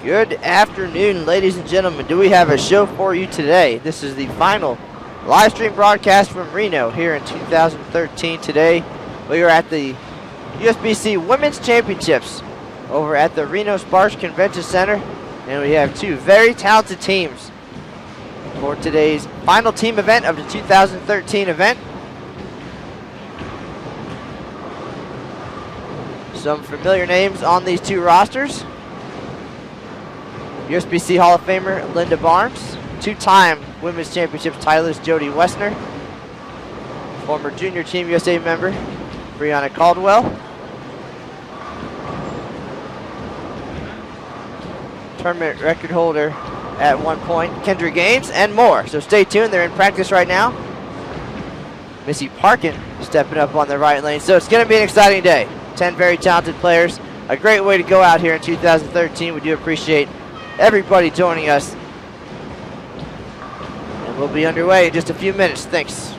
Good afternoon, ladies and gentlemen. Do we have a show for you today? This is the final live stream broadcast from Reno here in 2013. Today, we are at the USBC Women's Championships over at the Reno-Sparks Convention Center, and we have two very talented teams for today's final team event of the 2013 event. Some familiar names on these two rosters. USBC Hall of Famer Linda Barnes, two-time Women's Championship titleist Jodi Woessner, former Junior Team USA member Brianna Caldwell, tournament record holder at one point Kendra Gaines, and more. So stay tuned, they're in practice right now. Missy Parkin stepping up on the right lane. So it's going to be an exciting day. 10 very talented players. A great way to go out here in 2013. We do appreciate everybody joining us. And we'll be underway in just a few minutes. Thanks.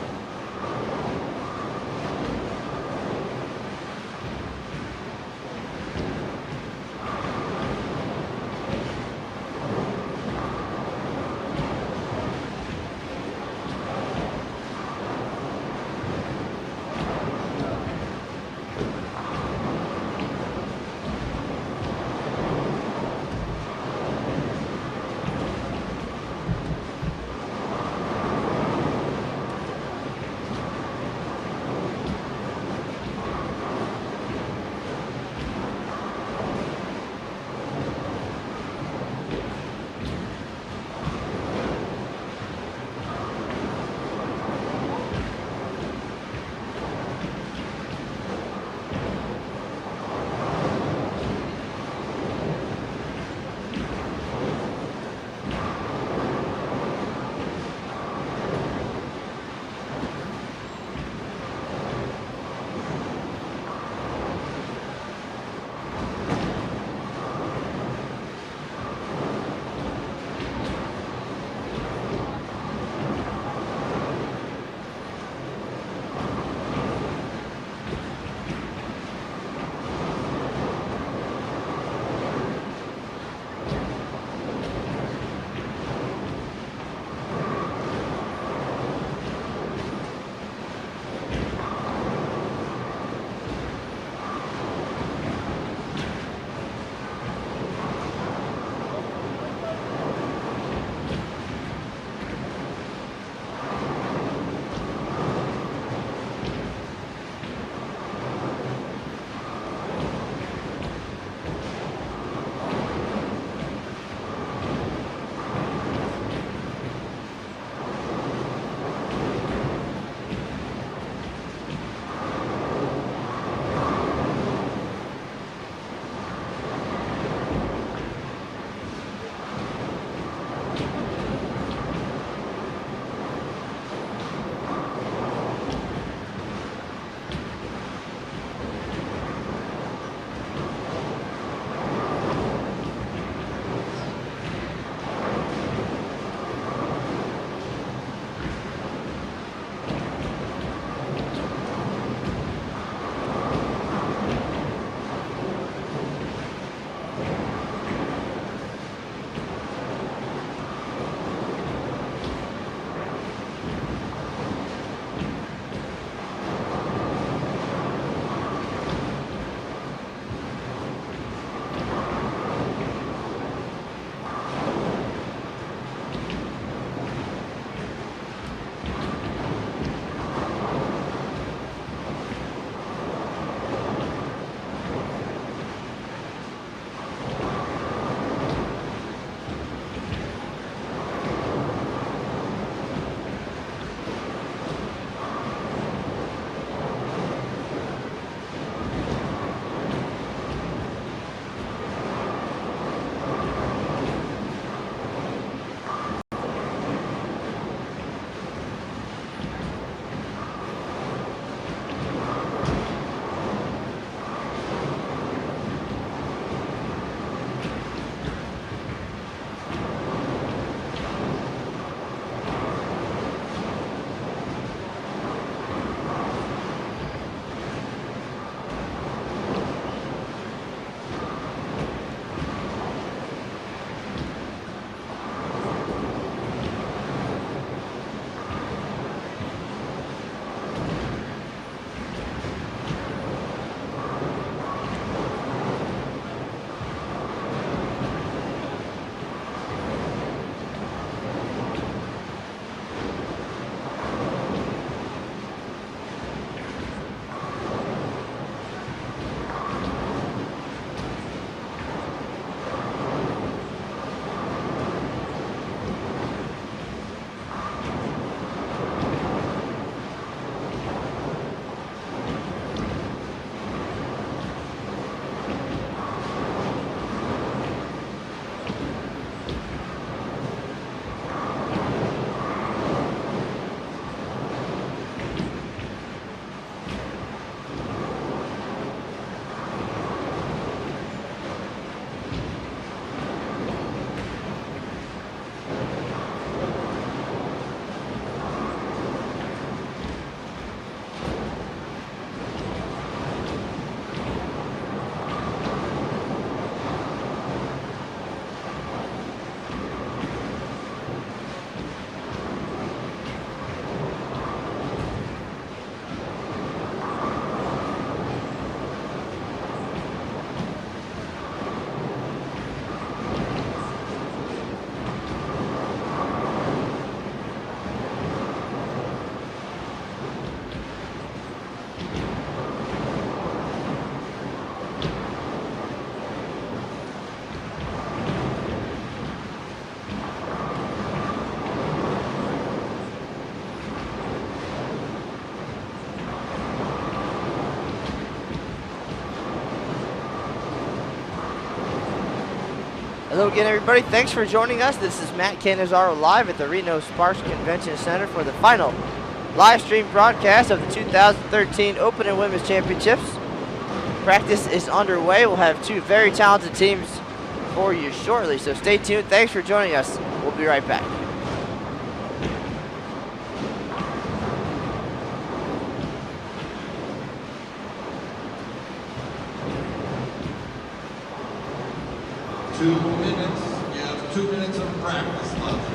Hello again, everybody. Thanks for joining us. This is Matt Canizaro live at the Reno-Sparks Convention Center for the final live stream broadcast of the 2013 Open and Women's Championships. Practice is underway. We'll have two very talented teams for you shortly, so stay tuned. Thanks for joining us. We'll be right back. You have 2 minutes of practice left.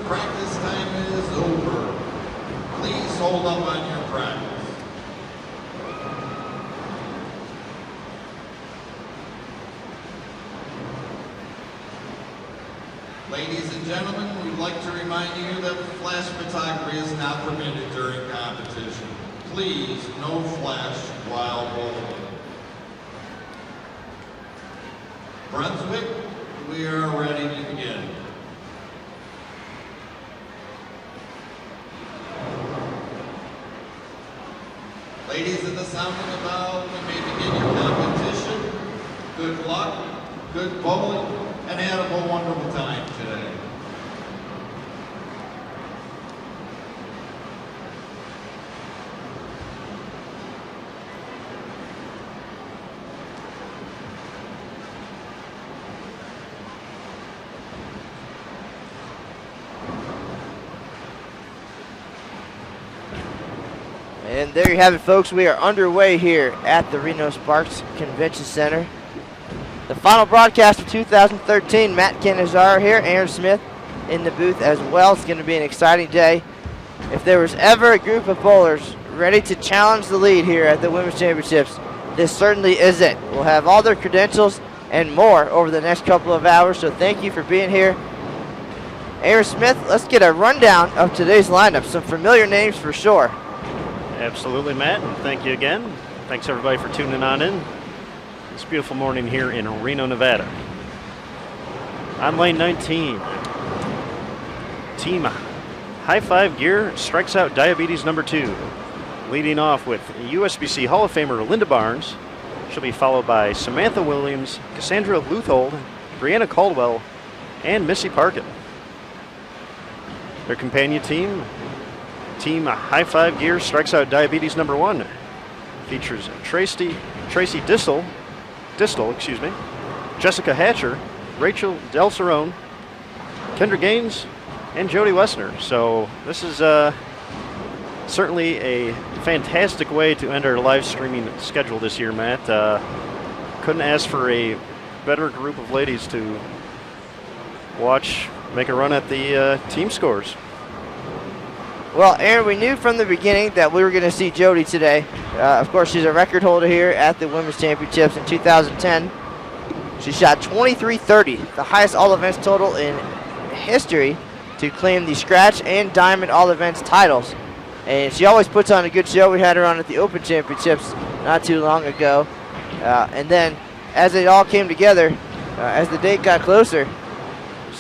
Practice time is over. Please hold up on your practice. Ladies and gentlemen, we'd like to remind you that flash photography is not permitted during competition. Please, no flash while bowling. Brunswick, we are ready to begin. Ladies, at the sound of the bell, you may begin your competition. Good luck, good bowling, and have a wonderful time today. And there you have it, folks. We are underway here at the Reno-Sparks Convention Center. The final broadcast of 2013. Matt Canizaro here, Aaron Smith in the booth as well. It's going to be an exciting day. If there was ever a group of bowlers ready to challenge the lead here at the Women's Championships, this certainly is it. We'll have all their credentials and more over the next couple of hours, so thank you for being here. Aaron Smith, let's get a rundown of today's lineup. Some familiar names for sure. Absolutely, Matt, and thank you again. Thanks, everybody, for tuning on in. This beautiful morning here in Reno, Nevada. On lane 19, Team High Five Gear strikes out Diabetes number 2. Leading off with USBC Hall of Famer Linda Barnes. She'll be followed by Samantha Williams, Cassandra Luthold, Brianna Caldwell, and Missy Parkin. Their companion team, Team High Five Gear strikes out Diabetes number 1. Features Tracy Distel, Jessica Hatcher, Rachel Del Cerrone, Kendra Gaines, and Jodi Woessner. So this is certainly a fantastic way to end our live streaming schedule this year, Matt. Couldn't ask for a better group of ladies to watch make a run at the team scores. Well, Aaron, we knew from the beginning that we were going to see Jodi today. Of course, she's a record holder here at the Women's Championships in 2010. She shot 23.30, the highest all-events total in history, to claim the Scratch and Diamond all-events titles. And she always puts on a good show. We had her on at the Open Championships not too long ago. And then, as it all came together, as the date got closer,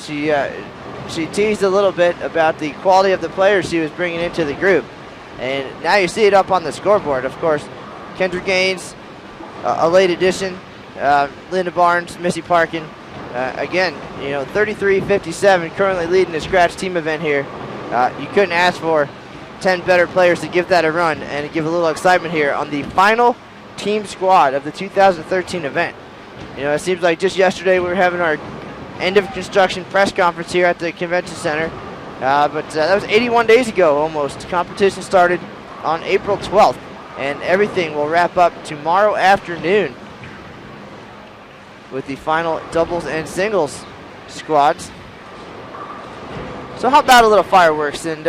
she teased a little bit about the quality of the players she was bringing into the group. And now you see it up on the scoreboard. Of course, Kendra Gaines, a late addition. Linda Barnes, Missy Parkin. Again, 33-57, currently leading the Scratch team event here. You couldn't ask for 10 better players to give that a run and give a little excitement here on the final team squad of the 2013 event. It seems like just yesterday we were having our end of construction press conference here at the convention center. But that was 81 days ago almost. Competition started on April 12th, and everything will wrap up tomorrow afternoon with the final doubles and singles squads. So how about a little fireworks? And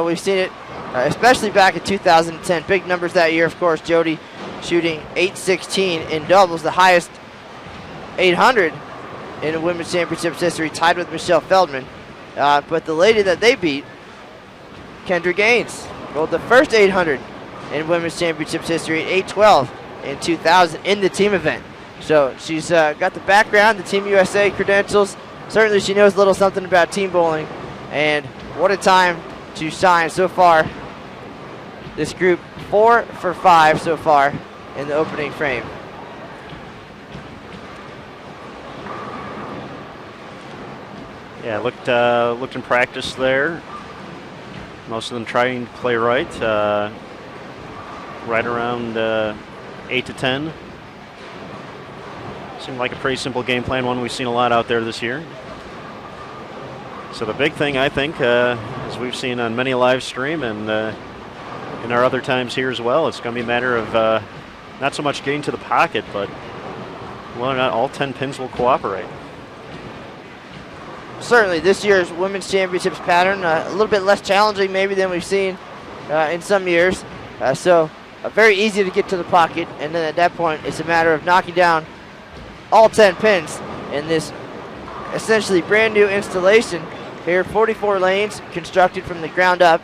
we've seen it, especially back in 2010. Big numbers that year, of course. Jodi shooting 816 in doubles, the highest 800 in the Women's Championships history, tied with Michelle Feldman. But the lady that they beat, Kendra Gaines, rolled the first 800 in Women's Championships history at 812 in 2000 in the team event. So she's got the background, the Team USA credentials. Certainly she knows a little something about team bowling. And what a time to shine so far. This group 4 for 5 so far in the opening frame. Yeah, looked in practice there. Most of them trying to play right. Right around 8 to 10. Seemed like a pretty simple game plan, one we've seen a lot out there this year. So the big thing, I think, as we've seen on many live stream and in our other times here as well, it's going to be a matter of not so much getting to the pocket, but whether or not all 10 pins will cooperate. Certainly, this year's Women's Championships pattern, a little bit less challenging maybe than we've seen in some years. So very easy to get to the pocket, and then at that point, it's a matter of knocking down all 10 pins in this essentially brand new installation here. 44 lanes constructed from the ground up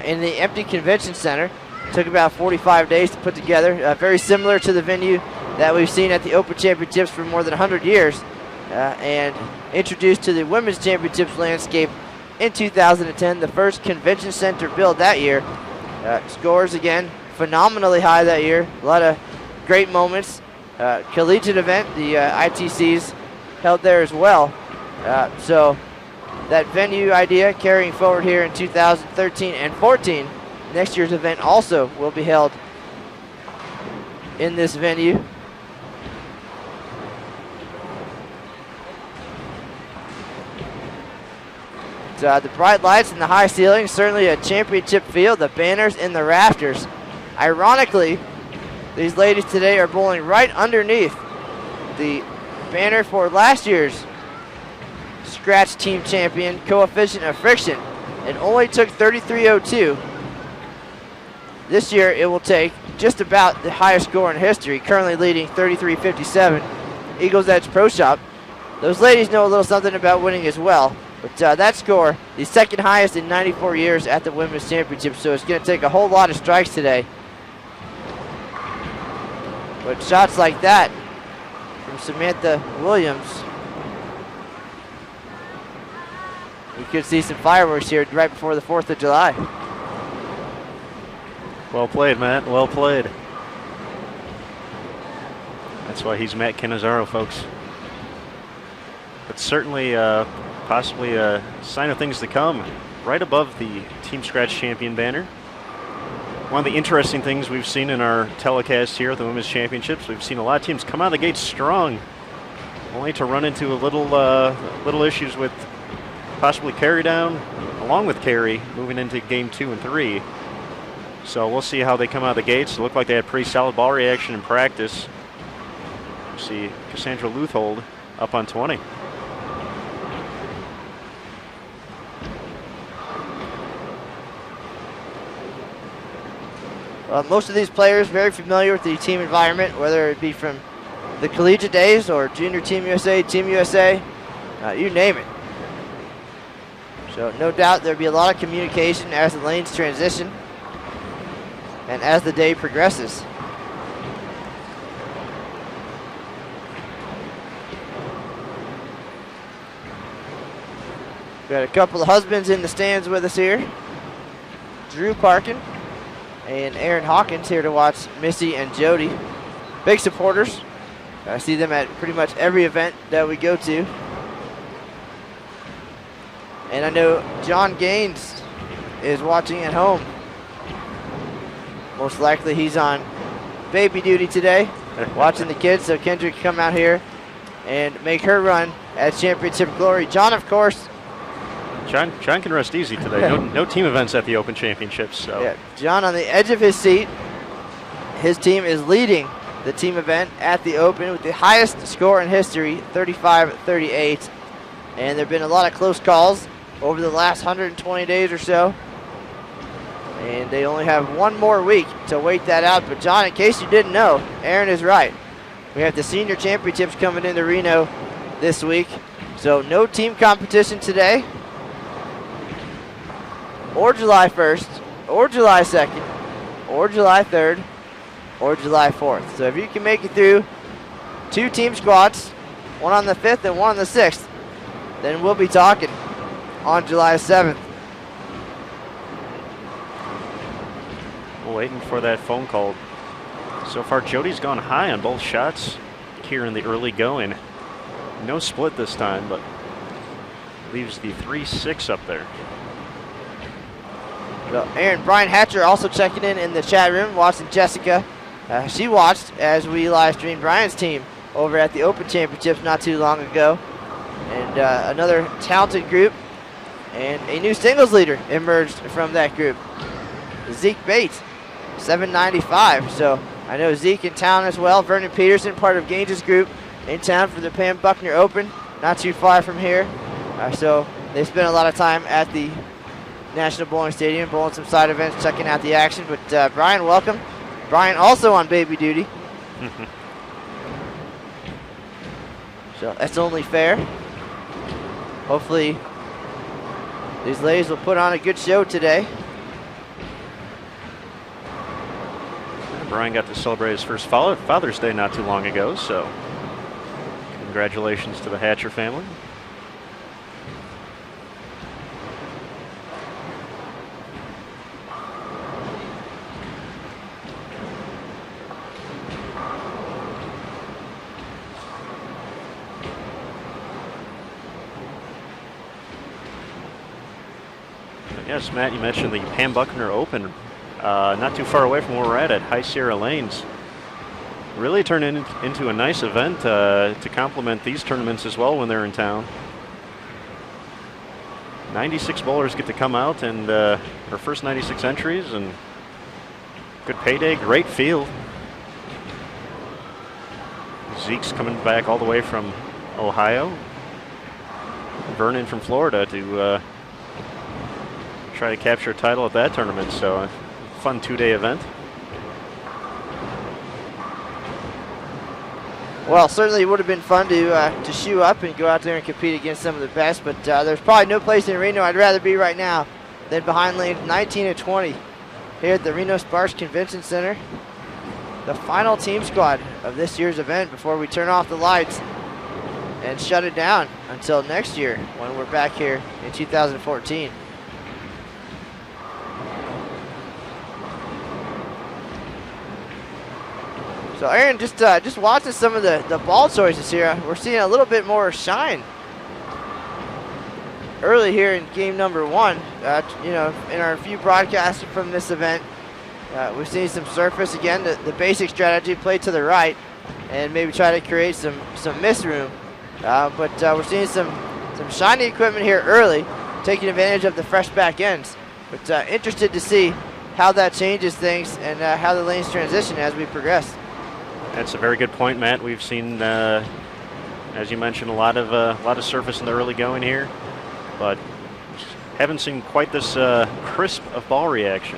in the empty convention center. Took about 45 days to put together. Very similar to the venue that we've seen at the Open Championships for more than 100 years. And introduced to the Women's Championships landscape in 2010, the first convention center built that year. Scores again phenomenally high that year. A lot of great moments. Collegiate event, the ITCs held there as well. So that venue idea carrying forward here in 2013 and 14. Next year's event also will be held in this venue. The bright lights and the high ceiling, certainly a championship feel. The banners in the rafters. Ironically, these ladies today are bowling right underneath the banner for last year's Scratch Team Champion coefficient of friction. It only took 33.02. This year it will take just about the highest score in history, currently leading 33.57. Eagles Edge Pro Shop. Those ladies know a little something about winning as well. But that score, the second highest in 94 years at the Women's Championship, so it's going to take a whole lot of strikes today. But shots like that from Samantha Williams, we could see some fireworks here right before the 4th of July. Well played, Matt. Well played. That's why he's Matt Cannizzaro, folks. But certainly possibly a sign of things to come right above the Team Scratch Champion banner. One of the interesting things we've seen in our telecast here at the Women's Championships, we've seen a lot of teams come out of the gate strong, only to run into a little issues with possibly carry down, along with carry, moving into game 2 and 3. So we'll see how they come out of the gates. It looked like they had pretty solid ball reaction in practice. You see Cassandra Luthold up on 20. Most of these players very familiar with the team environment, whether it be from the collegiate days or Junior Team USA, Team USA, you name it. So no doubt there'll be a lot of communication as the lanes transition and as the day progresses. Got a couple of husbands in the stands with us here. Drew Parkin and Aaron Hawkins here to watch Missy and Jodi. Big supporters. I see them at pretty much every event that we go to. And I know John Gaines is watching at home. Most likely he's on baby duty today, watching the kids, so Kendra can come out here and make her run at Championship Glory. John, of course. John can rest easy today. No team events at the Open Championships. So. Yeah, John on the edge of his seat. His team is leading the team event at the Open with the highest score in history, 35-38. And there have been a lot of close calls over the last 120 days or so. And they only have one more week to wait that out. But John, in case you didn't know, Aaron is right. We have the senior championships coming into Reno this week. So no team competition today, or July 1st, or July 2nd, or July 3rd, or July 4th. So if you can make it through 2 team squads, one on the 5th and one on the 6th, then we'll be talking on July 7th. Waiting for that phone call. So far, Jodi's gone high on both shots here in the early going. No split this time, but leaves the 3-6 up there. So Brian Hatcher also checking in the chat room, watching Jessica. She watched as we live streamed Brian's team over at the Open Championships not too long ago. And another talented group and a new singles leader emerged from that group. Zeke Bates, 795. So I know Zeke in town as well. Vernon Peterson, part of Gaines's group, in town for the Pam Buckner Open, not too far from here. So they spent a lot of time at the National Bowling Stadium, bowling some side events, checking out the action. But Brian, welcome. Brian also on baby duty. So that's only fair. Hopefully these ladies will put on a good show today. Brian got to celebrate his first Father's Day not too long ago, so congratulations to the Hatcher family. Yes, Matt, you mentioned the Pam Buckner Open, not too far away from where we're at High Sierra Lanes. Really turned into a nice event to complement these tournaments as well when they're in town. 96 bowlers get to come out, and our first 96 entries, and good payday, great field. Zeke's coming back all the way from Ohio. Vernon from Florida to try to capture a title at that tournament. So a fun 2-day event. Well, certainly it would have been fun to shoe up and go out there and compete against some of the best, but there's probably no place in Reno I'd rather be right now than behind lanes 19 and 20 here at the Reno-Sparks Convention Center. The final team squad of this year's event before we turn off the lights and shut it down until next year when we're back here in 2014. So Aaron, just watching some of the ball choices here, we're seeing a little bit more shine early here in game number 1. You know, in our few broadcasts from this event, we've seen some surface again. The basic strategy, play to the right, and maybe try to create some miss room. But we're seeing some shiny equipment here early, taking advantage of the fresh back ends. But interested to see how that changes things and how the lanes transition as we progress. That's a very good point, Matt. We've seen, as you mentioned, a lot of surface in the early going here, but haven't seen quite this crisp of ball reaction.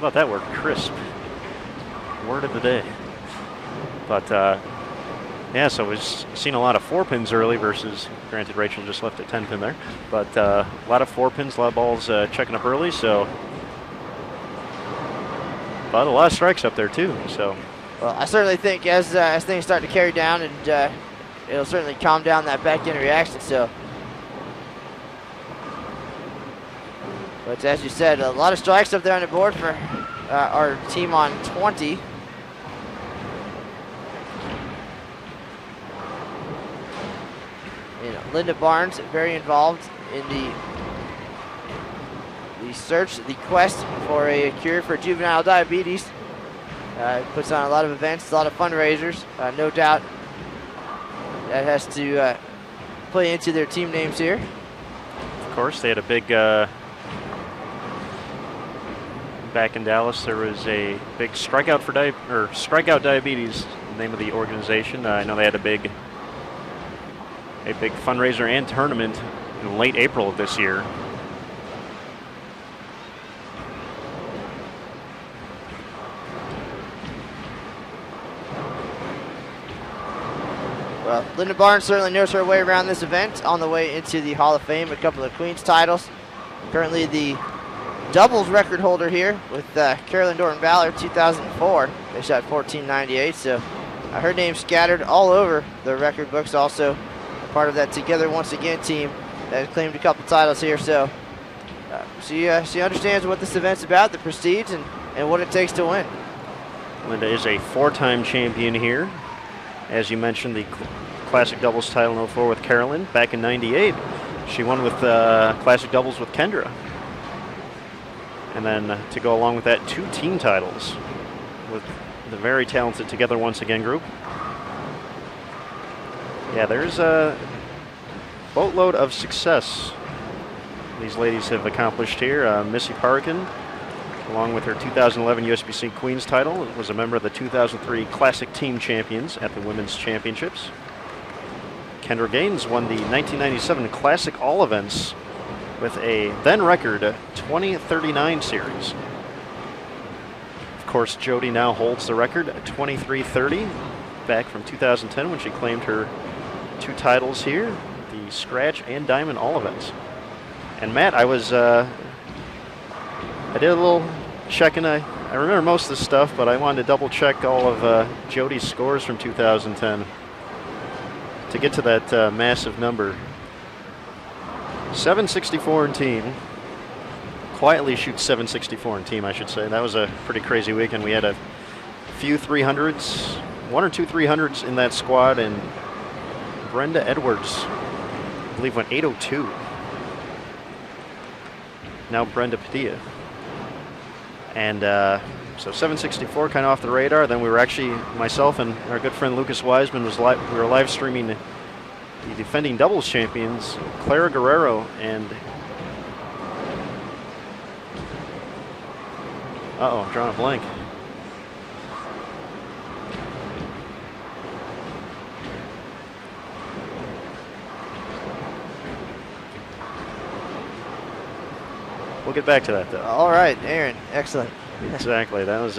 about that word? Crisp. Word of the day. But yeah, so we've seen a lot of 4-pins early versus, granted Rachel just left a 10-pin there, but a lot of 4-pins, a lot of balls checking up early, so. But a lot of strikes up there too, so. Well, I certainly think as things start to carry down, and it'll certainly calm down that back end reaction, so. But as you said, a lot of strikes up there on the board for our team on 20. Linda Barnes very involved in the search, the quest for a cure for juvenile diabetes. Puts on a lot of events, a lot of fundraisers. No doubt that has to play into their team names here. Of course, they had a big back in Dallas. There was a big strikeout for strikeout diabetes, the name of the organization. I know they had a big fundraiser and tournament in late April of this year. Well, Linda Barnes certainly knows her way around this event on the way into the Hall of Fame, a couple of Queens titles. Currently the doubles record holder here with Carolyn Dorton-Ballard, 2004. They shot 14.98, so her name scattered all over the record books. Also part of that Together Once Again team that has claimed a couple titles here, so she understands what this event's about, the prestige, and what it takes to win. Linda is a 4-time champion here. As you mentioned, the Classic Doubles title in 04 with Carolyn. Back in 98, she won with Classic Doubles with Kendra. And then to go along with that, 2 team titles with the very talented Together Once Again group. Yeah, there's a boatload of success these ladies have accomplished here. Missy Parkin, along with her 2011 USBC Queens title, was a member of the 2003 Classic Team Champions at the Women's Championships. Kendra Gaines won the 1997 Classic All Events with a then record 2039 series. Of course, Jodi now holds the record at 2330, back from 2010 when she claimed her 2 titles here, the Scratch and Diamond All Events. And Matt, I did a little checking. I remember most of the stuff, but I wanted to double check all of Jodi's scores from 2010 to get to that massive number. 764 in team. Quietly shoots 764 in team, I should say. That was a pretty crazy weekend. We had a few 300s, 1 or 2 300s in that squad, and Brenda Edwards, I believe, went 802. Now Brenda Padilla. And so 764 kind of off the radar. Then we were actually, myself and our good friend Lucas Wiseman, we were live streaming the defending doubles champions, Clara Guerrero and I'm drawing a blank. We'll get back to that, though. All right, Aaron, excellent. Exactly, that was,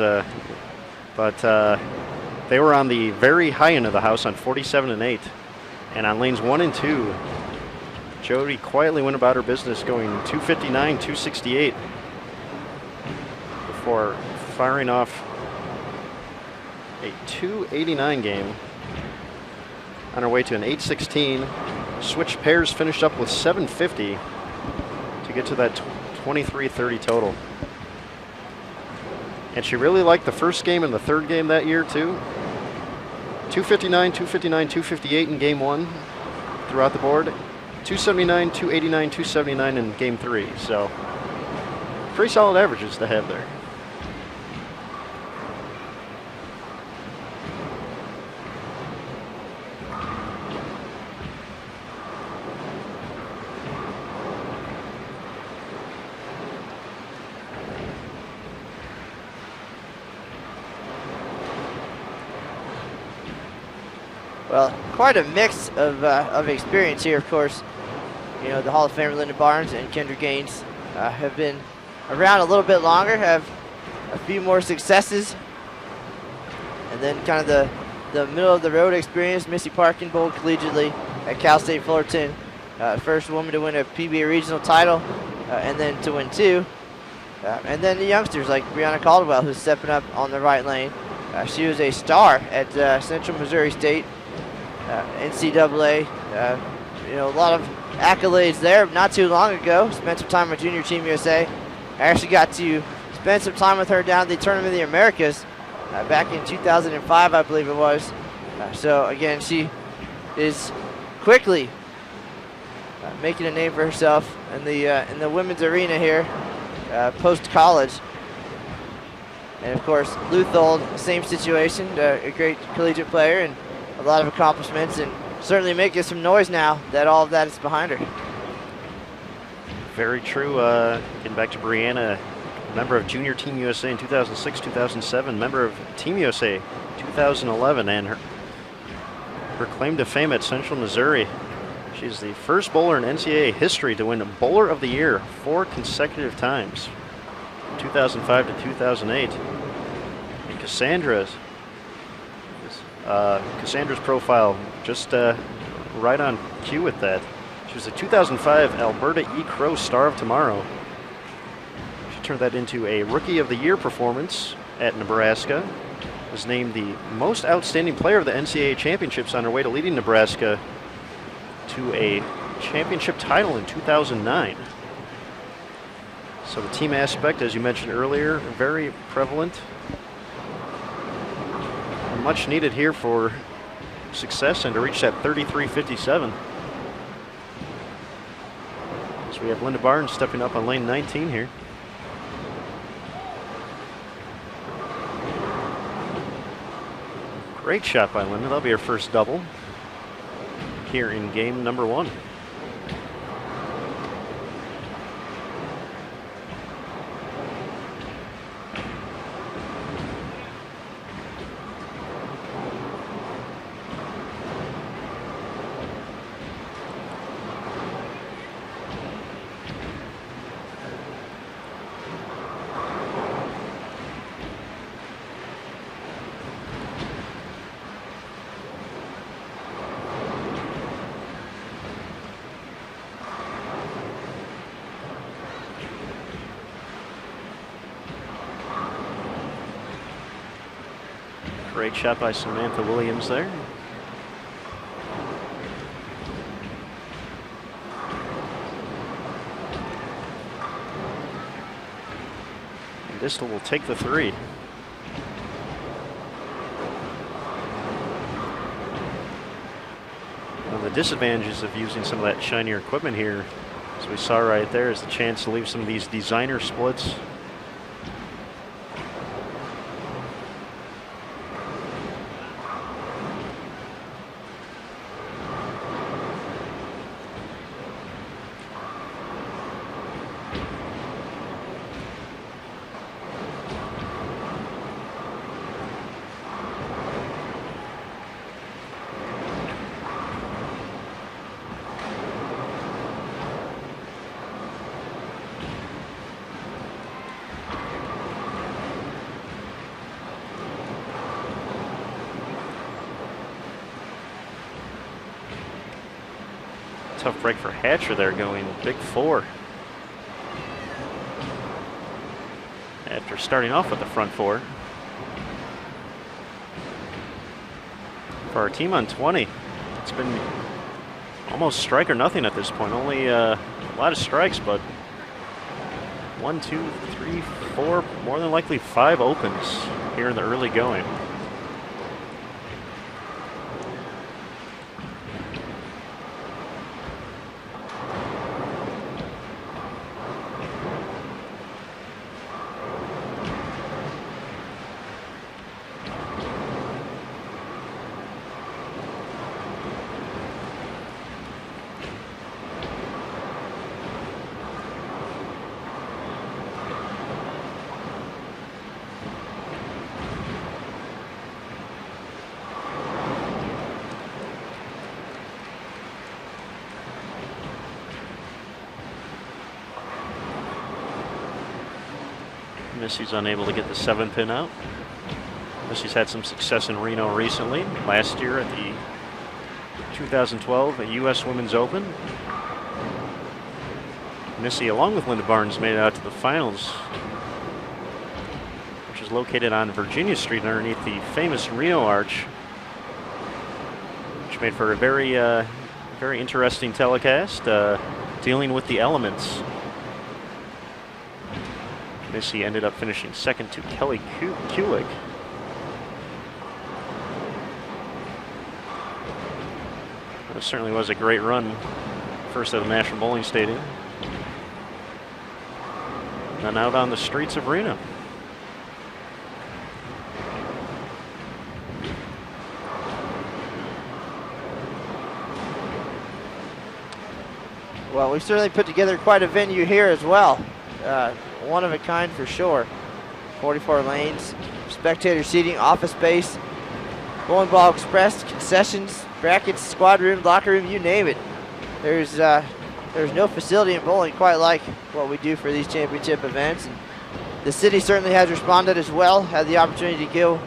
but they were on the very high end of the house on 47 and 8. And on lanes 1 and 2, Jodi quietly went about her business, going 259, 268 before firing off a 289 game on her way to an 816. Switch pairs finished up with 750 to get to that 2330 total. And she really liked the first game and the third game that year too. 259, 259, 258 in game 1 throughout the board. 279, 289, 279 in game 3. So pretty solid averages to have there. Well, quite a mix of experience here, of course. You know, the Hall of Famer Linda Barnes and Kendra Gaines have been around a little bit longer, have a few more successes. And then kind of the middle of the road experience, Missy Parkin bowled collegiately at Cal State Fullerton. First woman to win a PBA regional title and then to win 2. And then the youngsters like Brianna Caldwell, who's stepping up on the right lane. She was a star at Central Missouri State, NCAA. A lot of accolades there not too long ago. Spent some time with Junior Team USA. I actually got to spend some time with her down at the Tournament of the Americas back in 2005, I believe it was. So again, she is quickly making a name for herself in the women's arena here, post-college. And of course, Luthold, same situation, a great collegiate player and a lot of accomplishments, and certainly making some noise now that all of that is behind her. Very true. Getting back to Brianna, member of Junior Team USA in 2006, 2007, member of Team USA 2011, and her claim to fame at Central Missouri. She's the first bowler in NCAA history to win Bowler of the Year 4 consecutive times, 2005 to 2008. And Cassandra's profile just right on cue with that. She was the 2005 Alberta E. Crow Star of Tomorrow. She turned that into a Rookie of the Year performance at Nebraska. Was named the most outstanding player of the NCAA championships on her way to leading Nebraska to a championship title in 2009. So the team aspect, as you mentioned earlier, very prevalent. Much needed here for success and to reach that 33.57. So we have Linda Barnes stepping up on lane 19 here. Great shot by Linda. That'll be her first double here in game number 1. Great shot by Samantha Williams there. And Distel will take the 3. One of the disadvantages of using some of that shinier equipment here, as we saw right there, is the chance to leave some of these designer splits. Tough break for Hatcher there, going big 4. After starting off with the front 4. For our team on 20, it's been almost strike or nothing at this point. Only a lot of strikes, but 1, 2, 3, 4, more than likely 5 opens here in the early going. Missy's unable to get the 7-pin out. Missy's had some success in Reno recently. Last year at the 2012 U.S. Women's Open. Missy, along with Linda Barnes, made it out to the finals, which is located on Virginia Street underneath the famous Reno Arch, which made for a very interesting telecast, dealing with the elements. Missy ended up finishing second to Kelly Kulik. It certainly was a great run, first at the National Bowling Stadium, and then out on the streets of Reno. Well, we certainly put together quite a venue here as well. One of a kind for sure. 44 lanes, spectator seating, office space, bowling ball express, concessions, brackets, squad room, locker room, you name it. There's no facility in bowling quite like what we do for these championship events. And the city certainly has responded as well. Had the opportunity to go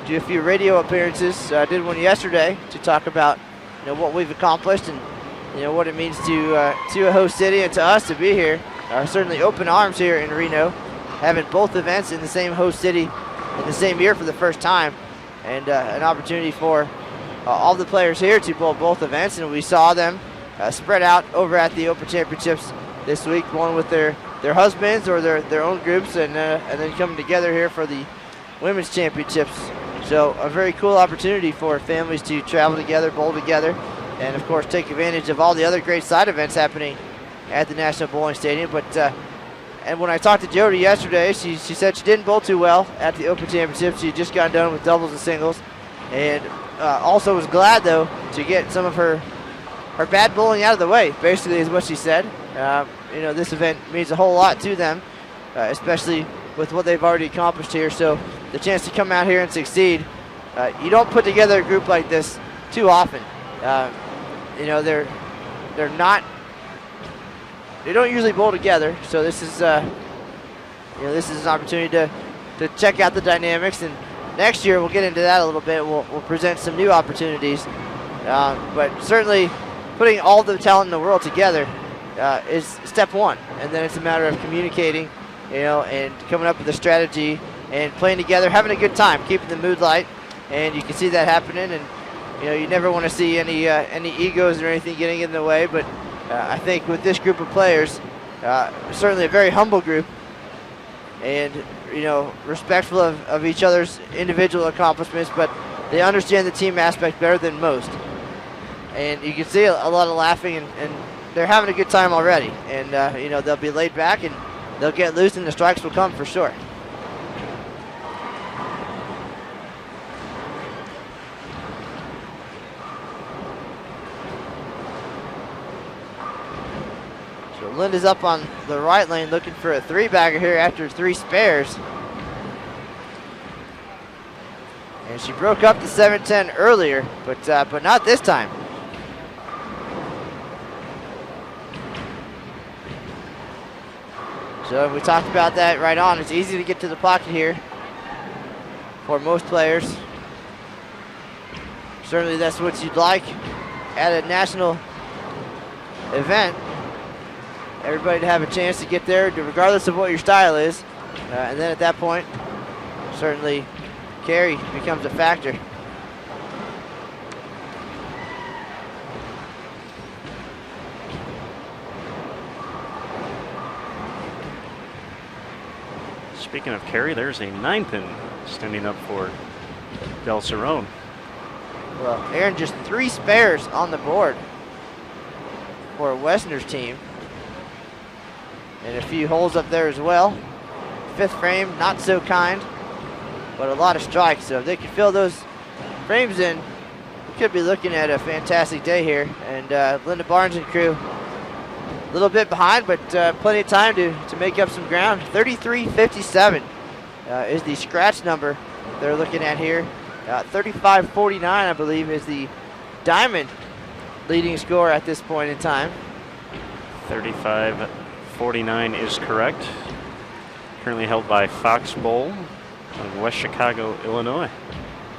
do a few radio appearances. Did one yesterday to talk about what we've accomplished and what it means to a host city and to us to be here. Certainly open arms here in Reno, having both events in the same host city in the same year for the first time, and an opportunity for all the players here to bowl both events. And we saw them spread out over at the Open Championships this week, one with their husbands or their own groups, and then coming together here for the Women's Championships. So a very cool opportunity for families to travel together, bowl together, and of course take advantage of all the other great side events happening at the National Bowling Stadium. But and when I talked to Jodi yesterday, she said she didn't bowl too well at the Open Championship. She just got done with doubles and singles, and also was glad though to get some of her bad bowling out of the way, basically is what she said. This event means a whole lot to them, especially with what they've already accomplished here. So the chance to come out here and succeed, you don't put together a group like this too often. They don't usually bowl together, so this is this is an opportunity to check out the dynamics. And next year we'll get into that a little bit. We'll present some new opportunities, but certainly putting all the talent in the world together is step one, and then it's a matter of communicating, and coming up with a strategy and playing together, having a good time, keeping the mood light, and you can see that happening. And you never want to see any egos or anything getting in the way, but I think with this group of players, certainly a very humble group, and respectful of each other's individual accomplishments, but they understand the team aspect better than most. And you can see a lot of laughing, and they're having a good time already. And they'll be laid back and they'll get loose, and the strikes will come for sure. Linda's up on the right lane looking for a three-bagger here after three spares. And she broke up the 7-10 earlier, but not this time. So we talked about that right on. It's easy to get to the pocket here for most players. Certainly that's what you'd like at a national event. Everybody to have a chance to get there, regardless of what your style is. And then at that point, certainly carry becomes a factor. Speaking of carry, there's a 9-pin standing up for Del Cerrone. Well, Aaron, just three spares on the board for Woessner's team. And a few holes up there as well. Fifth frame, not so kind, but a lot of strikes. So if they can fill those frames in, we could be looking at a fantastic day here. And Linda Barnes and crew, a little bit behind, but plenty of time to make up some ground. 33.57 is the scratch number they're looking at here. 35.49, I believe, is the diamond leading score at this point in time. 35.49 is correct. currently held by Fox Bowl in West Chicago, Illinois.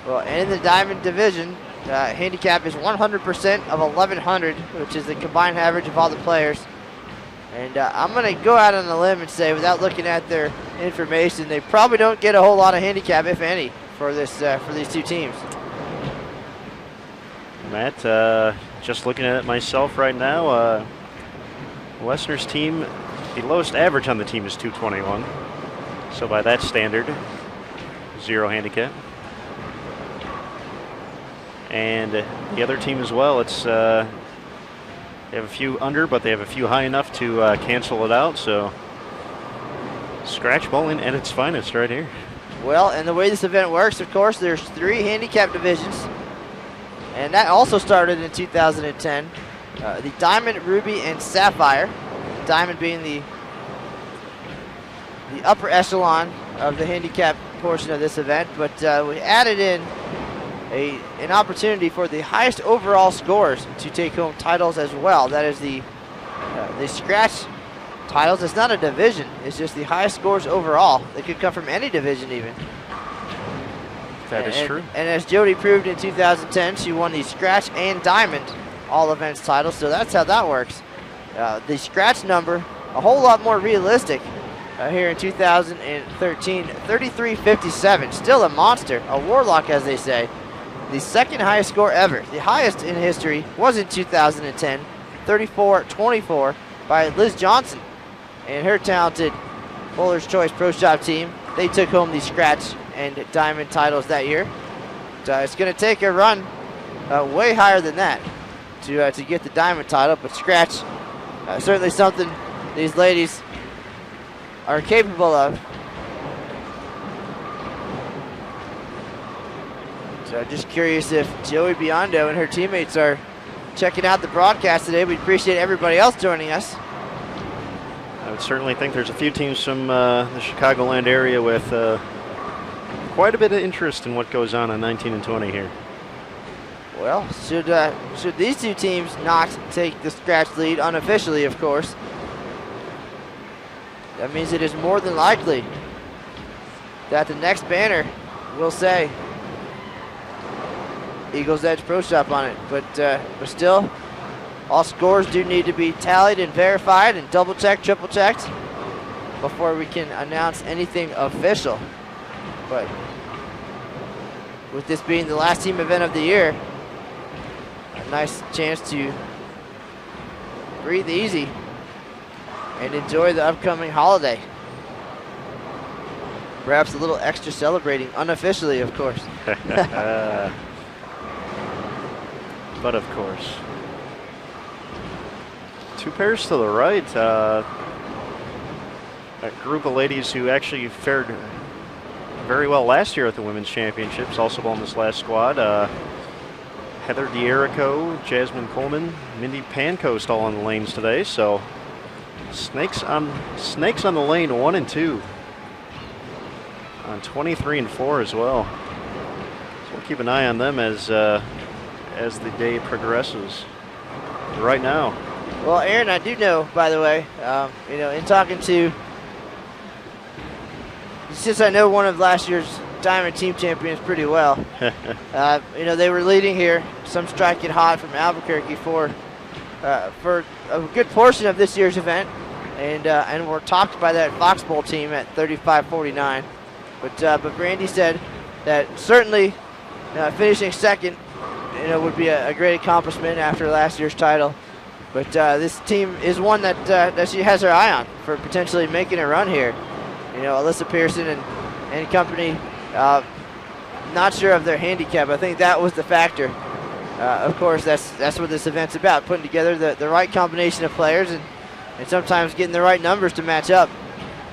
Well, and in the Diamond division, handicap is 100% of 1,100, which is the combined average of all the players. And I'm going to go out on a limb and say, without looking at their information, they probably don't get a whole lot of handicap, if any, for these two teams. Matt, just looking at it myself right now, Woessner's team, the lowest average on the team is 221. So by that standard, 0 handicap. And the other team as well, it's they have a few under, but they have a few high enough to cancel it out. So scratch bowling at its finest right here. Well, and the way this event works, of course, there's 3 handicap divisions, and that also started in 2010. The Diamond, Ruby, and Sapphire. Diamond being the upper echelon of the handicap portion of this event, but we added in an opportunity for the highest overall scores to take home titles as well. That is the scratch titles. It's not a division, it's just the highest scores overall. They could come from any division even. That is true. And as Jodi proved in 2010, she won the scratch and diamond all events titles, so that's how that works. The scratch number, a whole lot more realistic here in 2013, 33.57, still a monster, a warlock as they say. The second highest score ever. The highest in history was in 2010, 34.24 by Liz Johnson and her talented Bowler's Choice Pro Shop team. They took home the scratch and diamond titles that year. It's going to take a run way higher than that to get the diamond title, but scratch, certainly something these ladies are capable of. So just curious if Joey Biondo and her teammates are checking out the broadcast today. We'd appreciate everybody else joining us. I would certainly think there's a few teams from the Chicagoland area with quite a bit of interest in what goes on 19 and 20 here. Well, should these two teams not take the scratch lead unofficially, of course, that means it is more than likely that the next banner will say Eagles Edge Pro Shop on it. But still, all scores do need to be tallied and verified and double-checked, triple-checked before we can announce anything official. But with this being the last team event of the year, a nice chance to breathe easy and enjoy the upcoming holiday. Perhaps a little extra celebrating, unofficially, of course. But of course. 2 pairs to the right. A group of ladies who actually fared very well last year at the Women's Championships, also on this last squad. Heather D'Erico, Jasmine Coleman, Mindy Pancoast all on the lanes today. So snakes on the lane 1 and 2 on 23 and 4 as well. So we'll keep an eye on them as the day progresses. Right now. Well, Aaron, I do know, by the way, in talking to, since I know one of last year's Diamond Team champions pretty well, they were leading here, some striking hot from Albuquerque for a good portion of this year's event, and were topped by that Fox Bowl team at 35.49. But Brandy said that certainly finishing second, would be a great accomplishment after last year's title. But this team is one that she has her eye on for potentially making a run here. Alyssa Pearson and company, not sure of their handicap. I think that was the factor. Of course, that's what this event's about, putting together the right combination of players and sometimes getting the right numbers to match up.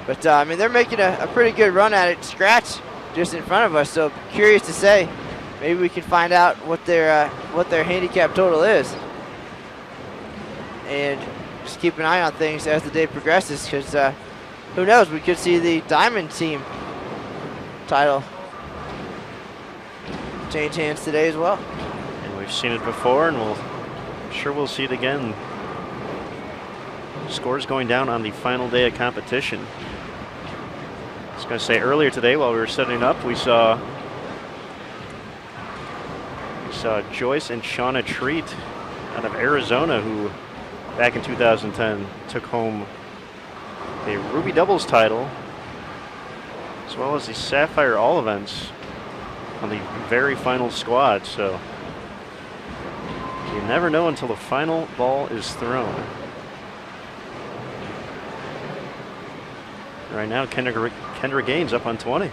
But, they're making a pretty good run at it. Scratch just in front of us, so curious to say, maybe we can find out what their handicap total is. And just keep an eye on things as the day progresses, because who knows, we could see the Diamond Team title change hands today as well. And we've seen it before, and we'll see it again. Scores going down on the final day of competition. was going to say earlier today while we were setting up, we saw Joyce and Shauna Treat out of Arizona, who back in 2010 took home a Ruby Doubles title, as well as the Sapphire All events on the very final squad. So you never know until the final ball is thrown. Right now, Kendra Gaines up on 20.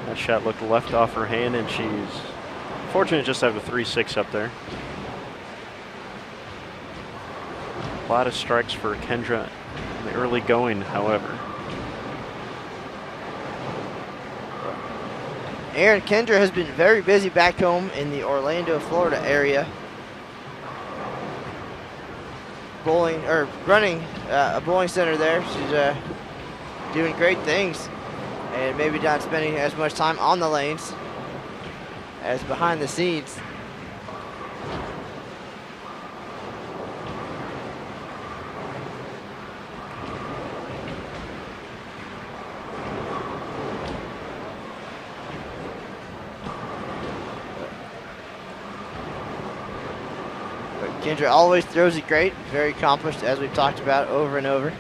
That shot looked left off her hand, and she's fortunate just to have a 3-6 up there. A lot of strikes for Kendra in the early going, however. Aaron, Kendra has been very busy back home in the Orlando, Florida area. Running a bowling center there. She's doing great things, and maybe not spending as much time on the lanes as behind the scenes. Kendra always throws it great, very accomplished, as we've talked about over and over.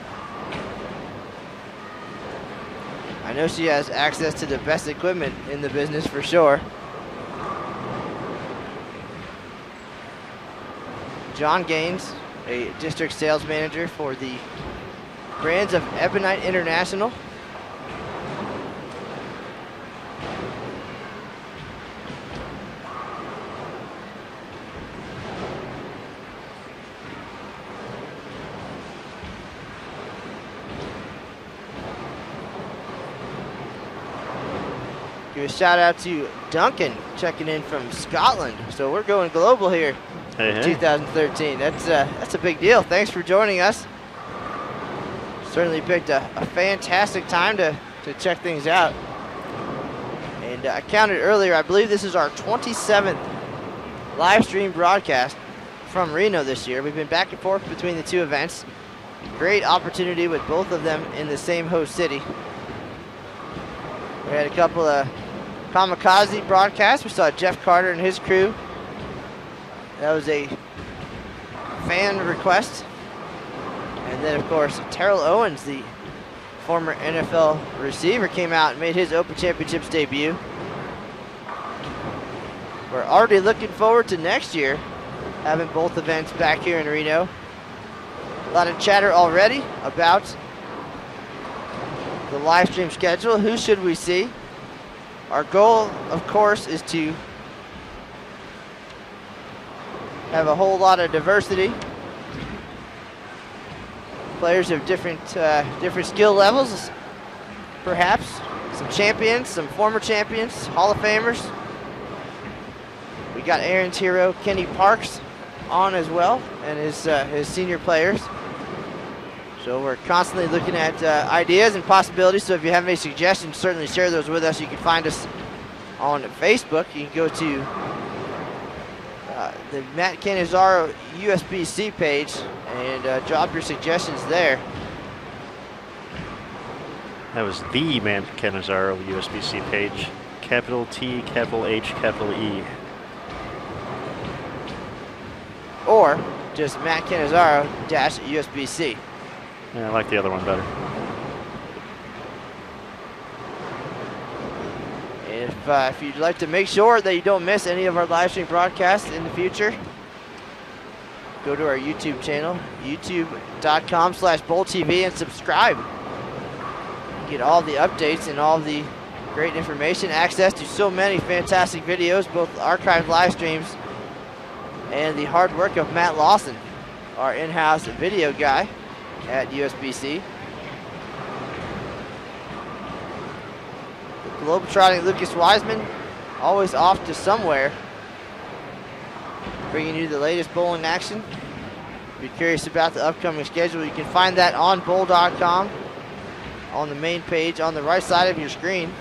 I know she has access to the best equipment in the business for sure. John Gaines, a district sales manager for the brands of Ebonite International. Give a shout out to Duncan checking in from Scotland. So we're going global here in 2013. That's a big deal. Thanks for joining us. Certainly picked a fantastic time to check things out. And I counted earlier, I believe this is our 27th live stream broadcast from Reno this year. We've been back and forth between the two events. Great opportunity with both of them in the same host city. We had a couple of kamikaze broadcasts. We saw Jeff Carter and his crew. That was a fan request. And then, of course, Terrell Owens, the former NFL receiver, came out and made his Open Championships debut. We're already looking forward to next year, having both events back here in Reno. A lot of chatter already about the live stream schedule. Who should we see? Our goal, of course, is to have a whole lot of diversity. Players of different skill levels, perhaps. Some champions, some former champions, Hall of Famers. We got Aaron's hero, Kenny Parks, on as well, and his senior players. So we're constantly looking at ideas and possibilities. So if you have any suggestions, certainly share those with us. You can find us on Facebook. You can go to the Matt Cannizzaro USBC page and drop your suggestions there. That was the Matt Cannizzaro USBC page. Capital T, capital H, capital E. Or just Matt Cannizzaro -USBC. Yeah, I like the other one better. If you'd like to make sure that you don't miss any of our live stream broadcasts in the future, go to our YouTube channel, youtube.com/BowlTV, and subscribe. Get all the updates and all the great information, access to so many fantastic videos, both archived live streams and the hard work of Matt Lawson, our in-house video guy at USBC. Globetrotting Lucas Wiseman, always off to somewhere, bringing you the latest bowling action. If you're curious about the upcoming schedule, you can find that on bowl.com on the main page on the right side of your screen.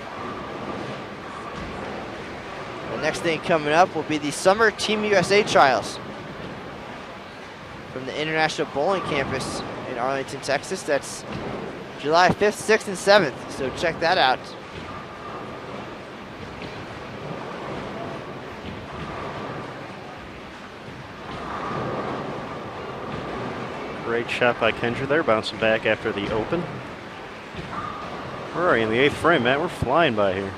The next thing coming up will be the Summer Team USA Trials from the International Bowling Campus in Arlington, Texas. That's July 5th, 6th, and 7th. So check that out. Great shot by Kendra there, bouncing back after the open. Where are you in the 8th frame, Matt? We're flying by here.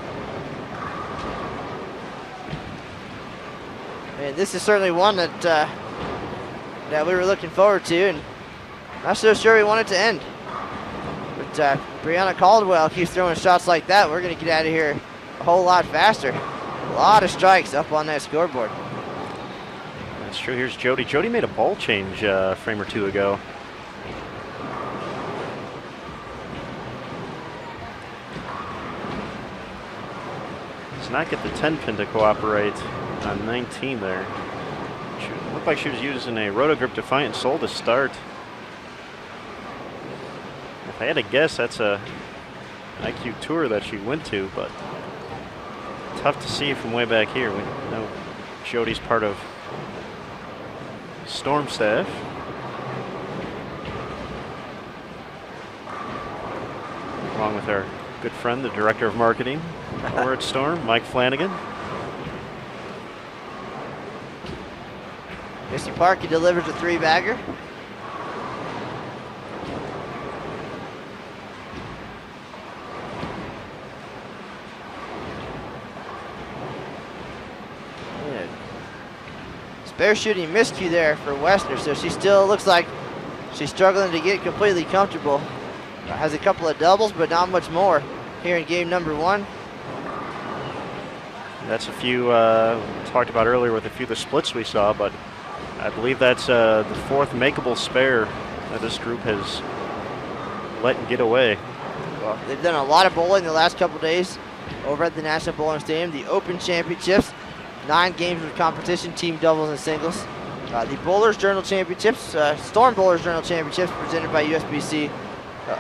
And this is certainly one that that we were looking forward to, and not so sure we want it to end. But Brianna Caldwell keeps throwing shots like that. We're going to get out of here a whole lot faster. A lot of strikes up on that scoreboard. That's true. Here's Jodi. Jodi made a ball change a frame or two ago. Does not get the 10 pin to cooperate on 19 there. She looked like she was using a Roto-Grip Defiant Soul to start. If I had to guess, that's a IQ Tour that she went to, but tough to see from way back here. We know Jodi's part of Storm staff. Along with our good friend, the Director of Marketing over at Storm, Mike Flanagan. Missy Parkey delivers a 3-bagger. Spare shooting miscue there for Woessner, so she still looks like she's struggling to get completely comfortable. Has a couple of doubles, but not much more here in game number 1. That's a few talked about earlier with a few of the splits we saw, but I believe that's the 4th makeable spare that this group has let get away. Well, they've done a lot of bowling the last couple days over at the National Bowling Stadium. The Open Championships, 9 games of competition, team doubles and singles. The Bowlers Journal Championships, Storm Bowlers Journal Championships presented by USBC,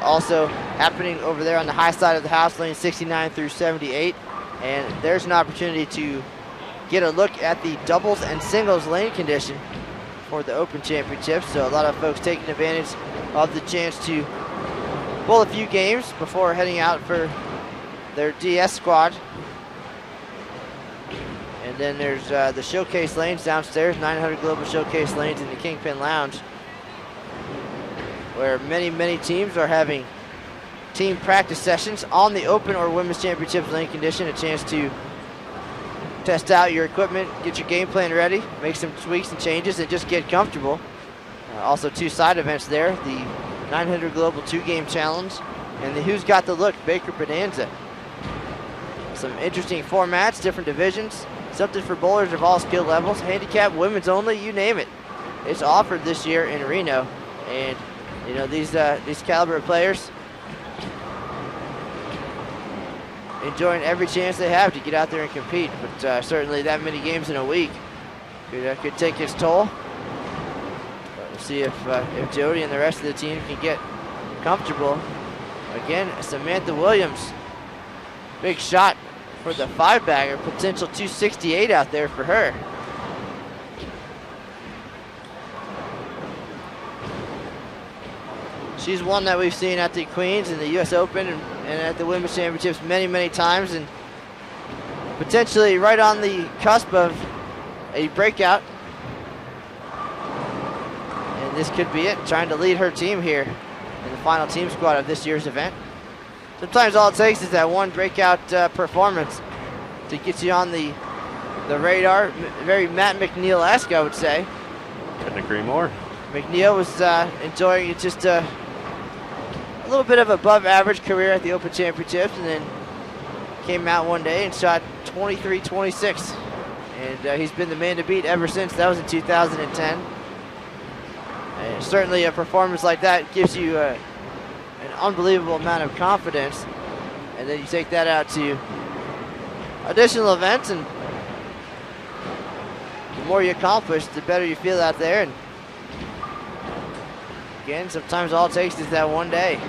also happening over there on the high side of the house, lane 69 through 78. And there's an opportunity to get a look at the doubles and singles lane condition for the Open Championships. So a lot of folks taking advantage of the chance to bowl a few games before heading out for their DS squad. And then there's the showcase lanes downstairs, 900 Global Showcase lanes in the Kingpin Lounge, where many teams are having team practice sessions on the Open or Women's Championships lane condition, a chance to test out your equipment, get your game plan ready, make some tweaks and changes, and just get comfortable. Also 2 side events there, the 900 Global 2-game challenge and the Who's Got the Look Baker Bonanza. Some interesting formats, different divisions, something for bowlers of all skill levels, handicap, women's only, you name it. It's offered this year in Reno, and you know these caliber of players enjoying every chance they have to get out there and compete. But certainly that many games in a week could take its toll. We'll see if Jodi and the rest of the team can get comfortable. Again, Samantha Williams, big shot for the 5-bagger, potential 268 out there for her. She's one that we've seen at the Queens and the US Open and at the Women's Championships many times, and potentially right on the cusp of a breakout. And this could be it, trying to lead her team here in the final team squad of this year's event. Sometimes all it takes is that one breakout performance to get you on the radar. Very Matt McNeil-esque, I would say. Couldn't agree more. McNeil was enjoying just a little bit of above average career at the Open Championships, and then came out one day and shot 23-26. And he's been the man to beat ever since. That was in 2010. And certainly a performance like that gives you an unbelievable amount of confidence. And then you take that out to additional events, and the more you accomplish, the better you feel out there. And again, sometimes all it takes is that one day.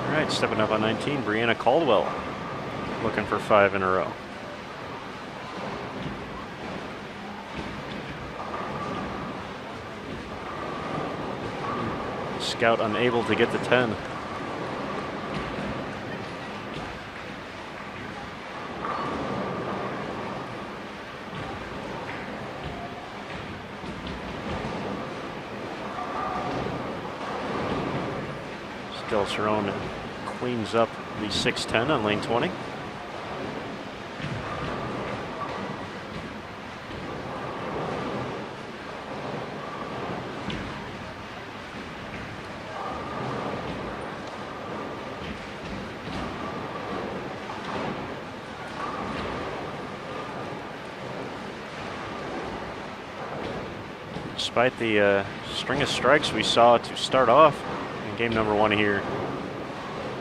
All right, stepping up on 19, Brianna Caldwell, looking for 5 in a row. Scout unable to get to 10. Del Cerrone cleans up the 6-10 on lane 20. Despite the string of strikes we saw to start off in game number 1 here,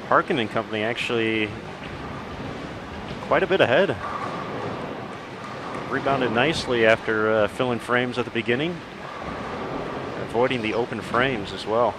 Harkin and company actually quite a bit ahead. Rebounded nicely after filling frames at the beginning, avoiding the open frames as well.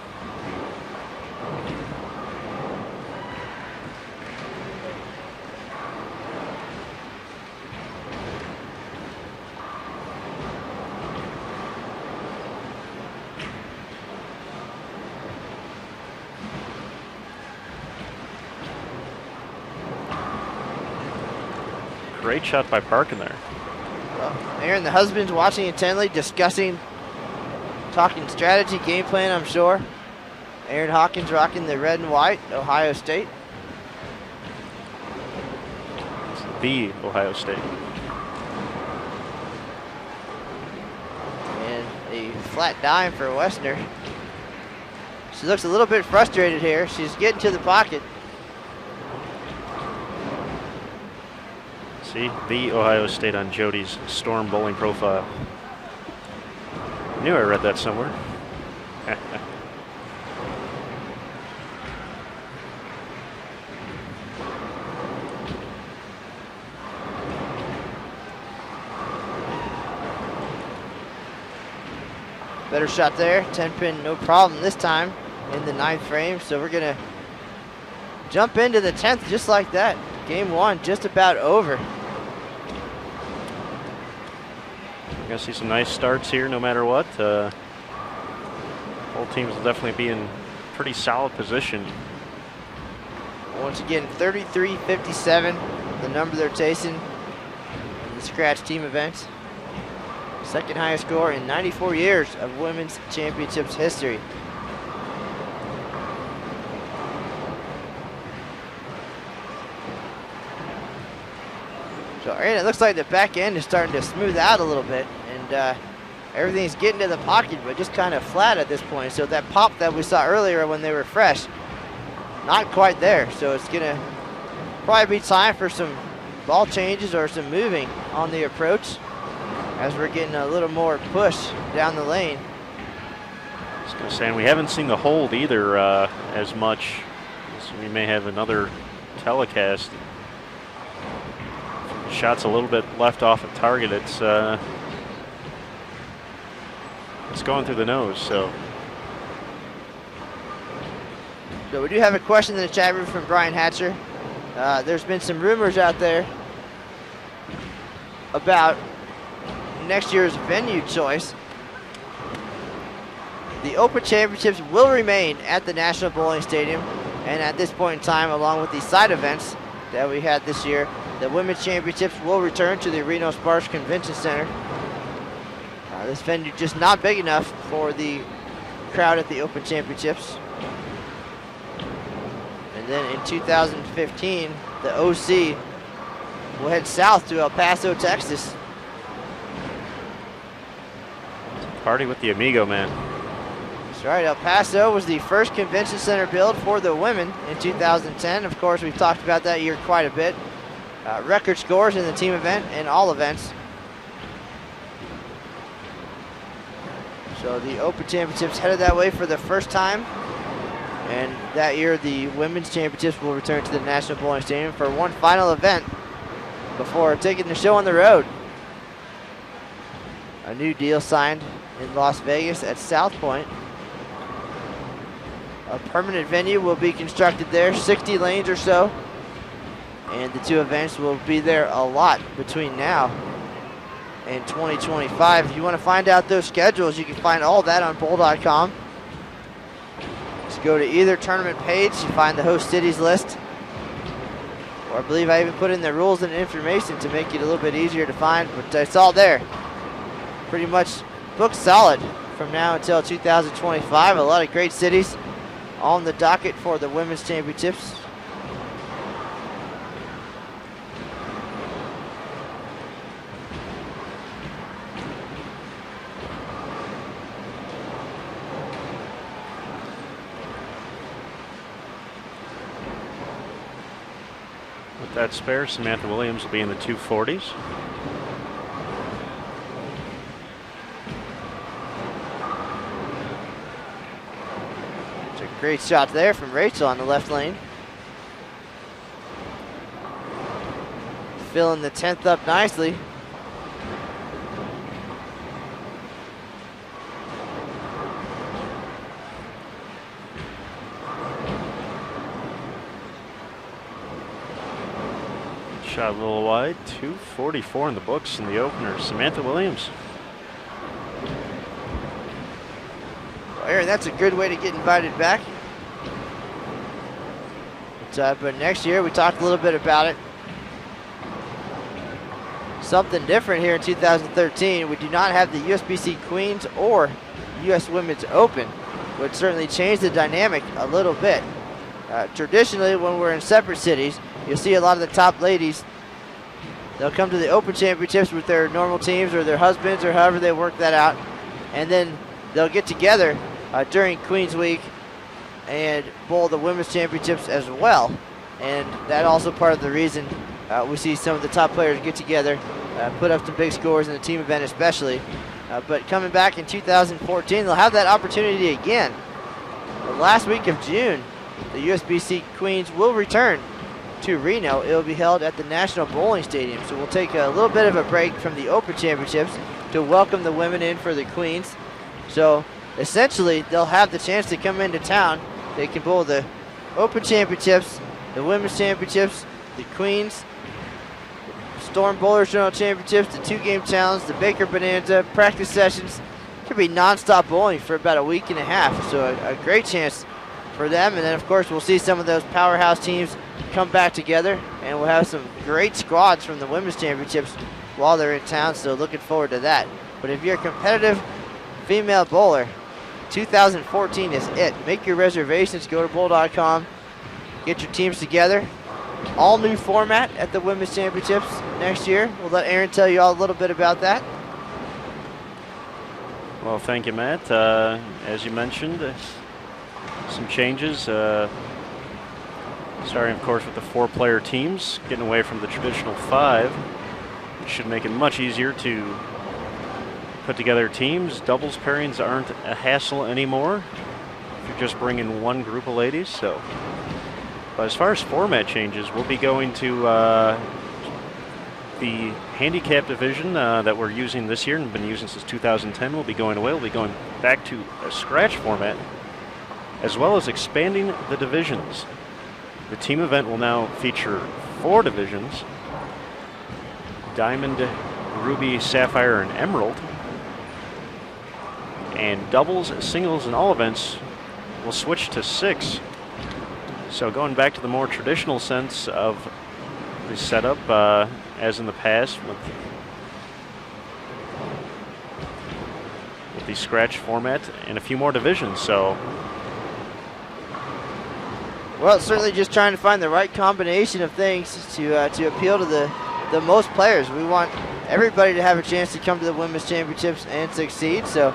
Great shot by Parkin there. Well, Aaron, the husband's watching intently, discussing, talking strategy, game plan, I'm sure. Aaron Hawkins rocking the red and white, Ohio State. It's the Ohio State. And a flat dime for Woessner. She looks a little bit frustrated here. She's getting to the pocket. See, the Ohio State on Jodi's Storm bowling profile. Knew I read that somewhere. Better shot there. 10 pin, no problem this time in the 9th frame. So we're going to jump into the 10th just like that. Game 1 just about over. We're going to see some nice starts here no matter what. Both teams will definitely be in pretty solid position. Once again, 33-57, the number they're chasing in the scratch team events. Second highest score in 94 years of women's championships history. So Aaron, it looks like the back end is starting to smooth out a little bit, and everything's getting to the pocket, but just kind of flat at this point. So that pop that we saw earlier when they were fresh, not quite there. So it's gonna probably be time for some ball changes or some moving on the approach, as we're getting a little more push down the lane. I was going to say, and we haven't seen the hold either as much, so we may have another telecast. Shot's a little bit left off at target. It's going through the nose. So we do have a question in the chat room from Brian Hatcher. There's been some rumors out there about next year's venue choice. The Open Championships will remain at the National Bowling Stadium, and at this point in time, along with the side events that we had this year, the Women's Championships will return to the Reno-Sparks Convention Center. This venue just not big enough for the crowd at the Open Championships. And then in 2015, the OC will head south to El Paso, Texas. Party with the Amigo, man. That's right. El Paso was the first convention center build for the women in 2010. Of course, we've talked about that year quite a bit. Record scores in the team event and all events. So the Open Championships headed that way for the first time. And that year, the Women's Championships will return to the National Bowling Stadium for one final event before taking the show on the road. A new deal signed in Las Vegas at South Point. A permanent venue will be constructed there, 60 lanes or so. And the two events will be there a lot between now and 2025. If you want to find out those schedules, you can find all that on bowl.com. Just go to either tournament page, you find the host cities list. Or I believe I even put in the rules and information to make it a little bit easier to find, but it's all there. Pretty much booked solid from now until 2025. A lot of great cities on the docket for the women's championships. With that spare, Samantha Williams will be in the 240s. It's a great shot there from Rachel on the left lane. Filling the 10th up nicely. Shot a little wide, 244 in the books in the opener. Samantha Williams. Well, Aaron, that's a good way to get invited back. But next year, we talked a little bit about it. Something different here in 2013. We do not have the USBC Queens or US Women's Open, which certainly changed the dynamic a little bit. Traditionally, when we're in separate cities, you'll see a lot of the top ladies, they'll come to the Open Championships with their normal teams or their husbands or however they work that out. And then they'll get together during Queens Week and bowl the Women's Championships as well. And that also part of the reason we see some of the top players get together, put up some big scores in the team event especially. But coming back in 2014, they'll have that opportunity again. The last week of June, the USBC Queens will return to Reno. It will be held at the National Bowling Stadium. So we'll take a little bit of a break from the Open Championships to welcome the women in for the Queens. So essentially, they'll have the chance to come into town. They can bowl the Open Championships, the Women's Championships, the Queens, Storm Bowlers General Championships, the 2-game challenge, the Baker Bonanza, practice sessions. Could be non-stop bowling for about a week and a half. So a great chance for them. And then, of course, we'll see some of those powerhouse teams come back together, and we'll have some great squads from the Women's Championships while they're in town, so looking forward to that. But if you're a competitive female bowler, 2014 is it. Make your reservations, go to bowl.com, get your teams together. All new format at the Women's Championships next year. We'll let Aaron tell you all a little bit about that. Well, thank you, Matt. As you mentioned, some changes, starting, of course, with the 4-player teams, getting away from the traditional 5, which should make it much easier to put together teams. Doubles pairings aren't a hassle anymore if you're just bringing one group of ladies. So, but as far as format changes, we'll be going to the handicap division that we're using this year and been using since 2010. Will be going away. We'll be going back to a scratch format, as well as expanding the divisions. The team event will now feature 4 divisions: Diamond, Ruby, Sapphire, and Emerald. And doubles, singles, and all events will switch to 6. So going back to the more traditional sense of the setup, as in the past with the scratch format and a few more divisions. So, well, it's certainly just trying to find the right combination of things to appeal to the most players. We want everybody to have a chance to come to the Women's Championships and succeed. So,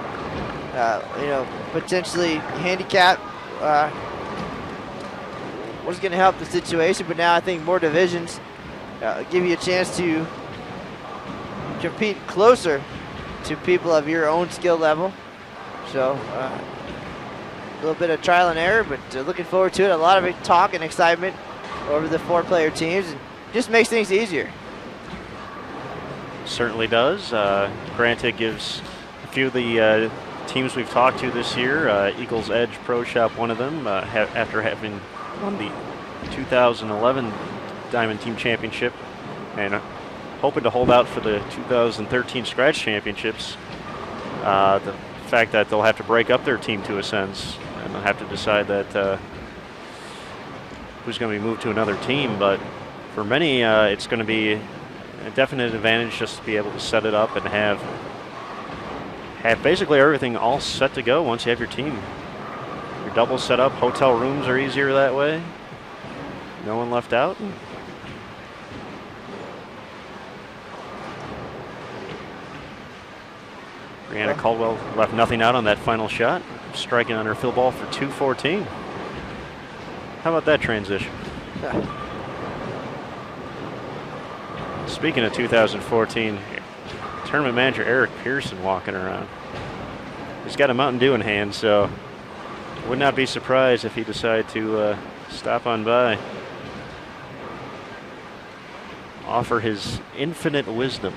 potentially handicap was going to help the situation, but now I think more divisions give you a chance to compete closer to people of your own skill level. So, a little bit of trial and error, but looking forward to it. A lot of talk and excitement over the 4-player teams, and just makes things easier. certainly does. Granted, gives a few of the teams we've talked to this year, Eagles Edge Pro Shop, one of them, after having won the 2011 Diamond Team Championship and hoping to hold out for the 2013 Scratch Championships. The fact that they'll have to break up their team to a sense, and and they'll have to decide that who's going to be moved to another team. But for many, it's going to be a definite advantage just to be able to set it up and have basically everything all set to go once you have your team. Your doubles set up, hotel rooms are easier that way. No one left out. Brianna Caldwell left nothing out on that final shot, striking on her field ball for 214. How about that transition? Speaking of 2014, tournament manager Eric Pearson walking around. He's got a Mountain Dew in hand, so would not be surprised if he decided to stop on by. Offer his infinite wisdom.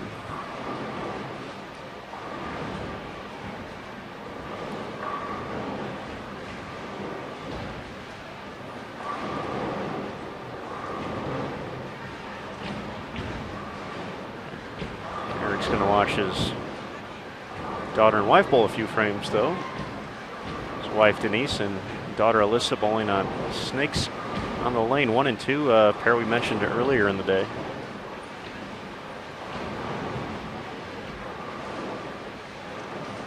Eric's going to watch his daughter and wife bowl a few frames, though. His wife Denise and daughter Alyssa bowling on Snakes on the Lane 1 and 2, pair we mentioned earlier in the day.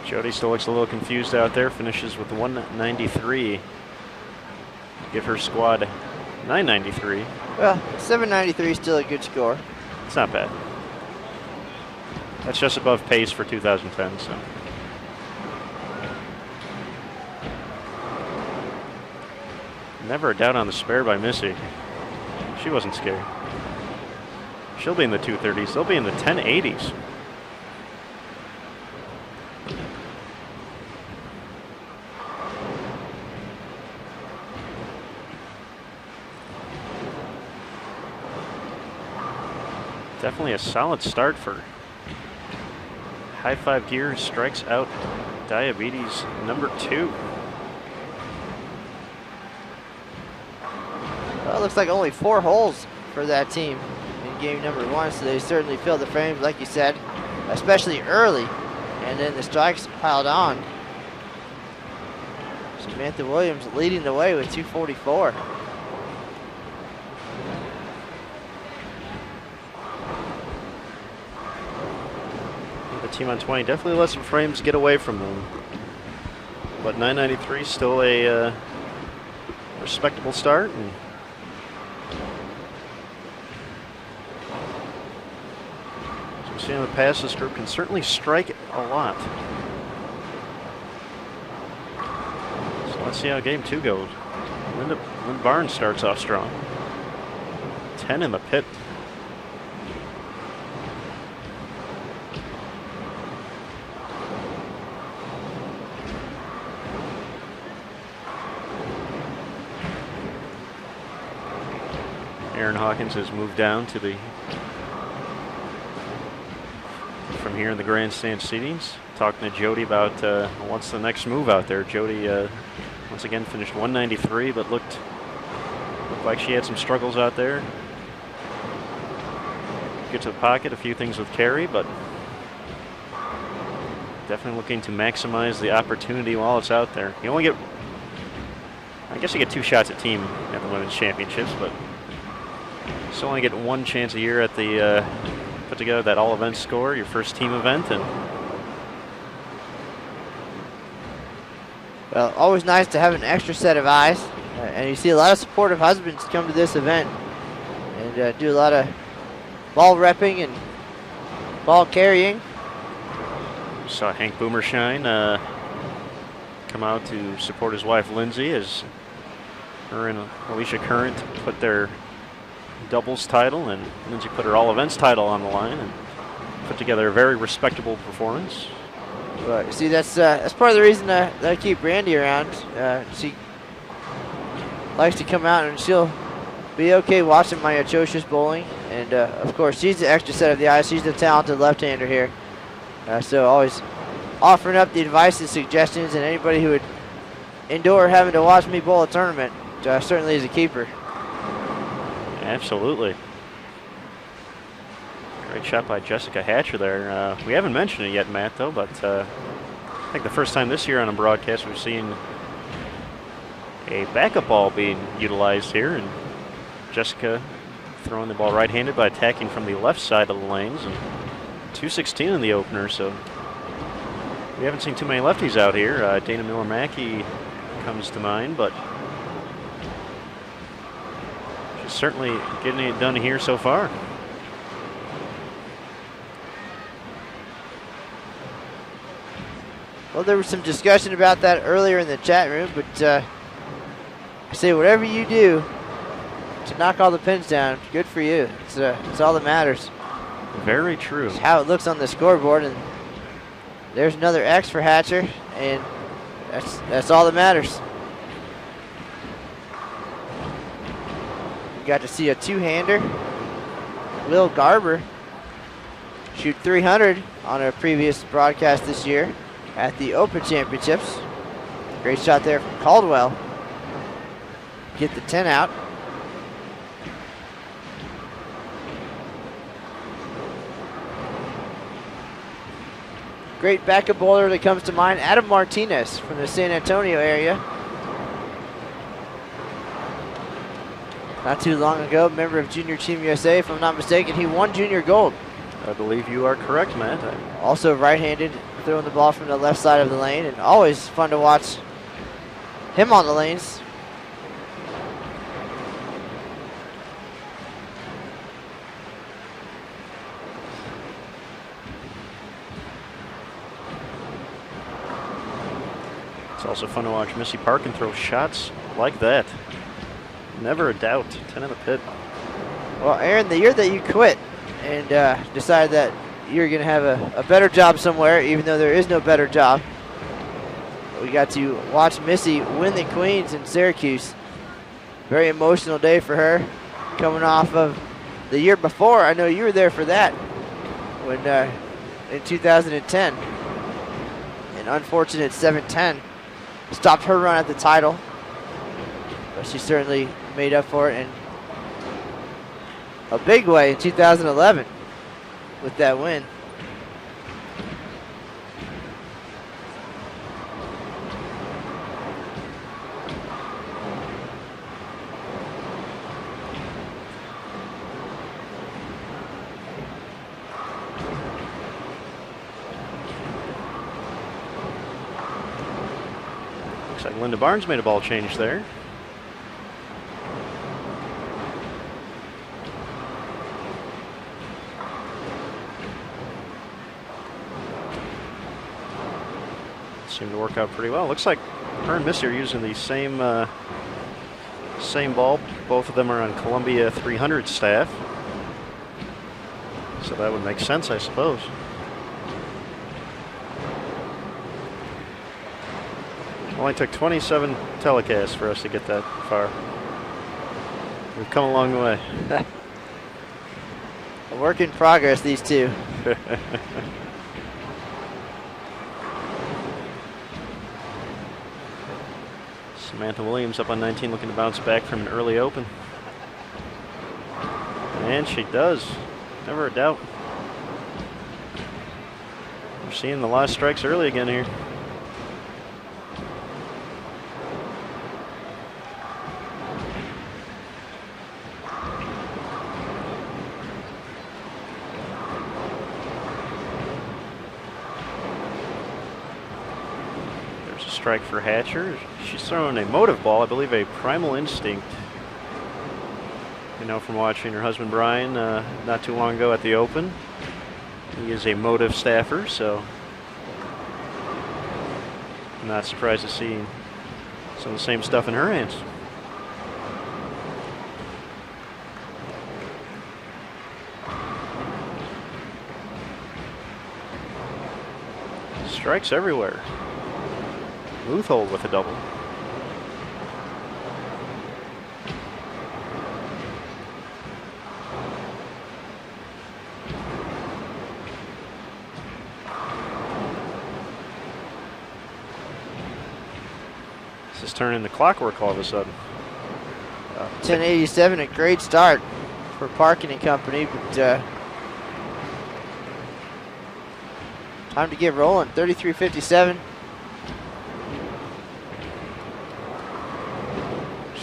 Jodi still looks a little confused out there, finishes with 193. Give her squad 993. Well, 793 is still a good score. It's not bad. That's just above pace for 2010, so. Never a doubt on the spare by Missy. She wasn't scared. She'll be in the 230s. They'll be in the 1080s. Definitely a solid start for High Five Gear. Strikes out Diabetes number 2. Well, it looks like only 4 holes for that team in game number 1, so they certainly filled the frames, like you said, especially early, and then the strikes piled on. Samantha Williams leading the way with 244. Team on 20 definitely let some frames get away from them, but 993 still a respectable start. And as we've seen in the past, this group can certainly strike a lot. So let's see how game 2 goes. Lynn Barnes starts off strong. 10 in the pit. Aaron Hawkins has moved down to the from here in the grandstand seatings. Talking to Jodi about what's the next move out there. Jodi once again finished 193, but looked like she had some struggles out there. Get to the pocket, a few things with carry, but definitely looking to maximize the opportunity while it's out there. You only get, I guess you get 2 shots at team at the Women's Championships, but still only get 1 chance a year at the put together that all-event score, your first team event. And well, always nice to have an extra set of eyes, and you see a lot of supportive husbands come to this event and do a lot of ball repping and ball carrying. Saw Hank Boomershine come out to support his wife Lindsay as her and Alicia Current put their doubles title, and Lindsay put her all events title on the line and put together a very respectable performance. But you see, that's part of the reason that I keep Randy around. She likes to come out and she'll be okay watching my atrocious bowling, and of course she's the extra set of the eyes. She's the talented left-hander here, so always offering up the advice and suggestions, and anybody who would endure having to watch me bowl a tournament certainly is a keeper. Absolutely. Great shot by Jessica Hatcher there. We haven't mentioned it yet, Matt, though, but I think the first time this year on a broadcast we've seen a backup ball being utilized here, and Jessica throwing the ball right-handed by attacking from the left side of the lanes, and 216 in the opener, so we haven't seen too many lefties out here. Dana Miller-Mackey comes to mind, but she's certainly getting it done here so far. Well, there was some discussion about that earlier in the chat room, but I say whatever you do to knock all the pins down, good for you. It's all that matters. Very true. It's how it looks on the scoreboard, and there's another X for Hatcher, and that's all that matters. We got to see a two-hander. Will Garber shoot 300 on a previous broadcast this year at the Open Championships. Great shot there from Caldwell. Get the 10 out. Great backup bowler that comes to mind, Adam Martinez from the San Antonio area. Not too long ago, member of Junior Team USA, if I'm not mistaken, he won junior gold. I believe you are correct, Matt. Also right-handed, throwing the ball from the left side of the lane, and always fun to watch him on the lanes. It's also fun to watch Missy Parkin throw shots like that. Never a doubt. 10 in the pit. Well, Aaron, the year that you quit and decided that you're going to have a better job somewhere, even though there is no better job, we got to watch Missy win the Queens in Syracuse. Very emotional day for her, coming off of the year before. I know you were there for that when in 2010. An unfortunate 7-10 stopped her run at the title, but she certainly made up for it in a big way in 2011 with that win. Looks like Linda Barnes made a ball change there. Seemed to work out pretty well. Looks like her and Missy are using the same ball. Both of them are on Columbia 300 staff, so that would make sense, I suppose. Only took 27 telecasts for us to get that far. We've come a long way. A work in progress, these two. Samantha Williams up on 19, looking to bounce back from an early open. And she does. Never a doubt. We're seeing the last strikes early again here. Strike for Hatcher. She's throwing a motive ball, I believe a Primal Instinct. You know, from watching her husband Brian not too long ago at the Open. He is a motive staffer, so I'm not surprised to see some of the same stuff in her hands. Strikes everywhere. Luthold with a double. This is turning into clockwork all of a sudden. 1087, a great start for Parkin and company, but time to get rolling. 33:57.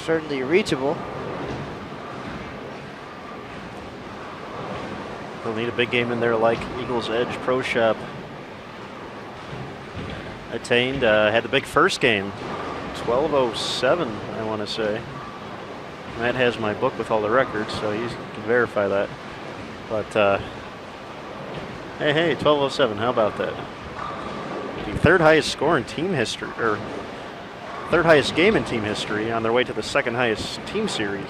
certainly reachable. They'll need a big game in there like Eagles Edge Pro Shop attained. Had the big first game, 12:07, I want to say. Matt has my book with all the records, so he can verify that. But hey, 12:07. How about that? The third highest score in team history, or third highest game in team history, on their way to the second highest team series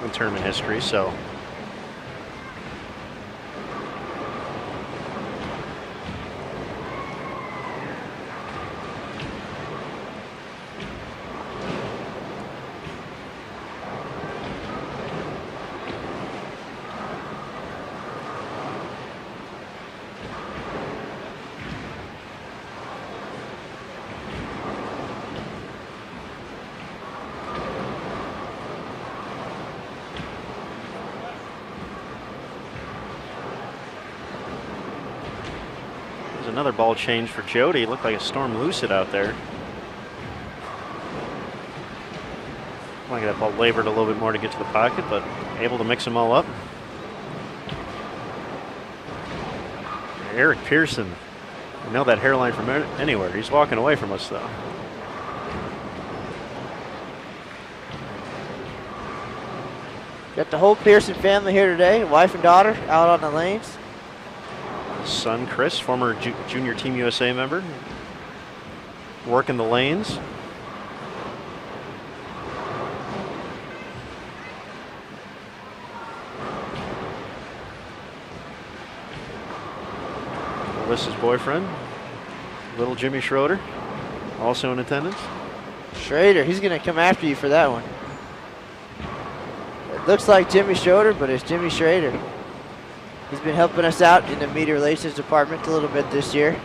in tournament history. So. Another ball change for Jodi. Looked like a Storm Lucid out there. Might get that ball labored a little bit more to get to the pocket, but able to mix them all up. Eric Pearson. I know that hairline from anywhere. He's walking away from us, though. Got the whole Pearson family here today, wife and daughter out on the lanes. Son Chris, former Junior Team USA member, working the lanes. Alyssa's boyfriend, little Jimmy Schroeder, also in attendance. Schrader, he's going to come after you for that one. It looks like Jimmy Schroeder, but it's Jimmy Schrader. He's been helping us out in the media relations department a little bit this year.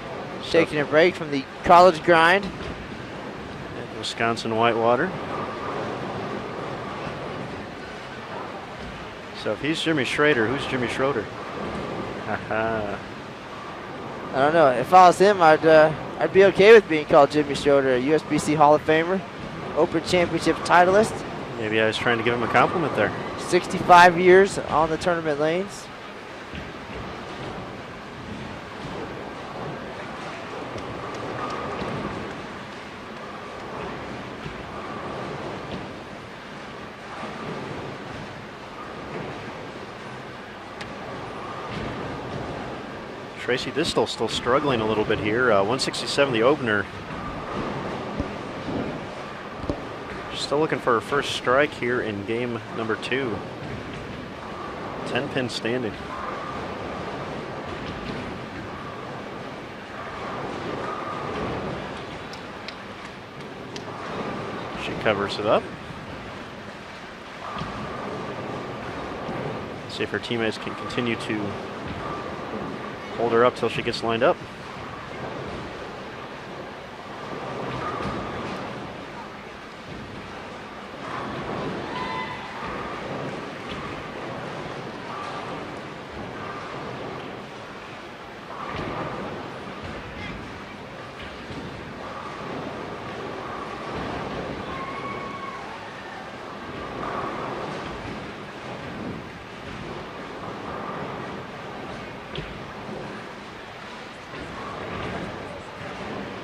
Taking a break from the college grind. At Wisconsin Whitewater. So if he's Jimmy Schrader, who's Jimmy Schroeder? I don't know. If I was him, I'd be okay with being called Jimmy Schroeder, a USBC Hall of Famer, Open Championship titleist. Maybe I was trying to give him a compliment there. 65 years on the tournament lanes. Tracy Distel still struggling a little bit here. 167 the opener. Still looking for her first strike here in game number 2. 10-pin standing. She covers it up. See if her teammates can continue to hold her up till she gets lined up.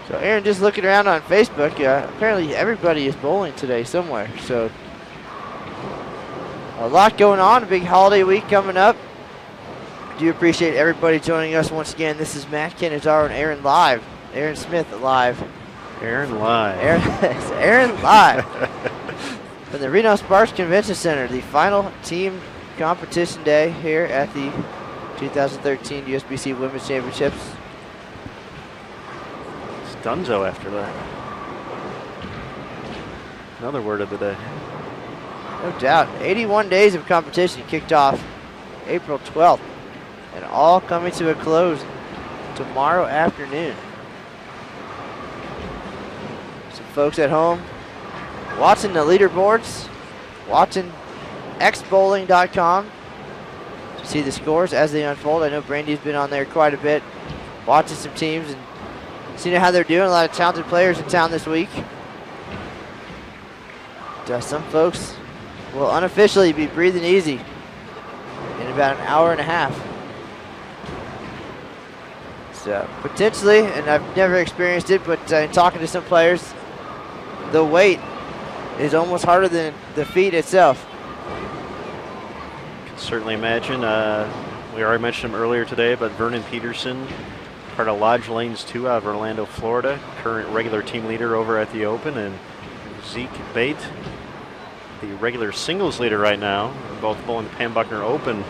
So Aaron, just looking around on Facebook, apparently everybody is bowling today somewhere. So a lot going on, a big holiday week coming up. Do appreciate everybody joining us once again. This is Matt Canizaro and Aaron live. Aaron Smith live. Aaron live. Aaron live. From the Reno-Sparks Convention Center, the final team competition day here at the 2013 USBC Women's Championships. Dunzo after that. Another word of the day. No doubt. 81 days of competition kicked off April 12th, and all coming to a close tomorrow afternoon. Some folks at home watching the leaderboards, watching xbowling.com to see the scores as they unfold. I know Brandy's been on there quite a bit, watching some teams and seeing how they're doing. A lot of talented players in town this week. But some folks will unofficially be breathing easy in about an hour and a half. So potentially, and I've never experienced it, but in talking to some players, the weight is almost harder than the feat itself. Can certainly imagine. We already mentioned him earlier today, but Vernon Peterson, part of Lodge Lanes 2 out of Orlando, Florida, current regular team leader over at the Open, and Zeke Bate, the regular singles leader right now, both bowling the Pam-Buckner Open.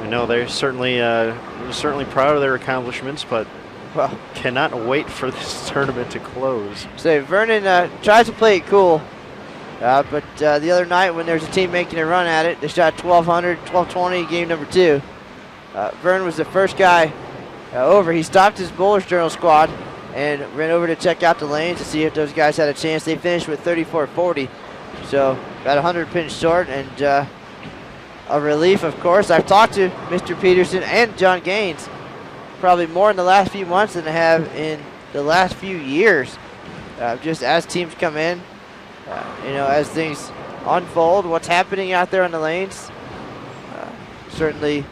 I know they're certainly proud of their accomplishments, but Well, cannot wait for this tournament to close. so Vernon tries to play it cool, but the other night when there's a team making a run at it, they shot 1,200, 1,220, game number 2. Vernon was the first guy over. He stopped his Bowler's Journal squad and ran over to check out the lanes to see if those guys had a chance. They finished with 34-40, so about 100 pins short, and a relief, of course. I've talked to Mr. Peterson and John Gaines probably more in the last few months than I have in the last few years. Just as teams come in, as things unfold, what's happening out there on the lanes. Certainly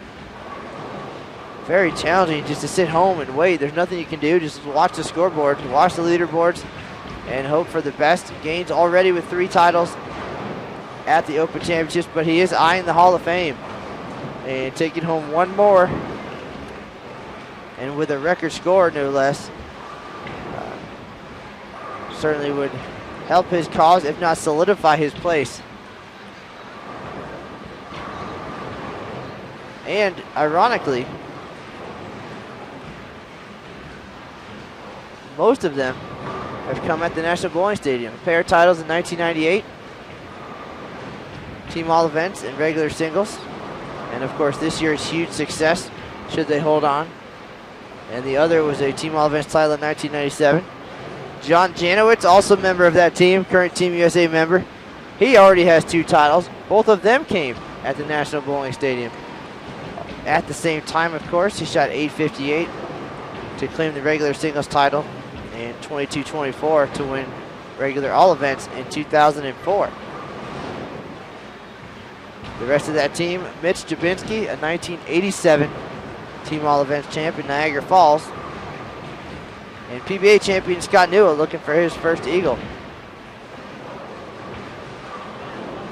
very challenging just to sit home and wait. There's nothing you can do. Just watch the scoreboard, watch the leaderboards, and hope for the best. Gaines already with 3 titles at the Open Championships, but he is eyeing the Hall of Fame and taking home 1 more, and with a record score, no less. Certainly would help his cause, if not solidify his place. And ironically, most of them have come at the National Bowling Stadium. A pair of titles in 1998, team all events and regular singles. And of course this year's huge success, should they hold on. And the other was a team all events title in 1997. John Janowitz, also a member of that team, current Team USA member. He already has 2 titles. Both of them came at the National Bowling Stadium. At the same time, of course, he shot 858 to claim the regular singles title and 22-24 to win regular all events in 2004. The rest of that team, Mitch Jabinski, a 1987 team all events champ in Niagara Falls, and PBA champion Scott Newell looking for his first eagle.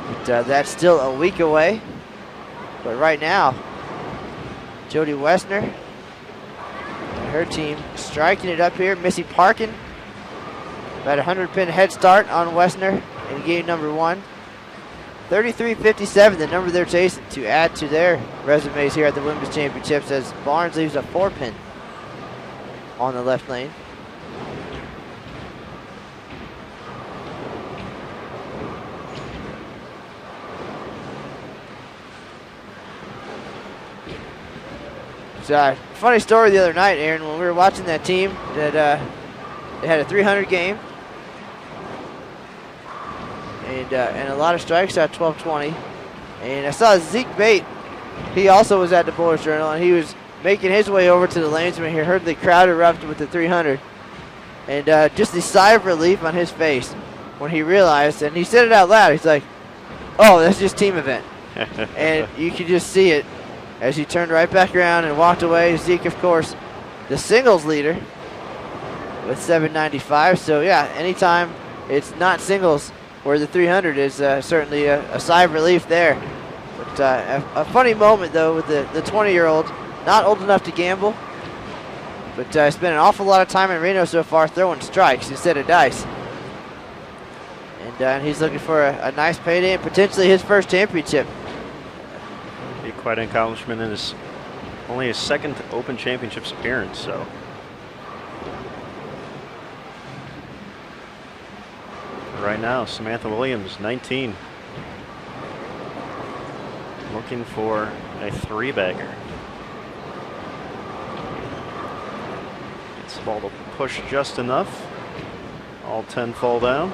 But, that's still a week away. But right now, Jodi Woessner and her team striking it up here. Missy Parkin, about a 100-pin head start on Woessner in game number 1. 33-57, the number they're chasing to add to their resumes here at the Women's Championships, as Barnes leaves a 4-pin on the left lane. It's a funny story the other night, Aaron, when we were watching that team that they had a 300 game and a lot of strikes at 12-20. And I saw Zeke Bate. He also was at the Bowler's Journal, and he was making his way over to the lanes when he heard the crowd erupt with the 300. And just the sigh of relief on his face when he realized, and he said it out loud, he's like, oh, that's just team event. And you could just see it as he turned right back around and walked away. Zeke, of course, the singles leader with 795. So, yeah, anytime it's not singles where the 300 is, certainly a sigh of relief there. But a funny moment, though, with the 20-year-old, not old enough to gamble, but spent an awful lot of time in Reno so far throwing strikes instead of dice. And he's looking for a nice payday and potentially his first championship. Be quite an accomplishment in only his 2nd Open Championships appearance. So, right now, Samantha Williams, 19, looking for a 3-bagger. Gets the ball to push just enough. All 10 fall down.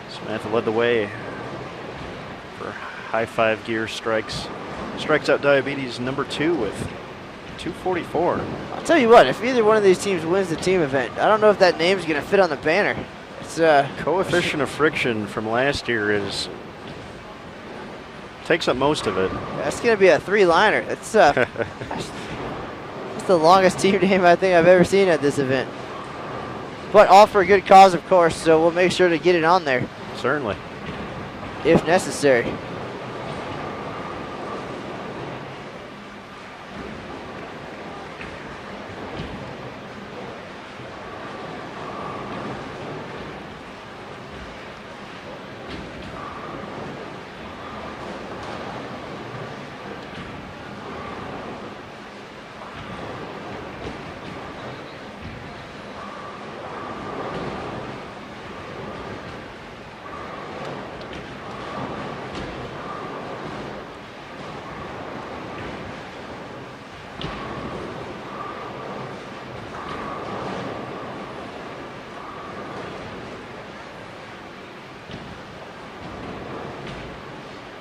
Samantha led the way for high 5 gear strikes. Strikes out diabetes number 2 with 244. I'll tell you what, if either one of these teams wins the team event, I don't know if that name's going to fit on the banner. It's Coefficient of friction from last year takes up most of it. That's going to be a 3-liner. It's the longest team name I think I've ever seen at this event. But all for a good cause, of course, so we'll make sure to get it on there. Certainly. If necessary.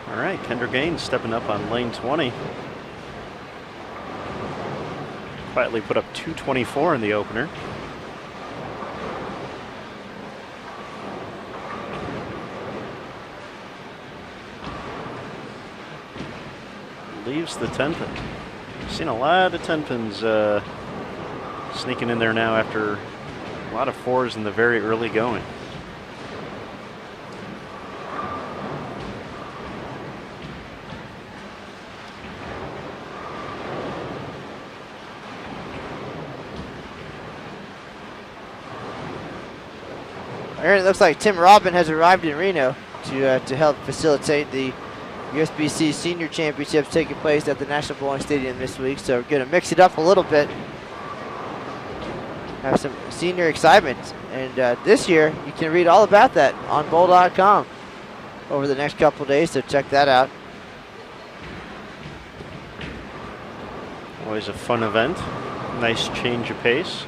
All right, Kendra Gaines stepping up on lane 20. Quietly put up 224 in the opener. Leaves the 10-pin. Seen a lot of 10-pins sneaking in there now after a lot of 4s in the very early going. Aaron, it looks like Tim Robin has arrived in Reno to help facilitate the USBC Senior Championships taking place at the National Bowling Stadium this week. So we're going to mix it up a little bit. Have some senior excitement. And this year, you can read all about that on bowl.com over the next couple days, so check that out. Always a fun event. Nice change of pace.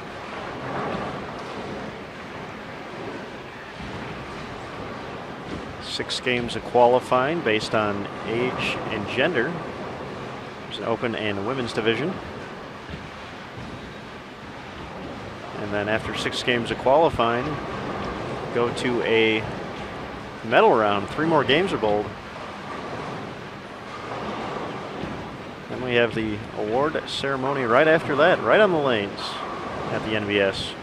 Six games of qualifying based on age and gender. There's an open and a women's division. And then after 6 games of qualifying, go to a medal round. 3 more games are bowled. Then we have the award ceremony right after that, right on the lanes at the NBS.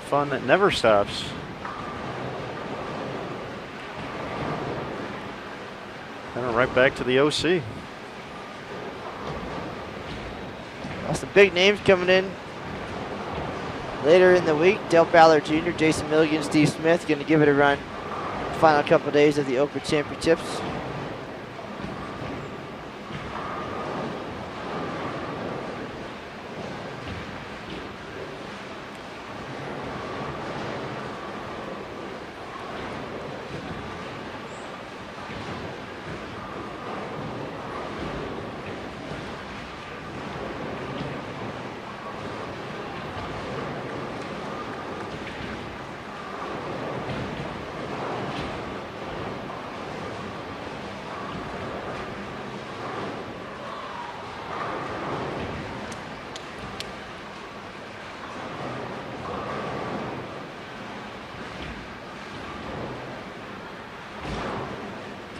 Fun that never stops. And right back to the OC. Well, some big names coming in later in the week. Dale Ballard Jr., Jason Milligan, Steve Smith going to give it a run. Final couple of days of the Open Championships.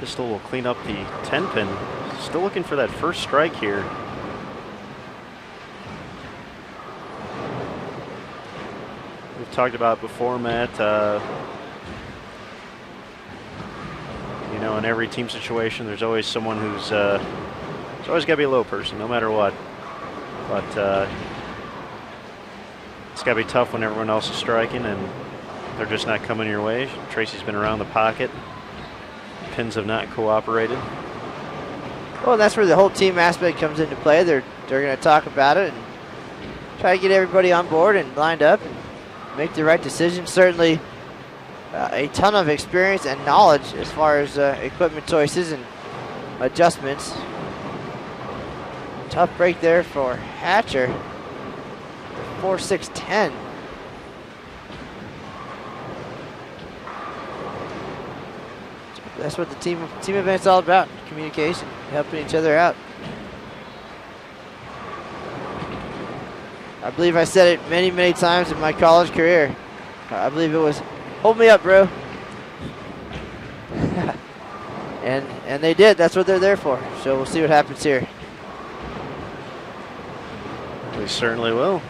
Pistol will clean up the 10-pin. Still looking for that first strike here. We've talked about before, Matt. You know, in every team situation, there's always someone who's there's always got to be a low person, no matter what. But it's got to be tough when everyone else is striking and they're just not coming your way. Tracy's been around the pocket. Pins have not cooperated. Well, that's where the whole team aspect comes into play. They're going to talk about it and try to get everybody on board and lined up and make the right decision. Certainly a ton of experience and knowledge as far as equipment choices and adjustments. Tough break there for Hatcher. 4-6-10. That's what the team event's all about. Communication, helping each other out. I believe I said it many, many times in my college career. I believe it was, hold me up, bro. and they did. That's what they're there for. So we'll see what happens here. We certainly will.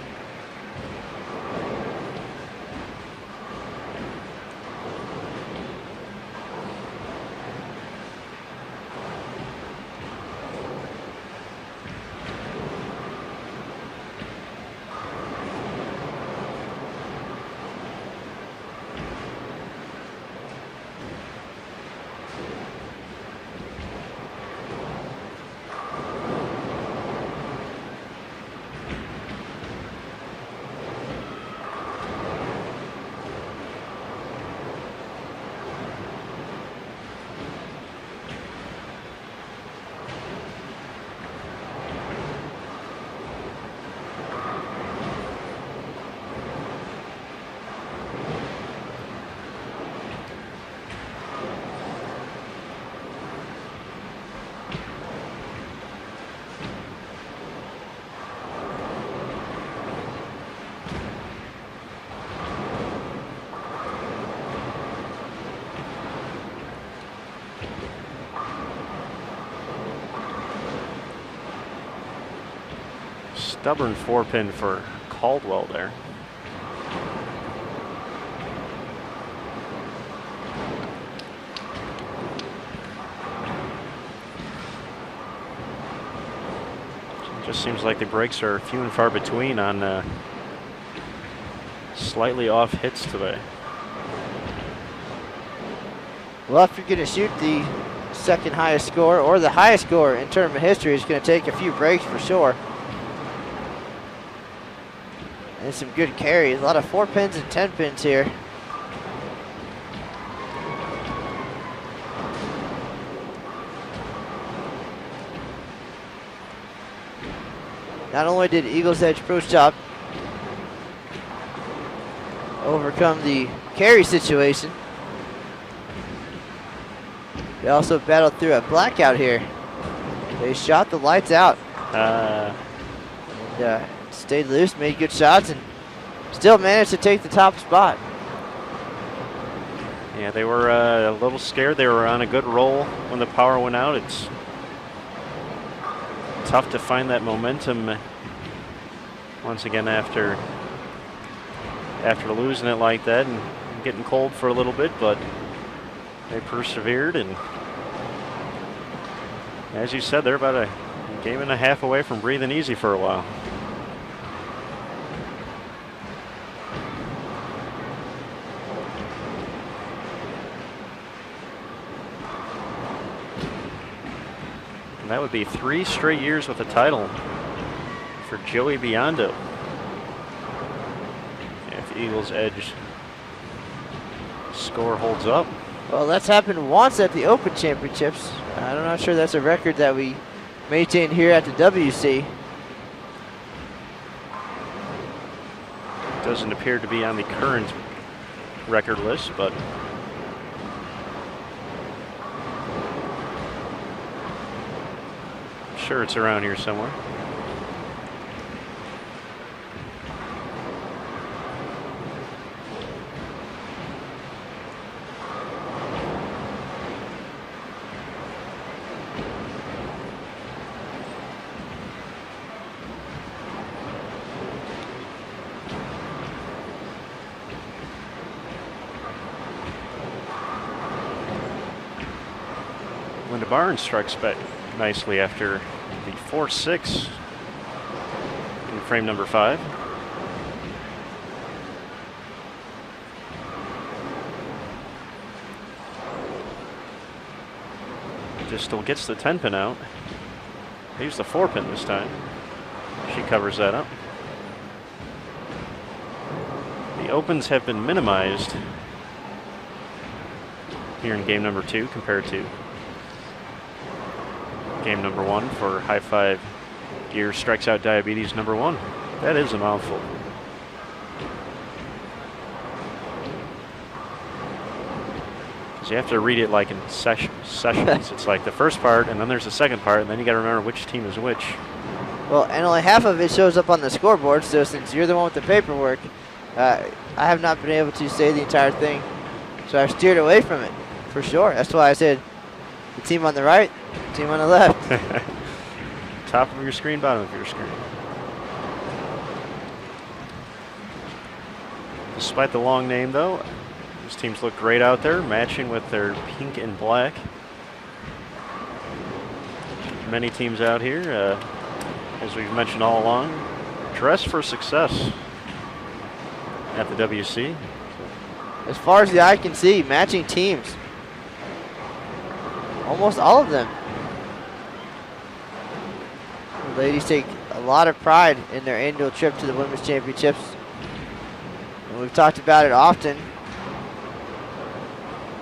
Stubborn 4-pin for Caldwell there. It just seems like the breaks are few and far between on slightly off hits today. Well, if you're going to shoot the second highest score or the highest score in tournament history, it's going to take a few breaks for sure. And some good carries. A lot of 4-pins and 10-pins here. Not only did Eagles Edge Pro Shop overcome the carry situation, they also battled through a blackout here. They shot the lights out. Stayed loose, made good shots, and still managed to take the top spot. Yeah, they were a little scared. They were on a good roll when the power went out. It's tough to find that momentum once again after losing it like that and getting cold for a little bit, but they persevered, and as you said, they're about a game and a half away from breathing easy for a while. And that would be 3 straight years with a title for Joey Biondo if Eagles Edge score holds up. Well, that's happened once at the Open Championships. I'm not sure that's a record that we maintain here at the WC. Doesn't appear to be on the current record list, but I'm sure it's around here somewhere. Linda Barnes strikes back nicely after the 4-6 in frame number 5. Distal gets the 10-pin out. They use the 4-pin this time. She covers that up. The opens have been minimized here in game number 2 compared to game number 1 for High Five Gear Strikes Out Diabetes number 1. That is a mouthful. Because you have to read it like in sessions. It's like the first part, and then there's the second part, and then you got to remember which team is which. Well, and only half of it shows up on the scoreboard, so since you're the one with the paperwork, I have not been able to say the entire thing. So I've steered away from it, for sure. That's why I said the team on the right, the team on the left. Top of your screen, bottom of your screen. Despite the long name, though, these teams look great out there, matching with their pink and black. Many teams out here, as we've mentioned all along, dress for success at the WC. As far as the eye can see, matching teams. Almost all of them. The ladies take a lot of pride in their annual trip to the Women's Championships. And we've talked about it often.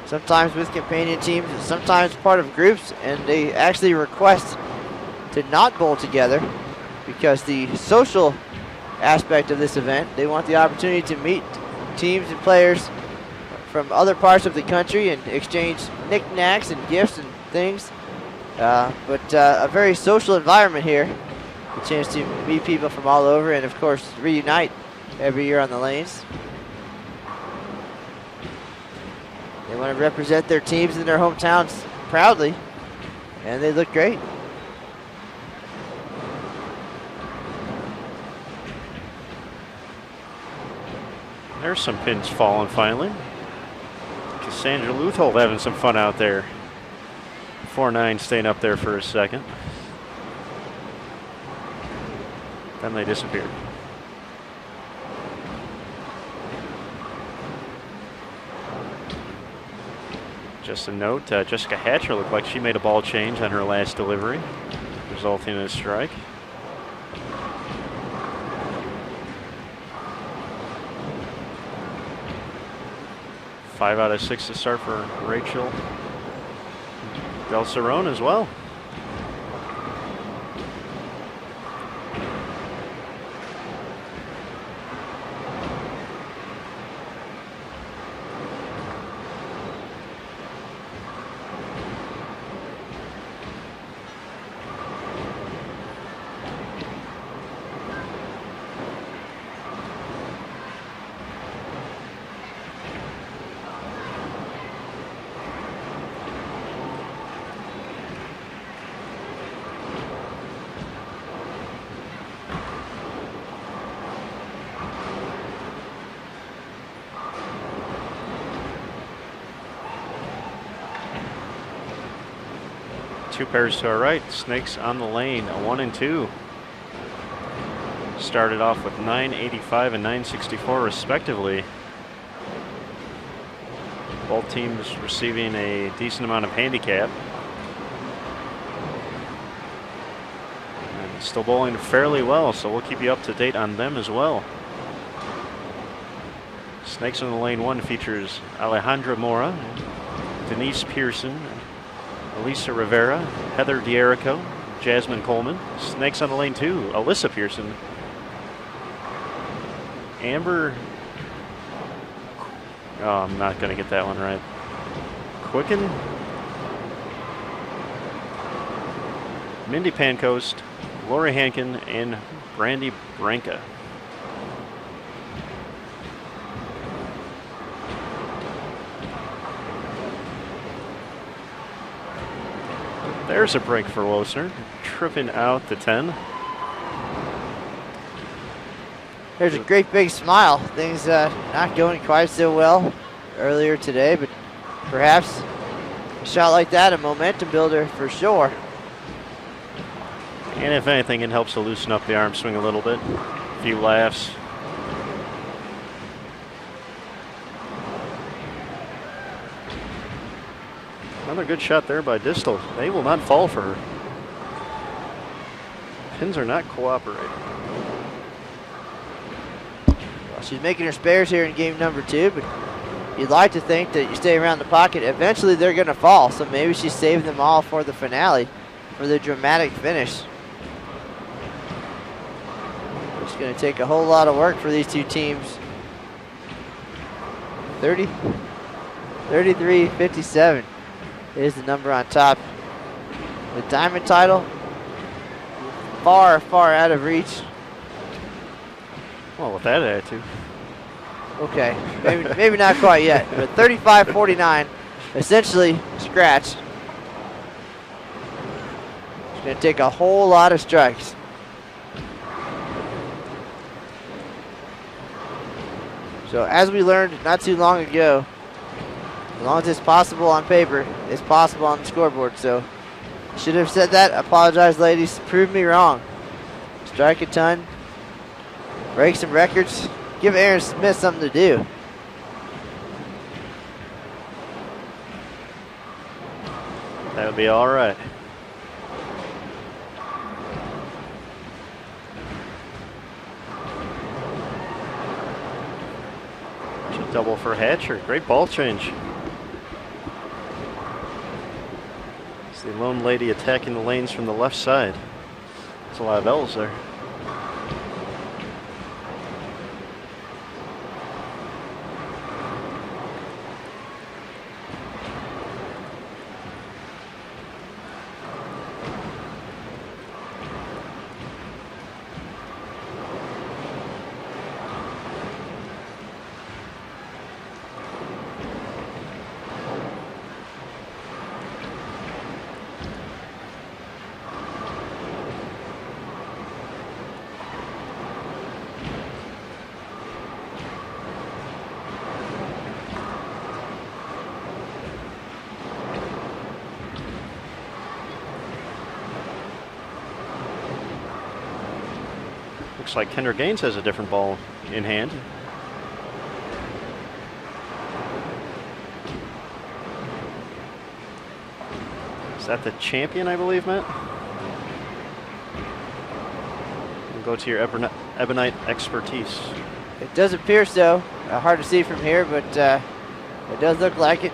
Sometimes with companion teams, sometimes part of groups, and they actually request to not bowl together because the social aspect of this event, they want the opportunity to meet teams and players from other parts of the country and exchange knickknacks and gifts and things. But a very social environment here. A chance to meet people from all over and, of course, reunite every year on the lanes. They want to represent their teams in their hometowns proudly, and they look great. There's some pins falling finally. Cassandra Luthold having some fun out there. 4-9 staying up there for a second. Then they disappeared. Just a note, Jessica Hatcher looked like she made a ball change on her last delivery, resulting in a strike. Five out of 6 to start for Rachel Del Cerrone as well. Two pairs to our right, Snakes on the lane, a 1 and 2. Started off with 985 and 964 respectively. Both teams receiving a decent amount of handicap. And still bowling fairly well, so we'll keep you up to date on them as well. Snakes on the lane 1 features Alejandra Mora, Denise Pearson, Elisa Rivera, Heather D'Erico, Jasmine Coleman. Snakes on the lane 2, Alyssa Pearson, Amber, oh, I'm not going to get that one right. Quicken, Mindy Pancoast, Lori Hankin, and Brandy Branca. There's a break for Woessner, tripping out the 10. There's a great big smile. Things not going quite so well earlier today, but perhaps a shot like that, a momentum builder for sure. And if anything, it helps to loosen up the arm swing a little bit. A few laughs. Another good shot there by Distel. They will not fall for her. Pins are not cooperating. Well, she's making her spares here in game number 2, but you'd like to think that you stay around the pocket. Eventually they're going to fall, so maybe she's saving them all for the finale, for the dramatic finish. It's going to take a whole lot of work for these two teams. 33-57 is the number on top. The diamond title far, far out of reach. Well, with that attitude. Okay, maybe not quite yet, but 35-49, essentially scratch. It's going to take a whole lot of strikes. So as we learned not too long ago, as long as it's possible on paper, it's possible on the scoreboard. So should have said that. Apologize, ladies. Prove me wrong. Strike a ton. Break some records. Give Aaron Smith something to do. That would be all right. Should double for Hatcher. Great ball change. It's the lone lady attacking the lanes from the left side. There's a lot of L's there. Looks like Kendra Gaines has a different ball in hand. Is that the champion, I believe, Matt? We'll go to your Ebonite expertise. It does appear so. Hard to see from here, but it does look like it.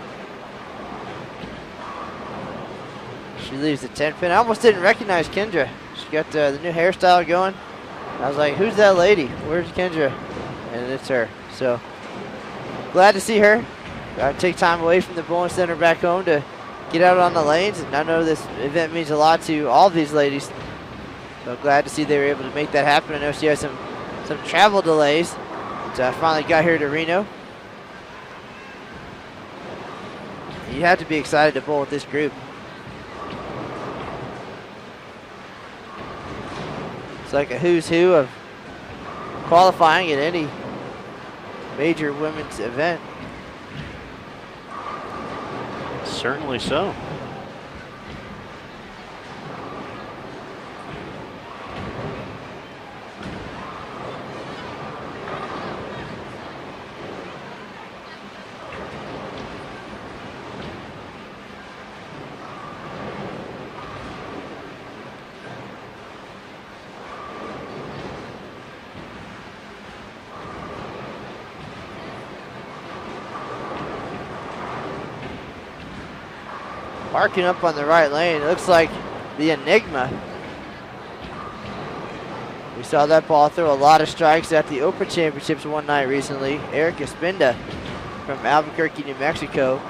She leaves the 10 pin. I almost didn't recognize Kendra. She got the new hairstyle going. I was like, who's that lady? Where's Kendra? And it's her. So glad to see her. Take time away from the bowling center back home to get out on the lanes. And I know this event means a lot to all of these ladies. So glad to see they were able to make that happen. I know she has some travel delays. But finally got here to Reno. You have to be excited to bowl with this group. It's like a who's who of qualifying at any major women's event. Certainly so. Parking up on the right lane. It looks like the Enigma. We saw that ball throw a lot of strikes at the Open Championships one night recently. Erica Spinda from Albuquerque, New Mexico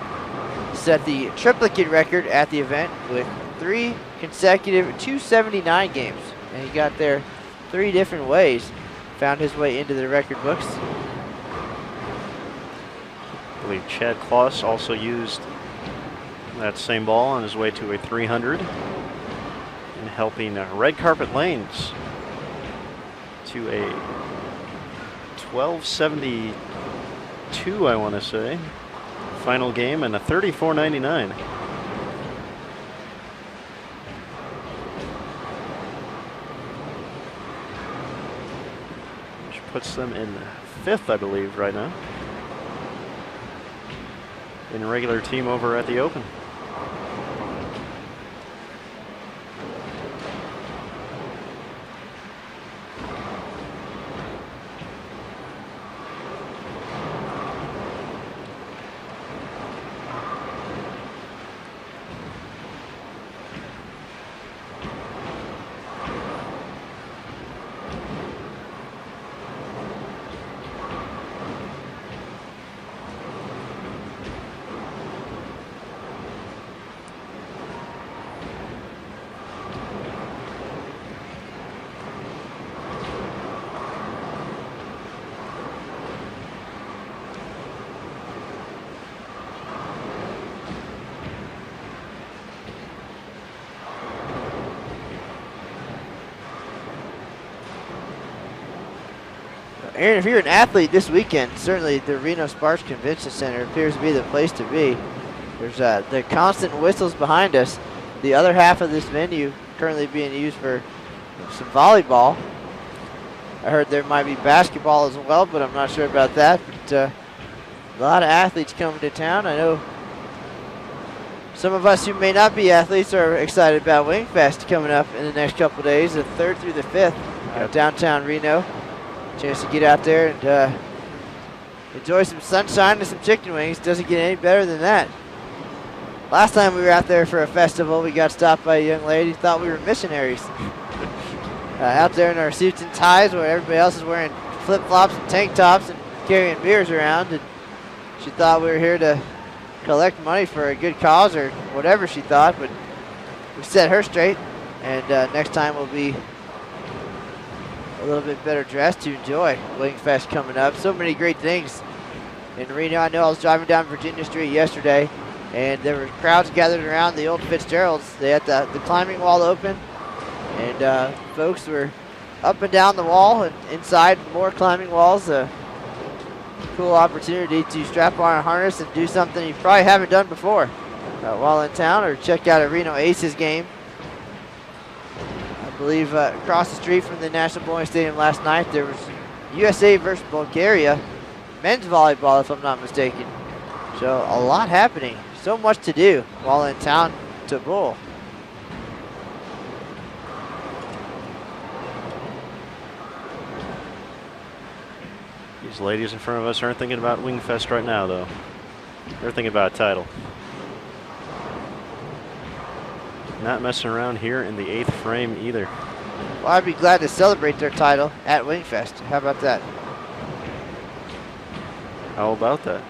set the triplicate record at the event with 3 consecutive 279 games. And he got there 3 different ways. Found his way into the record books. I believe Chad Kloss also used that same ball on his way to a 300 and helping Red Carpet Lanes to a 1272, I want to say, final game, and a 34.99. Which puts them in 5th, I believe, right now, in regular team over at the Open. Aaron, if you're an athlete this weekend, certainly the Reno-Sparks Convention Center appears to be the place to be. There's the constant whistles behind us. The other half of this venue currently being used for some volleyball. I heard there might be basketball as well, but I'm not sure about that. But a lot of athletes coming to town. I know some of us who may not be athletes are excited about Wingfest coming up in the next couple of days, the 3rd through the 5th, downtown Reno. Chance to get out there and enjoy some sunshine and some chicken wings. Doesn't get any better than that. Last time we were out there for a festival, we got stopped by a young lady who thought we were missionaries. Out there in our suits and ties where everybody else is wearing flip-flops and tank tops and carrying beers around. And she thought we were here to collect money for a good cause or whatever she thought, but we set her straight. And next time we'll be a little bit better dressed to enjoy Wingfest coming up. So many great things in Reno. I know I was driving down Virginia Street yesterday, and there were crowds gathered around the old Fitzgerald's. They had the climbing wall open, and folks were up and down the wall and inside more climbing walls. A cool opportunity to strap on a harness and do something you probably haven't done before while in town, or check out a Reno Aces game. I believe across the street from the National Bowling Stadium last night, there was USA versus Bulgaria men's volleyball, if I'm not mistaken. So a lot happening. So much to do while in town to bowl. These ladies in front of us aren't thinking about Wingfest right now, though. They're thinking about a title. Not messing around here in the 8th frame either. Well, I'd be glad to celebrate their title at Wingfest. How about that? How about that?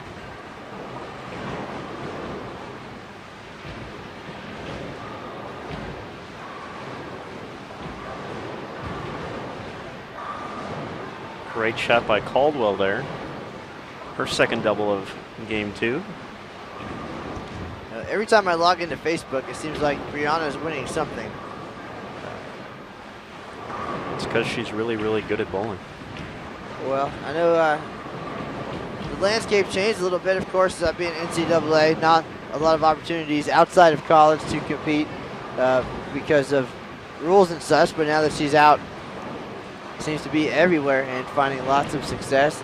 Great shot by Caldwell there. Her second double of game 2. Every time I log into Facebook, it seems like Brianna is winning something. It's because she's really, really good at bowling. Well, I know the landscape changed a little bit, of course, being NCAA. Not a lot of opportunities outside of college to compete because of rules and such, but now that she's out, seems to be everywhere and finding lots of success.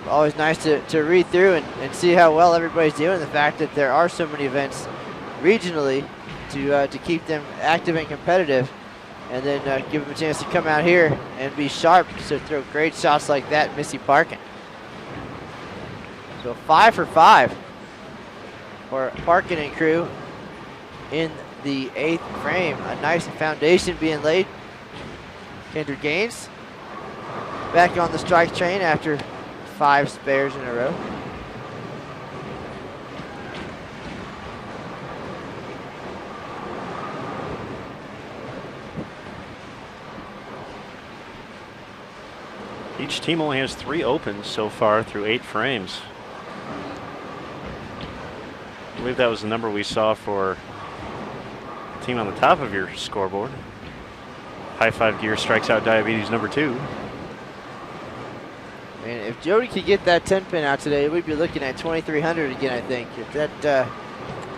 Always nice to read through and see how well everybody's doing. The fact that there are so many events regionally to keep them active and competitive, and then give them a chance to come out here and be sharp to throw great shots like that, Missy Parkin. So 5 for 5 for Parkin and crew in the 8th frame. A nice foundation being laid. Kendra Gaines back on the strike train after 5 spares in a row. Each team only has 3 opens so far through 8 frames. I believe that was the number we saw for the team on the top of your scoreboard. High Five Gear strikes out Diabetes number 2. And if Jodi could get that 10-pin out today, we'd be looking at 2,300 again, I think. If that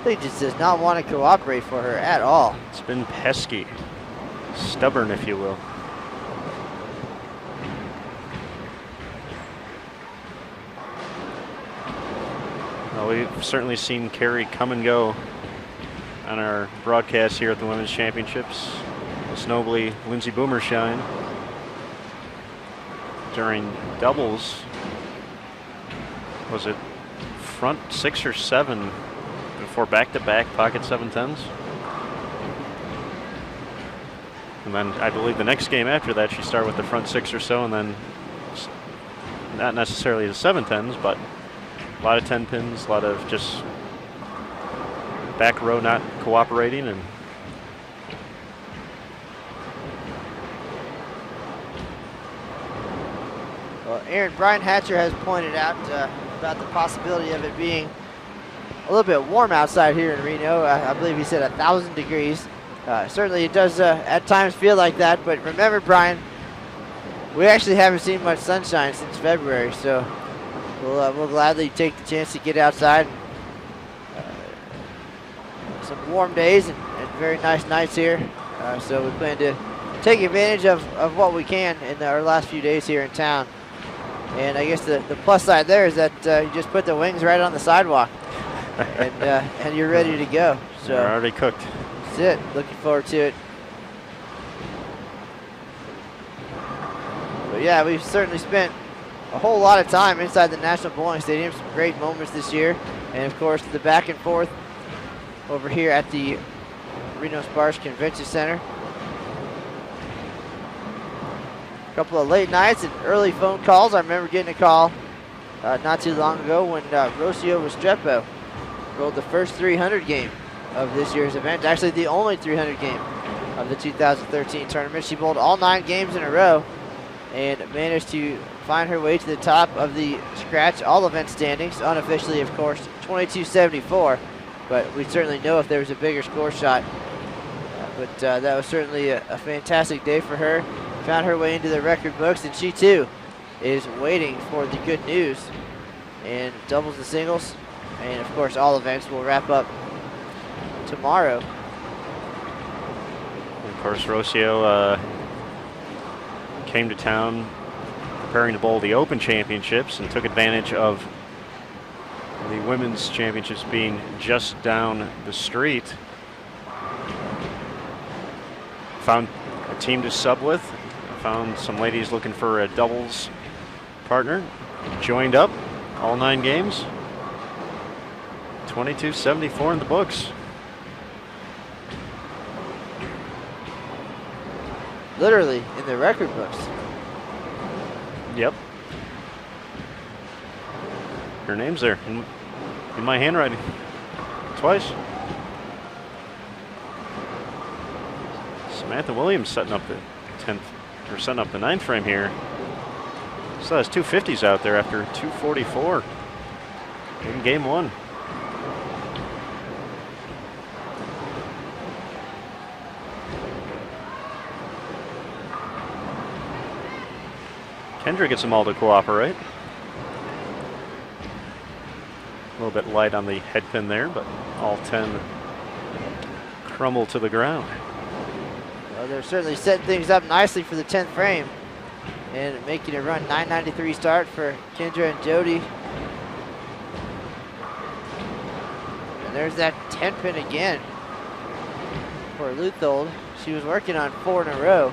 thing just does not want to cooperate for her at all. It's been pesky. Stubborn, if you will. Well, we've certainly seen Carrie come and go on our broadcast here at the Women's Championships. Most notably, Lindsey Boomershine. During doubles, was it front 6 or 7 before back-to-back pocket 7-10s? And then I believe the next game after that, she started with the front 6 or so, and then not necessarily the 7-10s, but a lot of 10 pins, a lot of just back row not cooperating, and well, Aaron, Brian Hatcher has pointed out about the possibility of it being a little bit warm outside here in Reno. I believe he said 1,000 degrees. Certainly it does at times feel like that, but remember, Brian, we actually haven't seen much sunshine since February, so we'll gladly take the chance to get outside. Some warm days and very nice nights here, so we plan to take advantage of what we can in our last few days here in town. And I guess the plus side there is that you just put the wings right on the sidewalk, and you're ready to go. So they're already cooked. That's it. Looking forward to it. But yeah, we've certainly spent a whole lot of time inside the National Bowling Stadium. Some great moments this year, and of course the back and forth over here at the Reno-Sparks Convention Center. A couple of late nights and early phone calls. I remember getting a call not too long ago when Rocio Restrepo rolled the first 300 game of this year's event. Actually, the only 300 game of the 2013 tournament. She bowled all 9 games in a row and managed to find her way to the top of the scratch all event standings. Unofficially, of course, 2274. But we certainly know if there was a bigger score shot. But that was certainly a fantastic day for her. Found her way into the record books, and she too is waiting for the good news. And doubles and singles, and of course all events will wrap up tomorrow. And of course, Rocio came to town preparing to bowl the Open Championships and took advantage of the Women's Championships being just down the street. Found a team to sub with. Found some ladies looking for a doubles partner. Joined up all 9 games. 2274 in the books. Literally in the record books. Yep. Her name's there in my handwriting. Twice. Samantha Williams setting up the 10th, or setting up the 9th frame here. Still has 250s out there after 244 in game 1. Kendra gets them all to cooperate. A little bit light on the head pin there, but all 10 crumble to the ground. Well, they're certainly setting things up nicely for the 10th frame and making a run. 993 start for Kendra and Jodi. And there's that 10 pin again for Luthold. She was working on 4 in a row.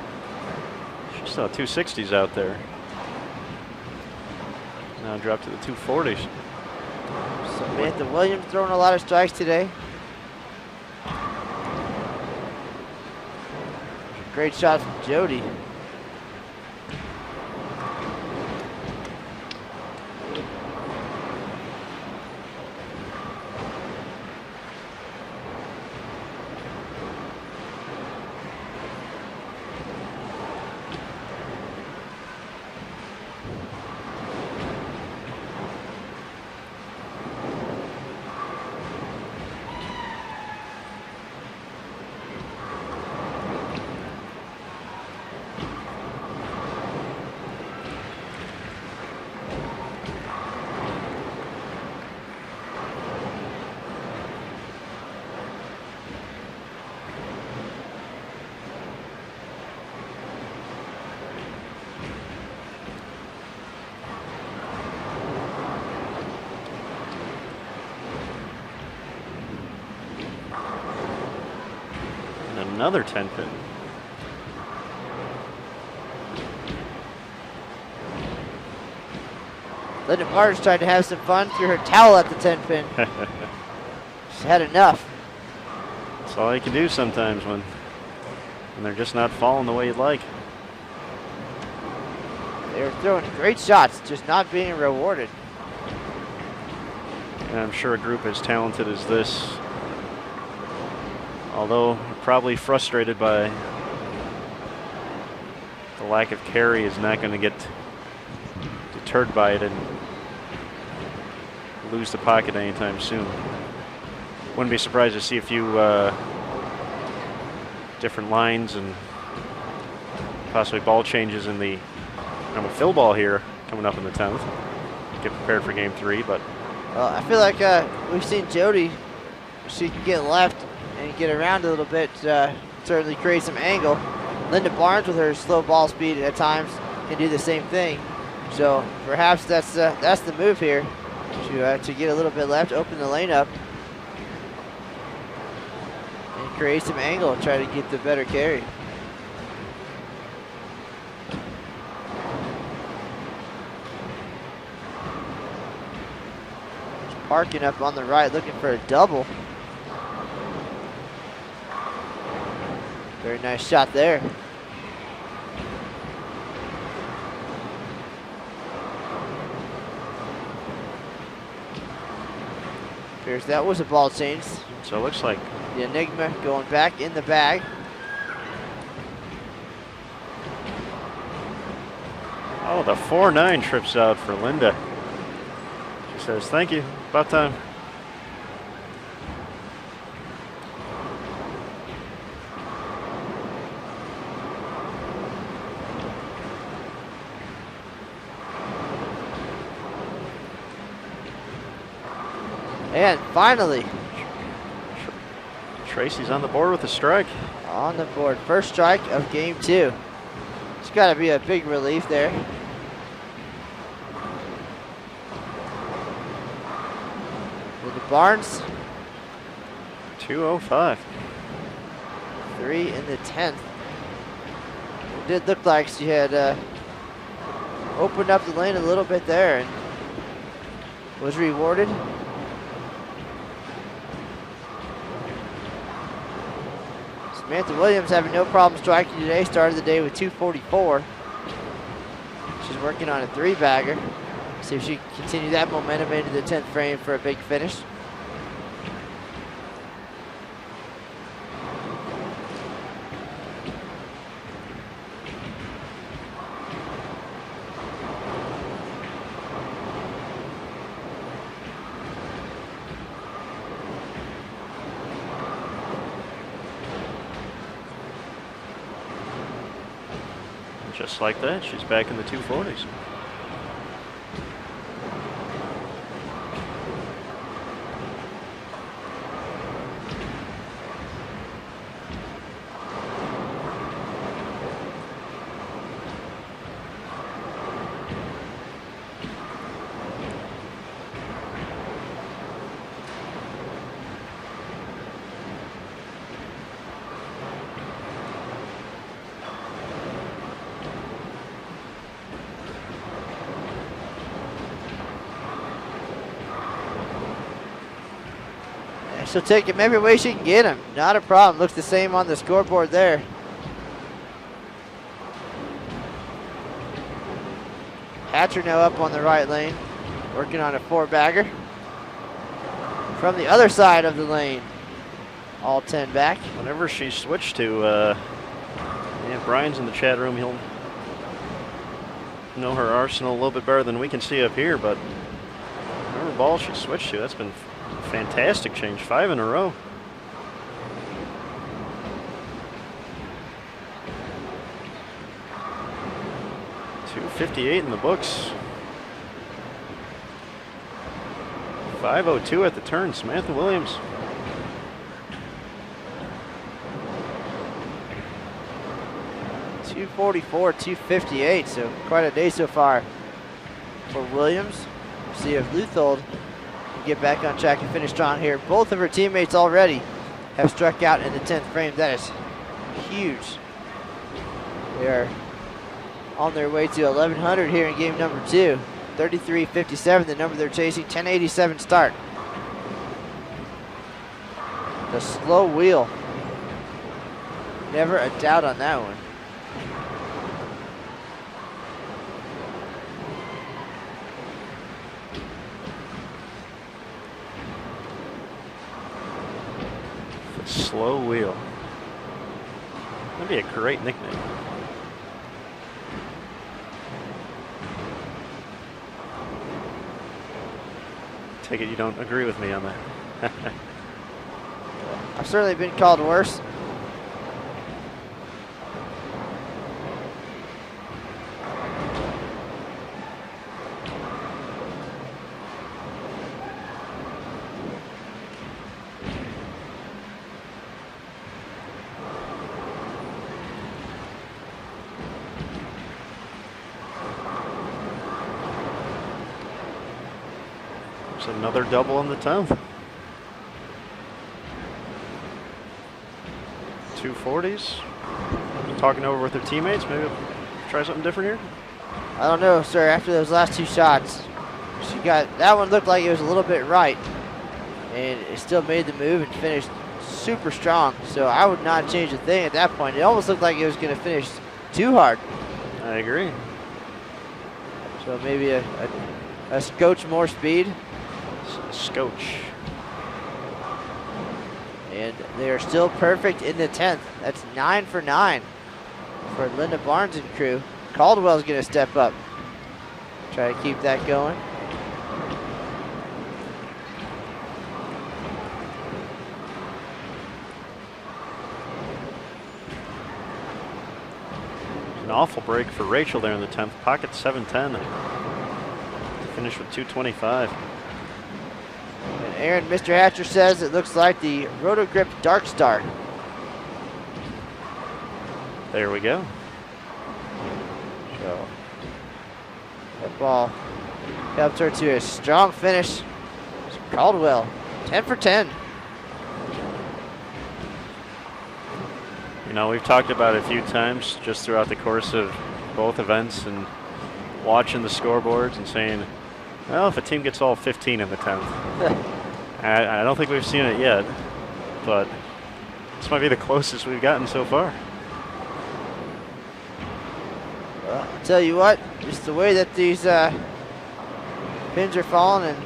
She saw 260s out there. Now dropped to the 240s. Samantha Williams throwing a lot of strikes today. Great shot from Jodi. Another 10 pin. Linda Martin's trying to have some fun, threw her towel at the 10 pin. She's had enough. That's all you can do sometimes when they're just not falling the way you'd like. They're throwing great shots, just not being rewarded. And I'm sure a group as talented as this, although probably frustrated by the lack of carry, is not going to get deterred by it and lose the pocket anytime soon. Wouldn't be surprised to see a few different lines and possibly ball changes in the I'm a fill ball here coming up in the 10th. Get prepared for game 3, but Well, I feel like we've seen Jodi. She can get left and get around a little bit, certainly create some angle. Linda Barnes with her slow ball speed at times can do the same thing. So perhaps that's the move here, to get a little bit left, open the lane up, and create some angle and try to get the better carry. Parking up on the right, looking for a double. Very nice shot there. Appears that was a ball change. so it looks like The Enigma going back in the bag. oh, the 4-9 trips out for Linda. She says, thank you, about time. And finally, Tracy's on the board with a strike. on the board. First strike of game 2. It's got to be a big relief there. Linda Barnes, 2:05. 3 in the 10th. It did look like she had opened up the lane a little bit there and was rewarded. Samantha Williams having no problem striking today. Started the day with 244. She's working on a 3-bagger. See if she can continue that momentum into the 10th frame for a big finish. Just like that, she's back in the 240s. She'll take him every way she can get him. Not a problem. Looks the same on the scoreboard there. Hatcher now up on the right lane, working on a 4-bagger. From the other side of the lane, all 10 back. Whenever she switched to, yeah, Brian's in the chat room. He'll know her arsenal a little bit better than we can see up here, but whatever ball she switched to, that's been fantastic change, 5 in a row. .258 in the books. 5:02 at the turn, Samantha Williams. .244, .258, so quite a day so far for Williams. See if Luthold get back on track and finish strong here. Both of her teammates already have struck out in the 10th frame. That is huge. They are on their way to 1100 here in game number 2. 33.57, the number they're chasing. 10.87 start. The slow wheel. Never a doubt on that one. Slow wheel. That'd be a great nickname. Take it you don't agree with me on that. I've certainly been called worse. It's another double on the 10th. 240s. Talking over with their teammates. Maybe try something different here. I don't know, sir. After those last two shots, she got that one looked like it was a little bit right, and it still made the move and finished super strong. So I would not change a thing at that point. It almost looked like it was going to finish too hard. I agree. So maybe a scotch more speed. Scotch. And they are still perfect in the 10th. That's 9 for 9 for Linda Barnes and crew. Caldwell's going to step up. Try to keep that going. An awful break for Rachel there in the 10th. Pocket 710. Finish with 225. And Aaron, Mr. Hatcher says it looks like the Roto-Grip Dark Star. There we go. So that ball helped her to a strong finish. Caldwell, 10 for 10. You know, we've talked about it a few times just throughout the course of both events and watching the scoreboards and saying, well, if a team gets all 15 in the 10th. I don't think we've seen it yet, but this might be the closest we've gotten so far. Well, I'll tell you what, just the way that these pins are falling, and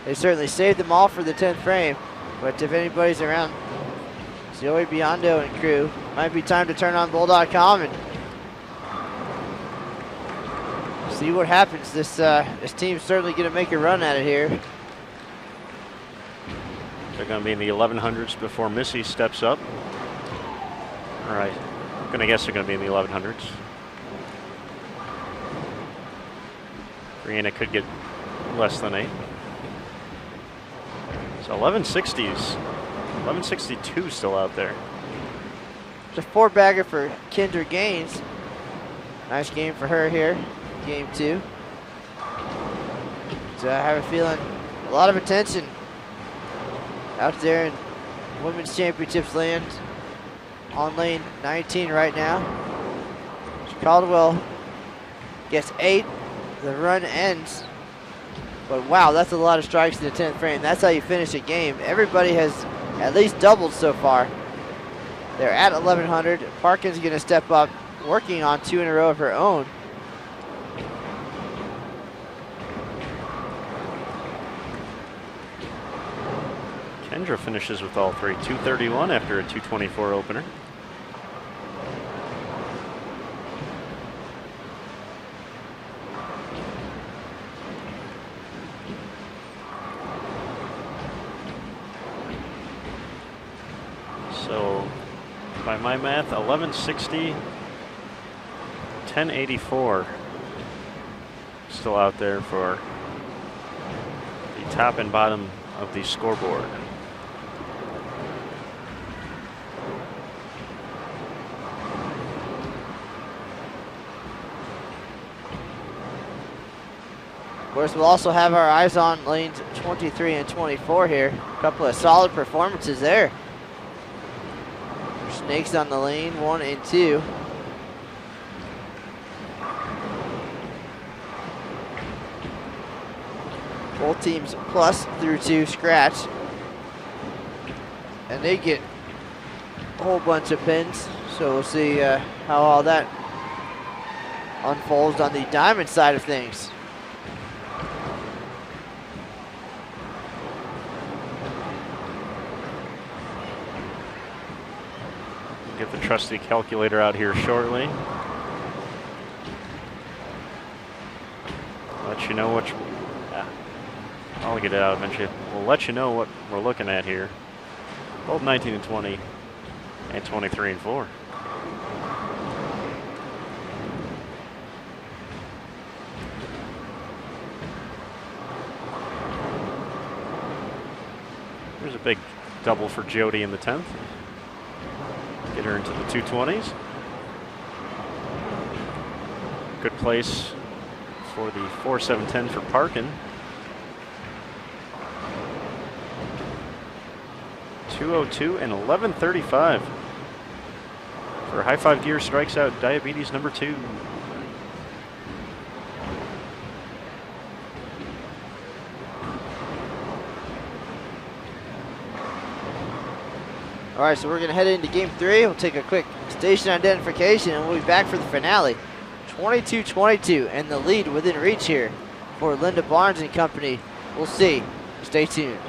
they certainly saved them all for the 10th frame. But if anybody's around, Zoe Biondo and crew, might be time to turn on Bull.com and see what happens. This team's certainly going to make a run at it here. They're going to be in the 1100s before Missy steps up. All right, I'm going to guess they're going to be in the 1100s. Brianna could get less than 8. So 1160s, 1162 still out there. It's a 4-bagger for Kendra Gaines. Nice game for her here, game 2. So I have a feeling a lot of attention out there in Women's Championships land on lane 19 right now. Caldwell gets 8. The run ends. But wow, that's a lot of strikes in the 10th frame. That's how you finish a game. Everybody has at least doubled so far. They're at 1100. Parkin's going to step up, working on 2 in a row of her own. Kendra finishes with all 3, 231 after a 224 opener. So, by my math, 1160, 1084 still out there for the top and bottom of the scoreboard. Of course, we'll also have our eyes on lanes 23 and 24 here. A couple of solid performances there. Snakes on the lane, 1 and 2. Both teams plus through 2 scratch. And they get a whole bunch of pins. So we'll see how all that unfolds on the diamond side of things. Get the trusty calculator out here shortly. Let you know what I'll get it out eventually. We'll let you know what we're looking at here. Both 19 and 20 and 23 and 4. There's a big double for Jodi in the 10th. Get her into the 220s. Good place for the 4-7-10 for Parkin. 2:02 and 11:35 for High Five Gear strikes out Diabetes number 2. All right, so we're going to head into game 3. We'll take a quick station identification, and we'll be back for the finale. 22-22, and the lead within reach here for Linda Barnes and company. We'll see. Stay tuned.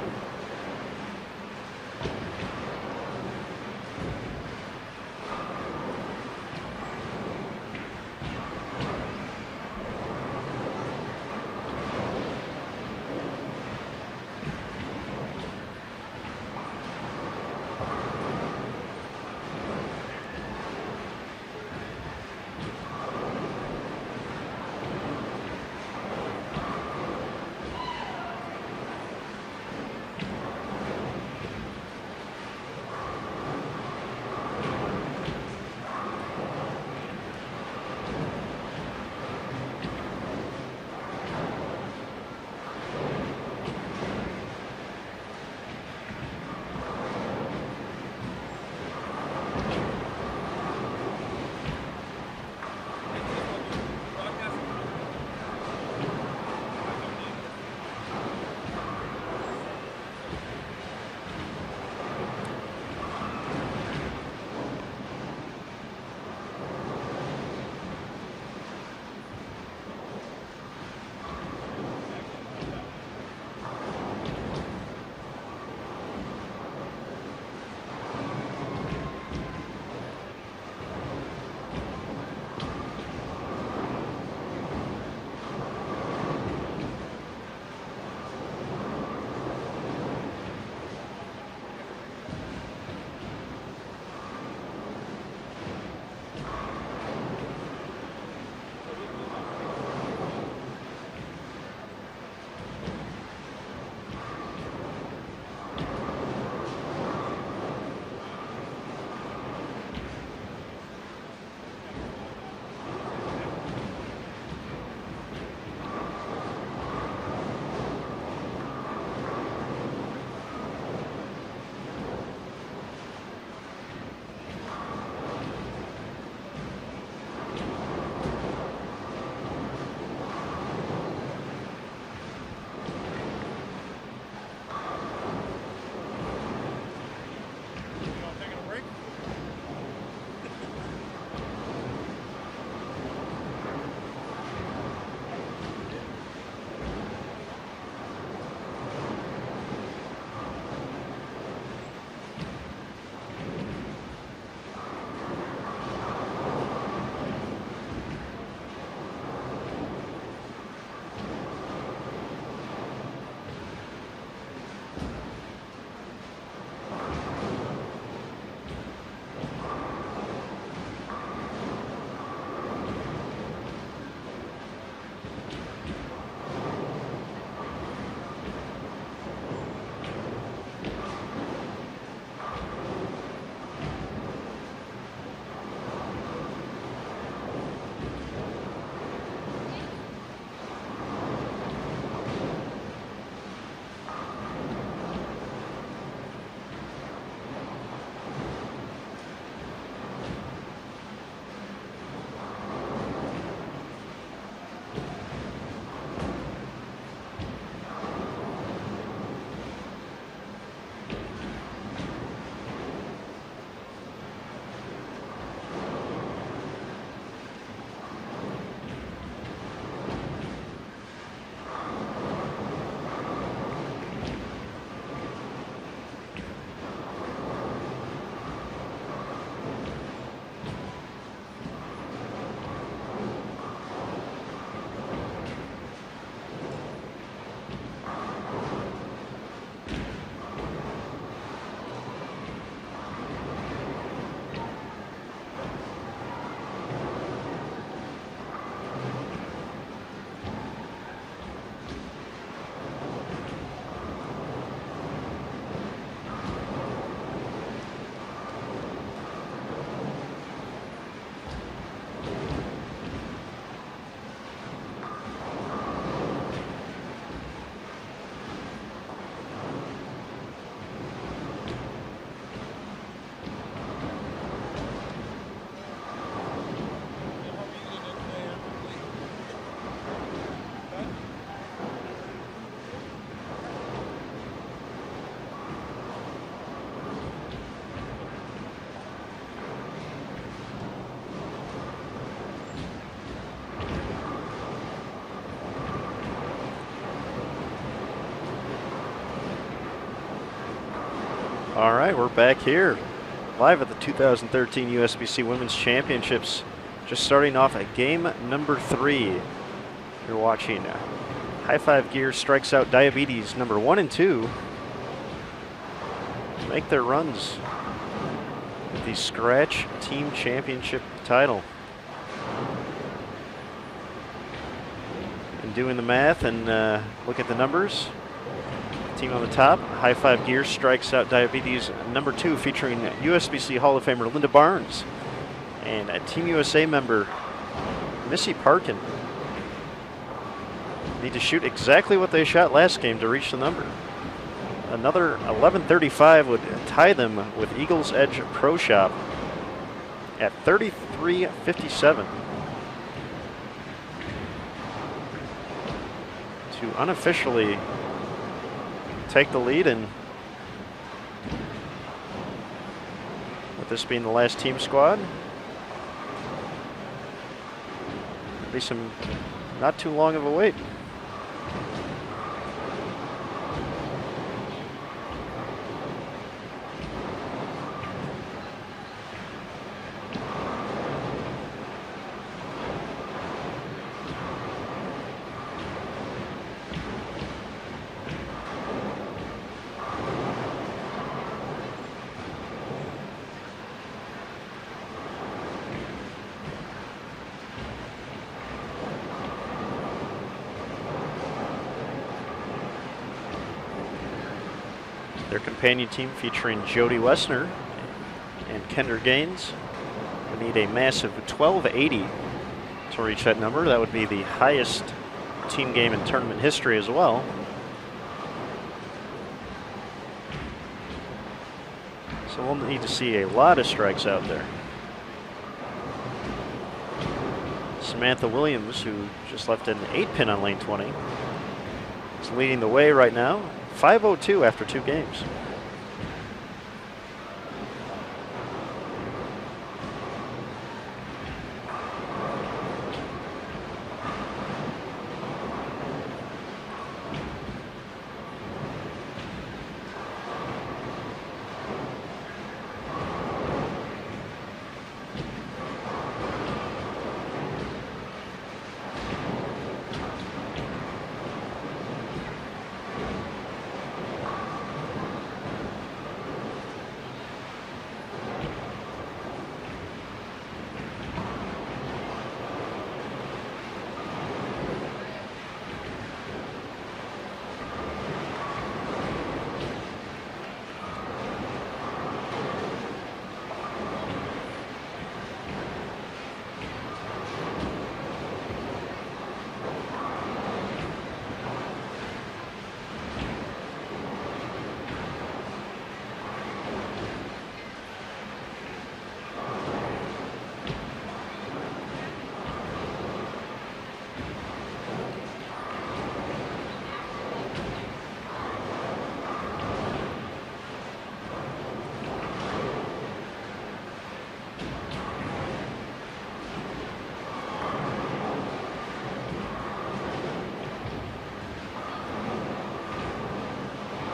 All right, we're back here live at the 2013 USBC Women's Championships. Just starting off at game number 3. You're watching High Five Gear Strikes Out Diabetes number 1 and 2 make their runs with the Scratch Team Championship title. And doing the math and look at the numbers. Team on the top, High Five Gear Strikes Out Diabetes number 2, featuring USBC Hall of Famer Linda Barnes and a Team USA member Missy Parkin. Need to shoot exactly what they shot last game to reach the number. Another 11:35 would tie them with Eagles Edge Pro Shop at 33:57 to unofficially take the lead, and with this being the last team squad, it'll be some not too long of a wait. Their companion team featuring Jodi Woessner and Kendra Gaines would need a massive 1280 to reach that number. That would be the highest team game in tournament history as well. So we'll need to see a lot of strikes out there. Samantha Williams, who just left an 8-pin on lane 20, is leading the way right now. 5:02 after 2 games.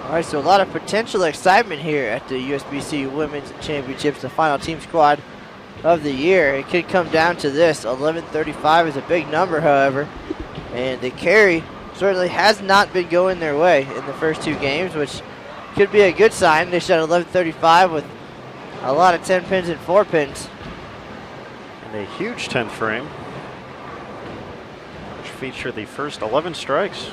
All right, so a lot of potential excitement here at the USBC Women's Championships, the final team squad of the year. It could come down to this. 11:35 is a big number, however, and the carry certainly has not been going their way in the first 2 games, which could be a good sign. They shot 11:35 with a lot of 10 pins and 4 pins. And a huge 10th frame, which featured the first 11 strikes.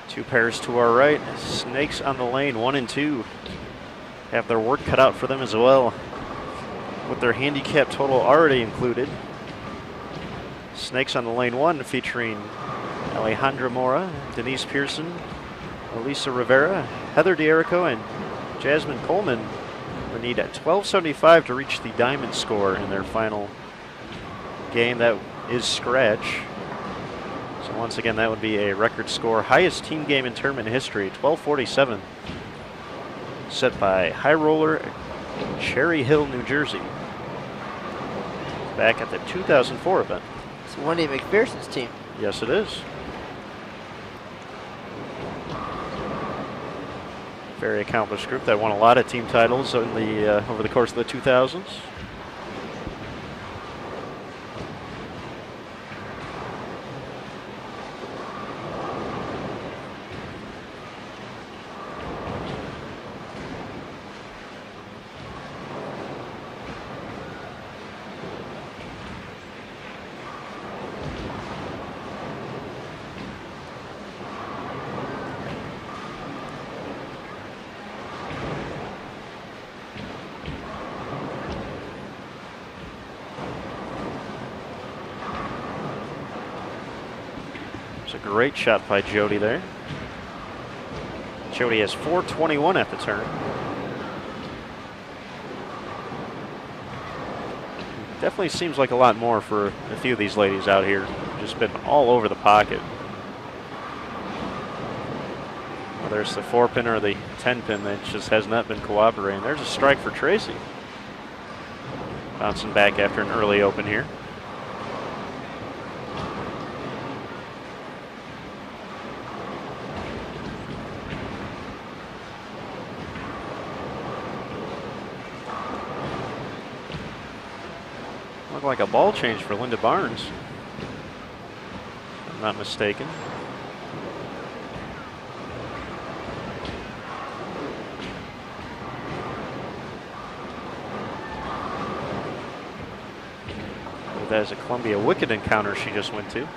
Two pairs to our right. Snakes on the lane, 1 and 2. Have their work cut out for them as well, with their handicap total already included. Snakes on the lane 1 featuring Alejandra Mora, Denise Pearson, Elisa Rivera, Heather D'Erico, and Jasmine Coleman would need a 1275 to reach the diamond score in their final game. That is Scratch. So once again, that would be a record score. Highest team game in tournament history, 1247. set by High Roller Cherry Hill, New Jersey. Back at the 2004 event. It's Wendy McPherson's team. Yes, it is. Very accomplished group that won a lot of team titles in the over the course of the 2000s. A great shot by Jodi there. Jodi has 421 at the turn. Definitely seems like a lot more for a few of these ladies out here. Just been all over the pocket. Whether it's the 4-pin or the 10-pin, that just has not been cooperating. There's a strike for Tracy. Bouncing back after an early open here. Like a ball change for Linda Barnes, if I'm not mistaken. That is a Columbia wicket encounter she just went to.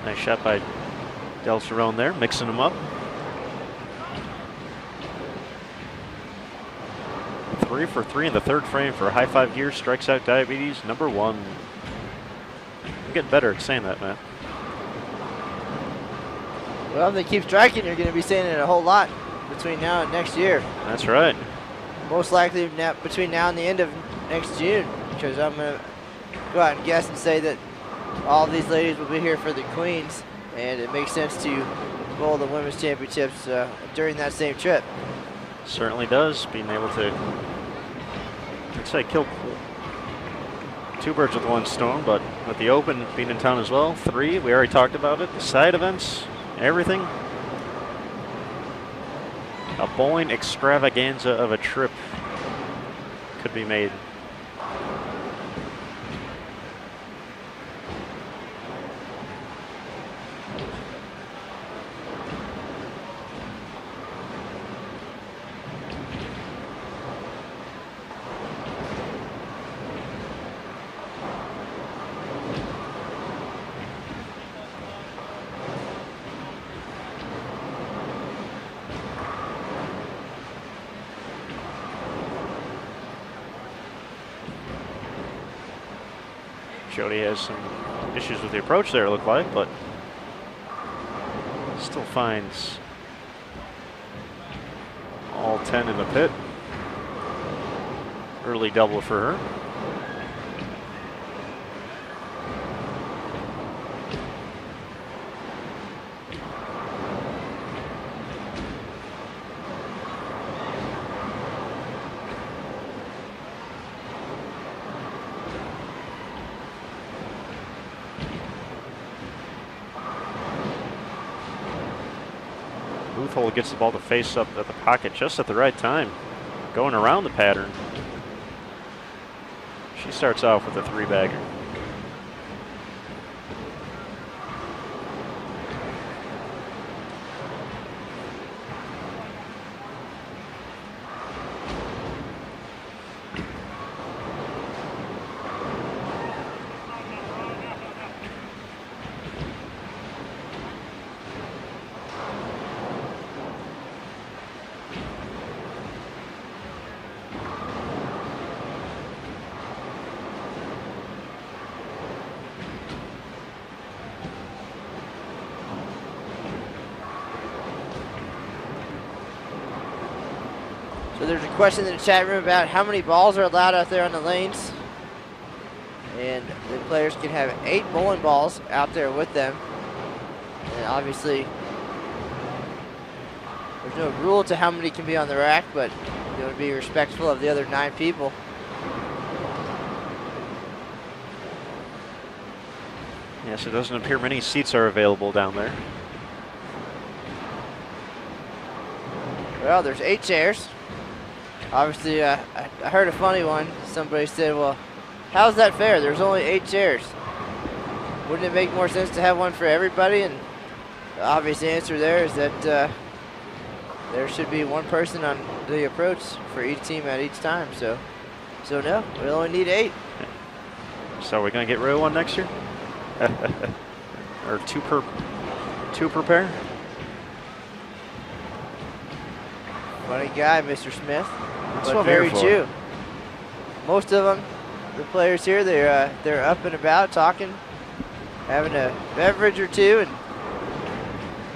Nice shot by Del Cerrone there, mixing them up. 3 for 3 in the third frame for High Five Gear, strikes out diabetes #1. I'm getting better at saying that, man. Well, if they keep striking, you're going to be saying it a whole lot between now and next year. That's right. Most likely between now and the end of next June, because I'm going to go out and guess and say that all these ladies will be here for the Queens, and it makes sense to bowl the women's championships during that same trip. Certainly does. Being able to, I'd say, kill 2 birds with 1 stone, but with the Open being in town as well, 3, we already talked about it, the side events, everything. A bowling extravaganza of a trip could be made. Jodi has some issues with the approach there, it looked like, but still finds all 10 in the pit. Early double for her. Hole gets the ball to face up at the pocket just at the right time, going around the pattern. She starts off with a 3-bagger. So there's a question in the chat room about how many balls are allowed out there on the lanes. And the players can have 8 bowling balls out there with them. And obviously, there's no rule to how many can be on the rack, but you want to be respectful of the other 9 people. Yes, it doesn't appear many seats are available down there. Well, there's 8 chairs. Obviously, I heard a funny one. Somebody said, well, how's that fair? There's only 8 chairs. Wouldn't it make more sense to have one for everybody? And the obvious answer there is that there should be 1 person on the approach for each team at each time. So no, we only need 8. So we're going to get row 1 next year? Or two per pair? Funny guy, Mr. Smith. That's But what I'm very here for. true. Most of them, the players here, they're up and about, talking, having a beverage or two, and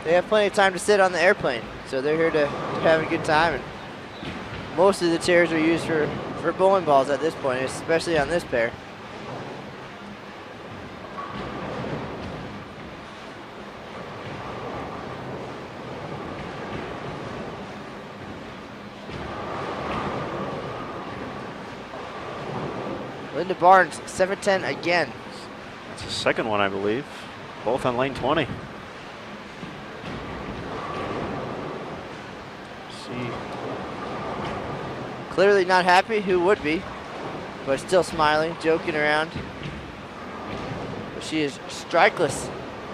they have plenty of time to sit on the airplane. So they're here to have a good time. And most of the chairs are used for bowling balls at this point, especially on this pair. Linda Barnes, 710 again. That's the second one, I believe. Both on lane 20. See. Clearly not happy, who would be, but still smiling, joking around. But she is strikeless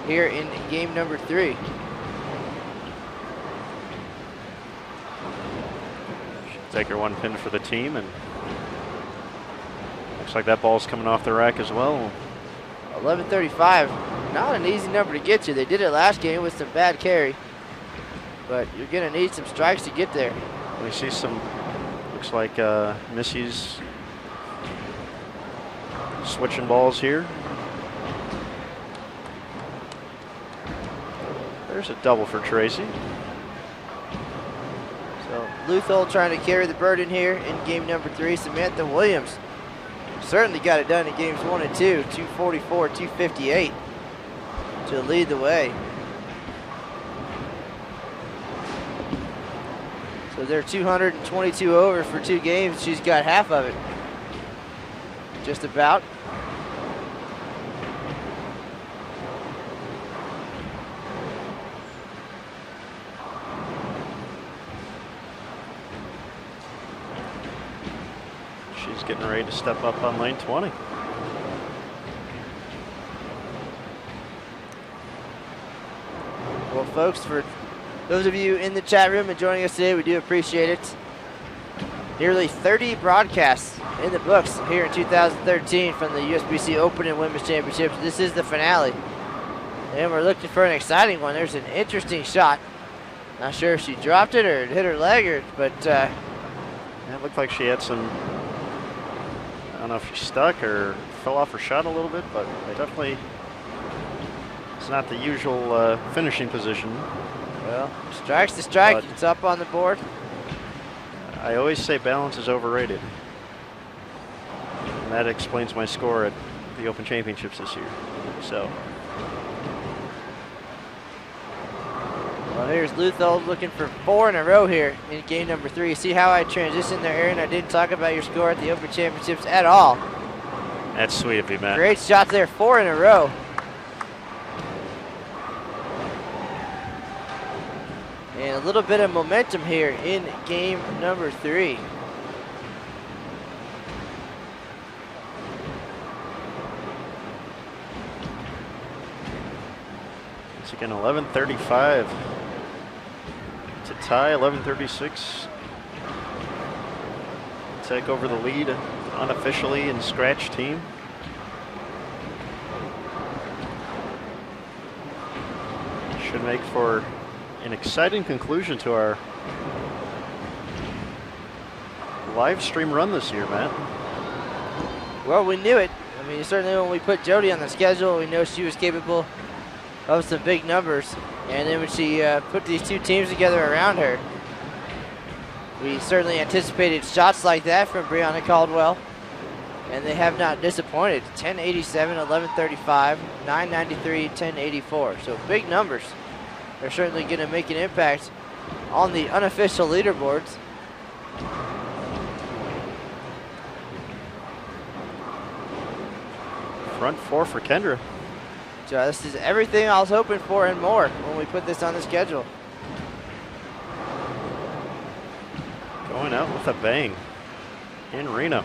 here in game number 3. She'll take her 1 pin for the team, and looks like that ball's coming off the rack as well. 11:35, not an easy number to get to. They did it last game with some bad carry, but you're gonna need some strikes to get there. We see some, looks like Missy's switching balls here. There's a double for Tracy. So Luthol trying to carry the burden here in game number 3. Samantha Williams certainly got it done in games 1 and 2, 244, 258 to lead the way. So they're 222 over for 2 games. She's got half of it, just about. She's getting ready to step up on lane 20. Well, folks, for those of you in the chat room and joining us today, we do appreciate it. Nearly 30 broadcasts in the books here in 2013 from the USBC Open and Women's Championships. This is the finale, and we're looking for an exciting one. There's an interesting shot. Not sure if she dropped it or it hit her leg, but It looked like she had some, I don't know if she stuck or fell off her shot a little bit, but definitely it's not the usual finishing position. well, strike's the strike. But It's up on the board. I always say balance is overrated. And that explains my score at the Open Championships this year. So. Well, here's Luthol looking for 4 in a row here in game number 3. See how I transitioned there, Aaron? I didn't talk about your score at the Open Championships at all. That's sweet of you, Matt. Great shot there, 4 in a row. And a little bit of momentum here in game number 3. Once again, 11:35 to tie, 11:36. Take over the lead unofficially in scratch team. Should make for an exciting conclusion to our live stream run this year, Matt. Well, we knew it. I mean, certainly when we put Jodi on the schedule, we know she was capable of some big numbers. And then when she put these 2 teams together around her, We certainly anticipated shots like that from Brianna Caldwell, and they have not disappointed. 1087, 1135, 993, 1084. So big numbers. They're certainly going to make an impact on the unofficial leaderboards. Front four for Kendra. So this is everything I was hoping for and more when we put this on the schedule. Going out with a bang in Reno.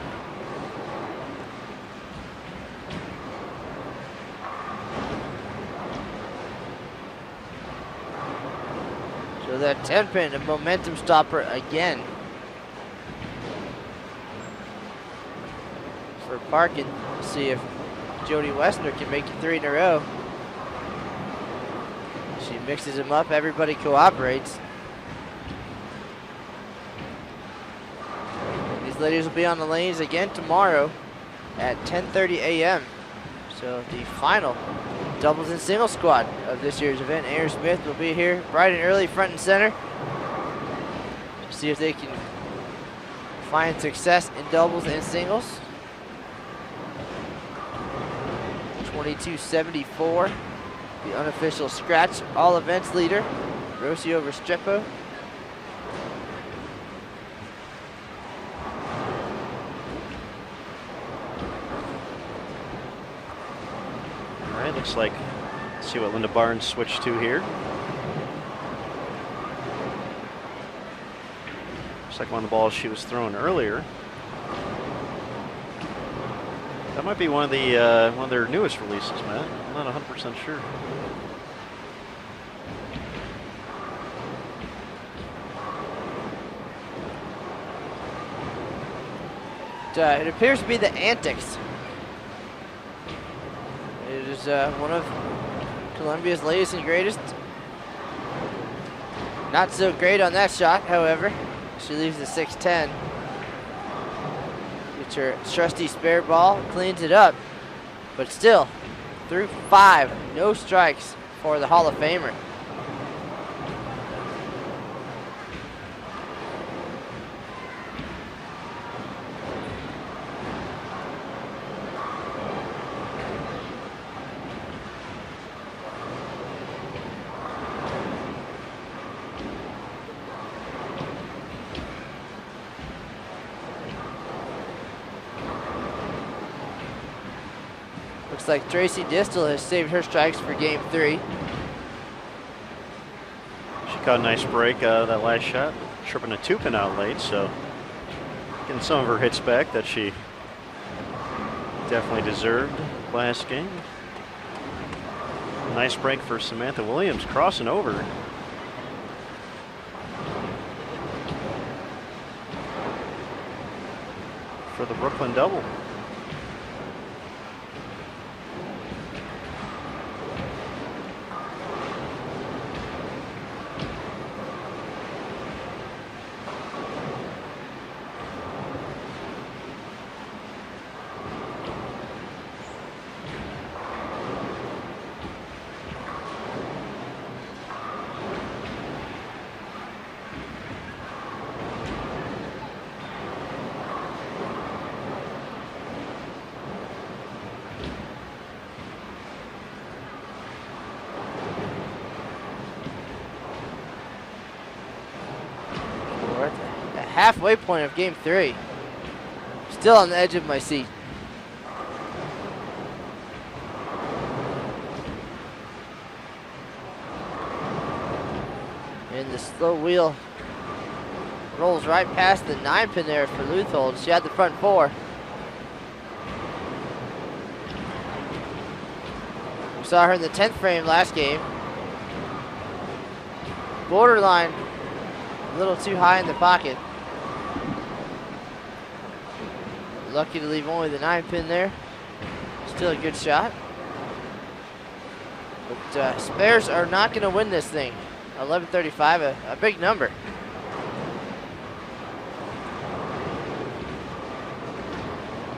So that 10 pin, a momentum stopper again for Parkin. See if Jodi Woessner can make it 3 in a row. She mixes them up, everybody cooperates. These ladies will be on the lanes again tomorrow at 10:30 a.m. So the final doubles and singles squad of this year's event. Aaron Smith will be here bright and early, front and center, to see if they can find success in doubles and singles. 2274, the unofficial scratch all events leader, Rocio Restrepo. All right, looks like, let's see what Linda Barnes switched to here. Looks like one of the balls she was throwing earlier. That might be one of their newest releases, Matt. I'm not 100% sure. It appears to be the Antics. It is one of Columbia's latest and greatest. Not so great on that shot, however. She leaves the 610. Gets her trusty spare ball, cleans it up. But still, through 5, no strikes for the Hall of Famer. Looks like Tracy Distel has saved her strikes for game 3. She caught a nice break that last shot, tripping a 2-pin out late, so getting some of her hits back that she definitely deserved last game. Nice break for Samantha Williams, crossing over. For the Brooklyn double. Halfway point of game 3. Still on the edge of my seat. And the slow wheel rolls right past the 9-pin there for Luthold. She had the front 4. We saw her in the 10th frame last game. Borderline, a little too high in the pocket. Lucky to leave only the 9-pin there. Still a good shot. But spares are not going to win this thing. 1135, a big number.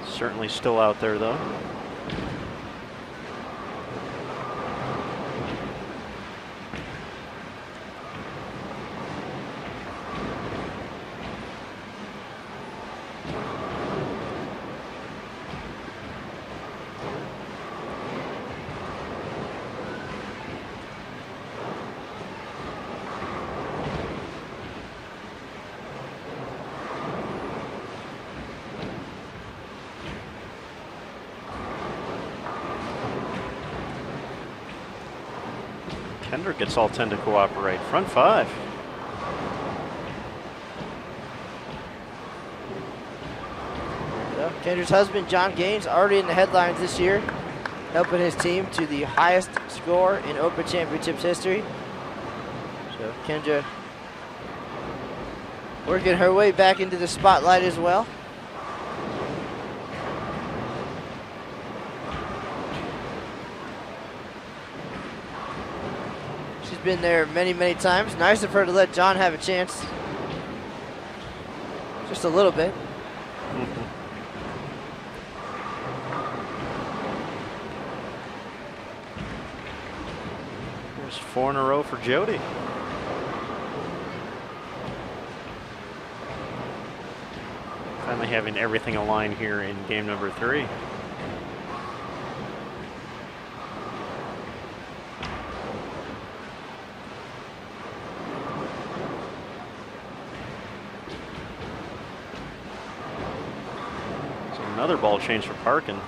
Certainly still out there, though. Kendrick gets all 10 to cooperate. Front 5. Kendrick's husband, John Gaines, already in the headlines this year, helping his team to the highest score in Open Championships history. So Kendra working her way back into the spotlight as well. She's been there many, many times. Nice of her to let John have a chance. Just a little bit. There's 4 in a row for Jodi. Finally having everything align here in game number 3. So another ball change for Parkin.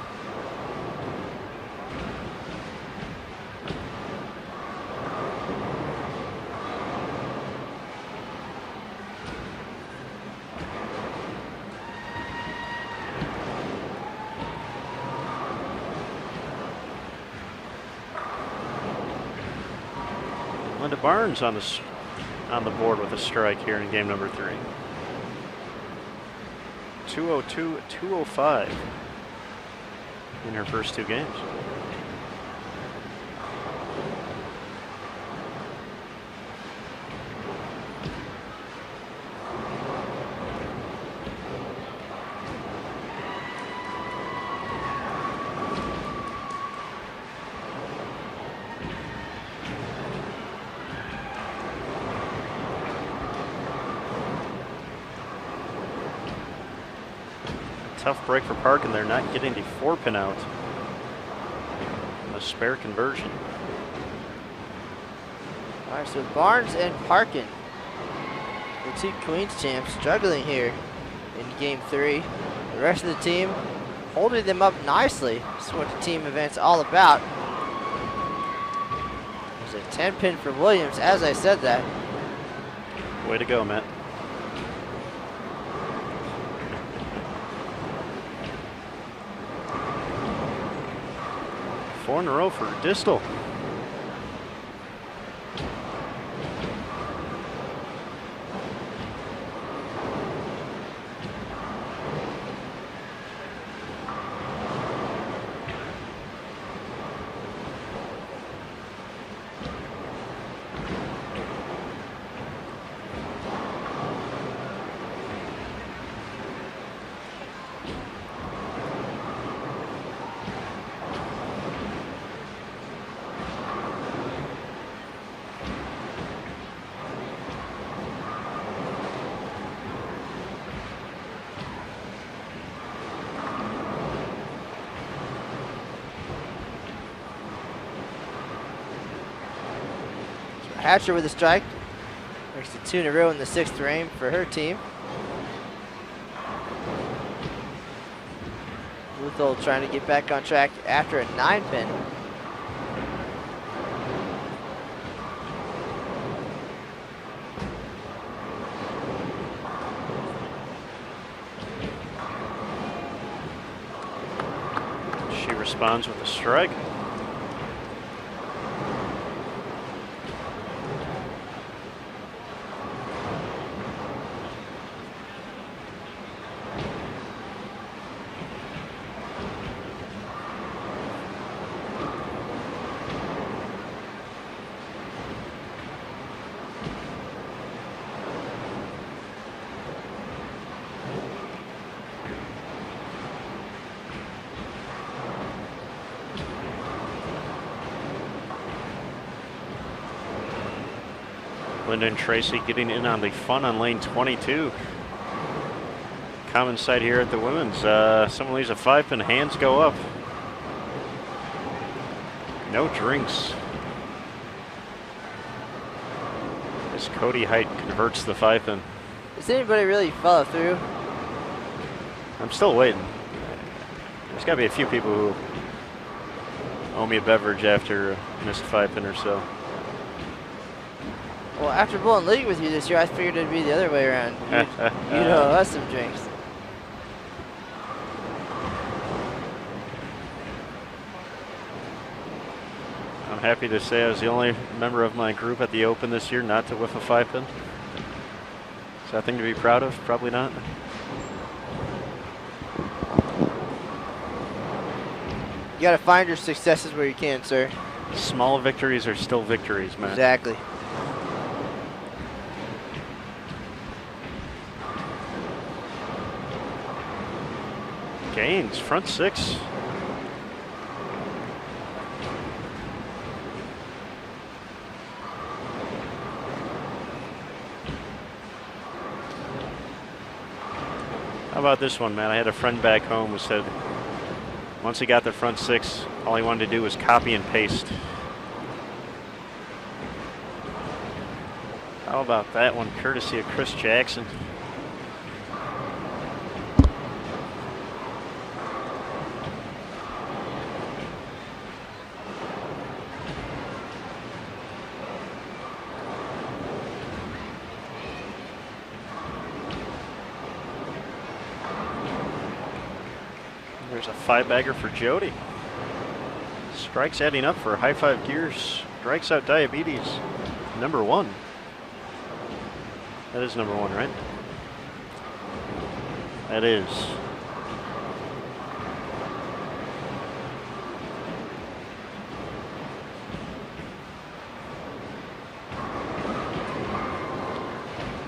Barnes on the board with a strike here in game number 3. 202, 205 in her first 2 games. Tough break for Parkin. They're not getting the 4-pin out. A spare conversion. All right, so Barnes and Parkin, the 2 Queens champs, struggling here in game 3. The rest of the team holding them up nicely. This is what the team event's all about. There's a 10-pin for Williams, as I said that. Way to go, Matt. Four in a row for Distal. Hatcher with a strike. Makes it 2 in a row in the 6th frame for her team. Luthol trying to get back on track after a 9-pin. She responds with a strike. Linda and Tracy getting in on the fun on lane 22. Common sight here at the women's. Someone leaves a 5-pin, hands go up. No drinks. As Cody Height converts the 5-pin. Does anybody really follow through? I'm still waiting. There's got to be a few people who owe me a beverage after a missed 5-pin or so. Well, after bowling league with you this year, I figured it'd be the other way around. You'd owe us some drinks. I'm happy to say I was the only member of my group at the Open this year not to whiff a 5-pin. Is that a thing to be proud of? Probably not. You gotta find your successes where you can, sir. Small victories are still victories, man. Exactly. Gaines, front 6. How about this one, man? I had a friend back home who said once he got the front 6, all he wanted to do was copy and paste. How about that one, courtesy of Chris Jackson? There's a 5-bagger for Jodi. Strikes adding up for high 5 gears. Strikes out diabetes. Number 1. That is number 1, right? That is.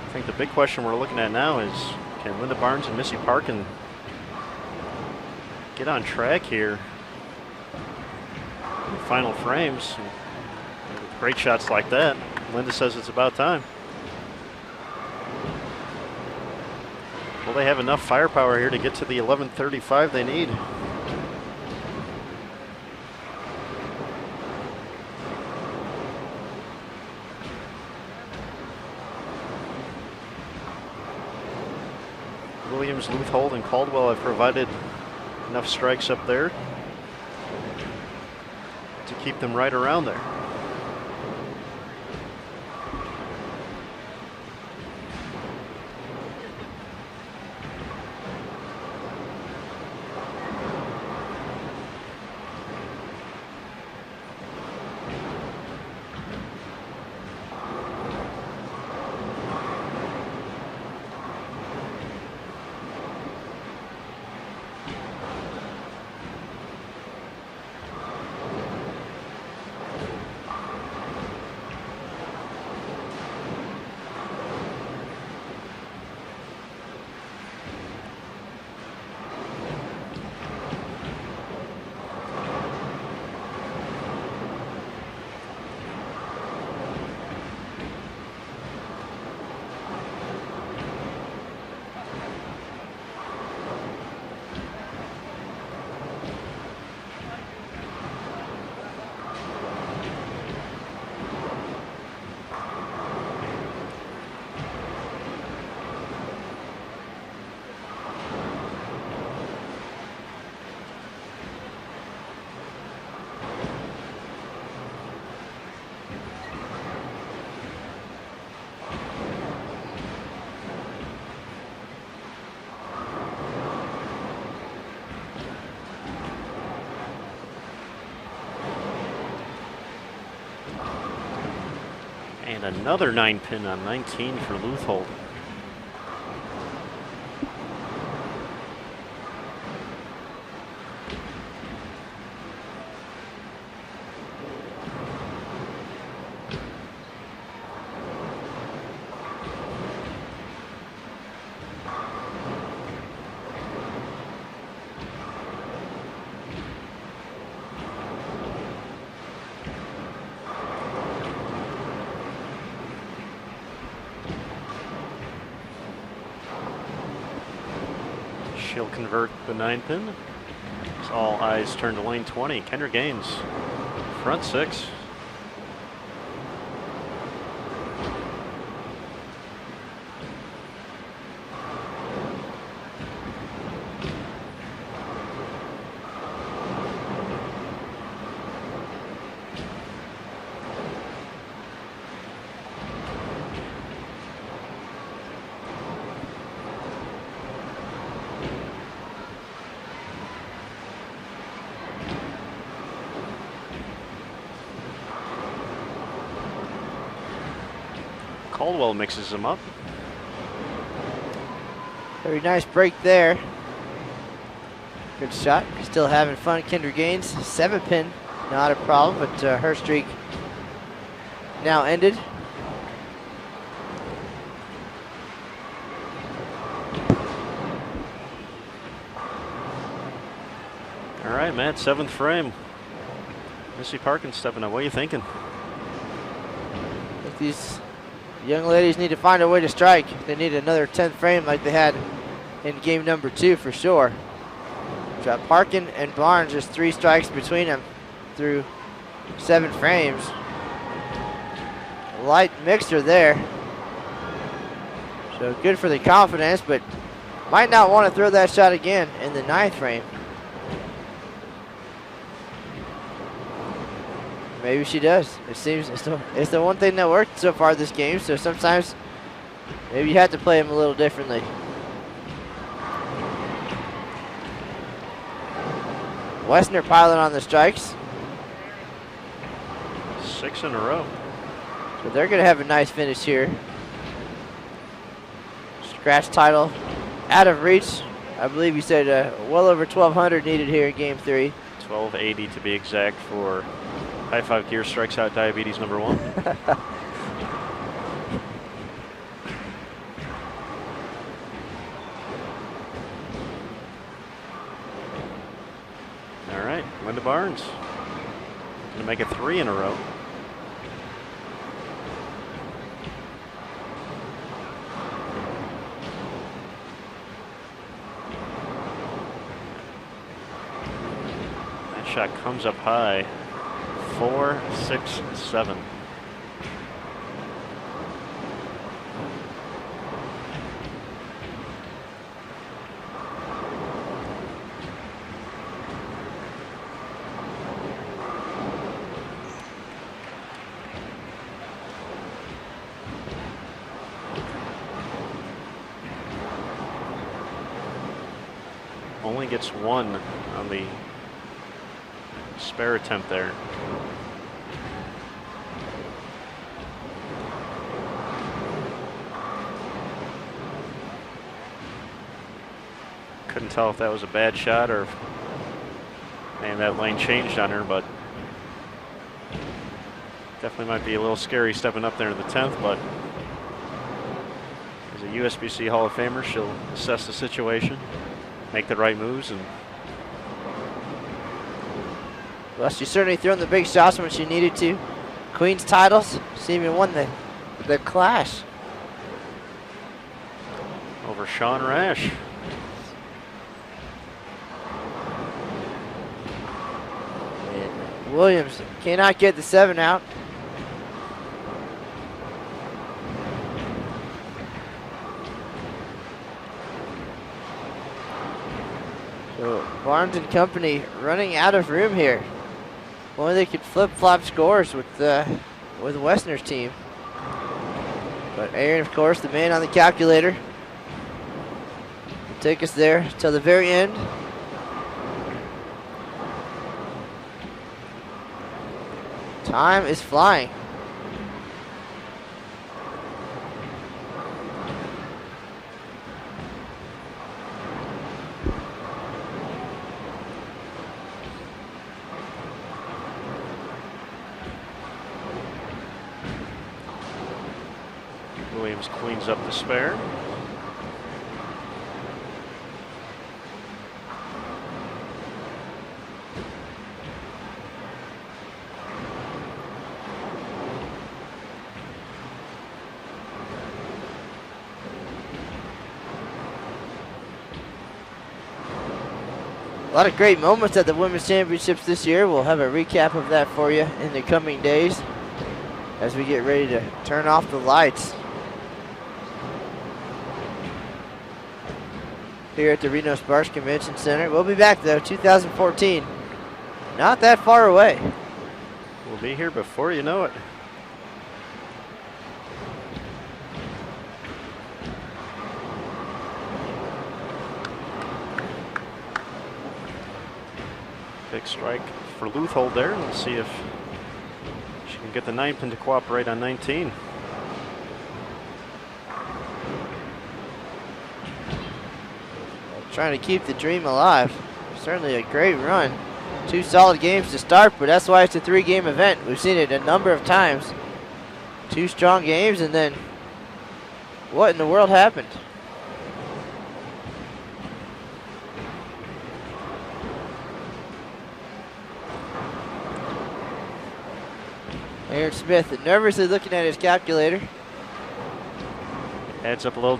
I think the big question we're looking at now is, can Linda Barnes and Missy Parkin get on track here in the final frames? With great shots like that, Linda says it's about time. Will they have enough firepower here to get to the 11:35 they need? Williams, Luthold, and Caldwell have provided enough strikes up there to keep them right around there. And another 9-pin on 19 for Luthold. She'll convert the 9-pin. As all eyes turn to lane 20. Kendra Gaines, front 6. Caldwell mixes them up. Very nice break there. Good shot. Still having fun. Kendra Gaines, 7-pin, not a problem, but her streak now ended. All right, Matt, 7th frame. Missy Parkins stepping up. What are you thinking? I think these young ladies need to find a way to strike. They need another 10th frame like they had in game number 2 for sure. Got Parkin and Barnes, just 3 strikes between them through 7 frames. Light mixer there. So good for the confidence, but might not want to throw that shot again in the 9th frame. Maybe she does. It seems it's the one thing that worked so far this game, so sometimes maybe you have to play them a little differently. Woessner piling on the strikes. 6 in a row. So they're going to have a nice finish here. Scratch title out of reach. I believe you said well over 1,200 needed here in game 3. 1280 to be exact for High Five Gear Strikes Out Diabetes number 1. All right, Linda Barnes gonna make it 3 in a row. That shot comes up high. 4, 6, 7. Only gets 1 on the spare attempt there. Couldn't tell if that was a bad shot or if that lane changed on her, but definitely might be a little scary stepping up there in the 10th, but as a USBC Hall of Famer, she'll assess the situation, make the right moves, and well, she certainly threw in the big shots when she needed to. Queen's titles, she even won the Clash over Sean Rash. Williams cannot get the 7 out. So Barnes and company running out of room here. Only they could flip-flop scores with Woessner's team. But Aaron, of course, the man on the calculator, will take us there till the very end. Time is flying. Williams cleans up the spare. A lot of great moments at the Women's Championships this year. We'll have a recap of that for you in the coming days as we get ready to turn off the lights here at the Reno-Sparks Convention Center. We'll be back though, 2014. Not that far away. We'll be here before you know it. Big strike for Luthold there. We'll see if she can get the 9-pin to cooperate on 19. trying to keep the dream alive. Certainly a great run. 2 solid games to start, but that's why it's a 3-game event. We've seen it a number of times. 2 strong games, and then what in the world happened? Aaron Smith nervously looking at his calculator. Adds up a little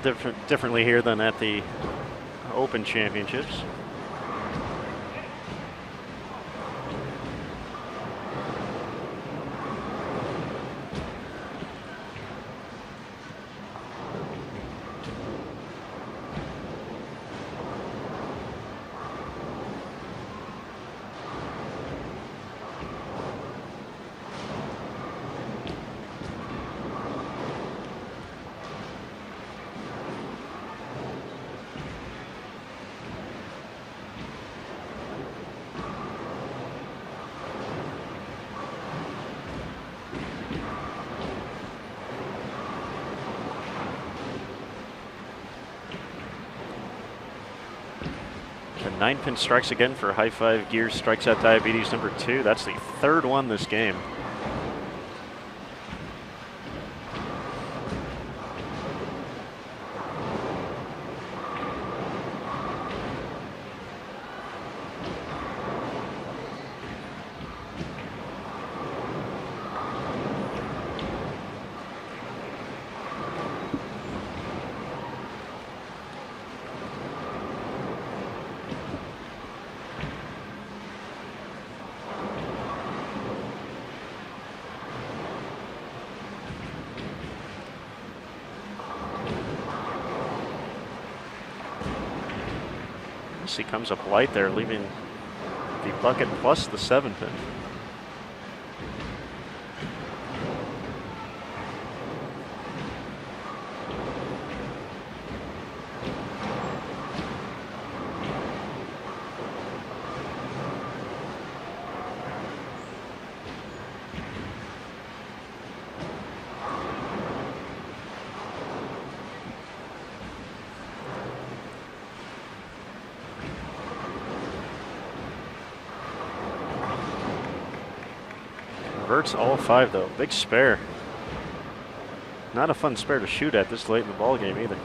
differently here than at the Open Championships. The 9-pin strikes again for High Five Gear strikes out diabetes number 2. That's the 3rd one this game. He comes up light there, leaving the bucket plus the 7-pin. Converts all 5 though. Big spare. Not a fun spare to shoot at this late in the ball game either.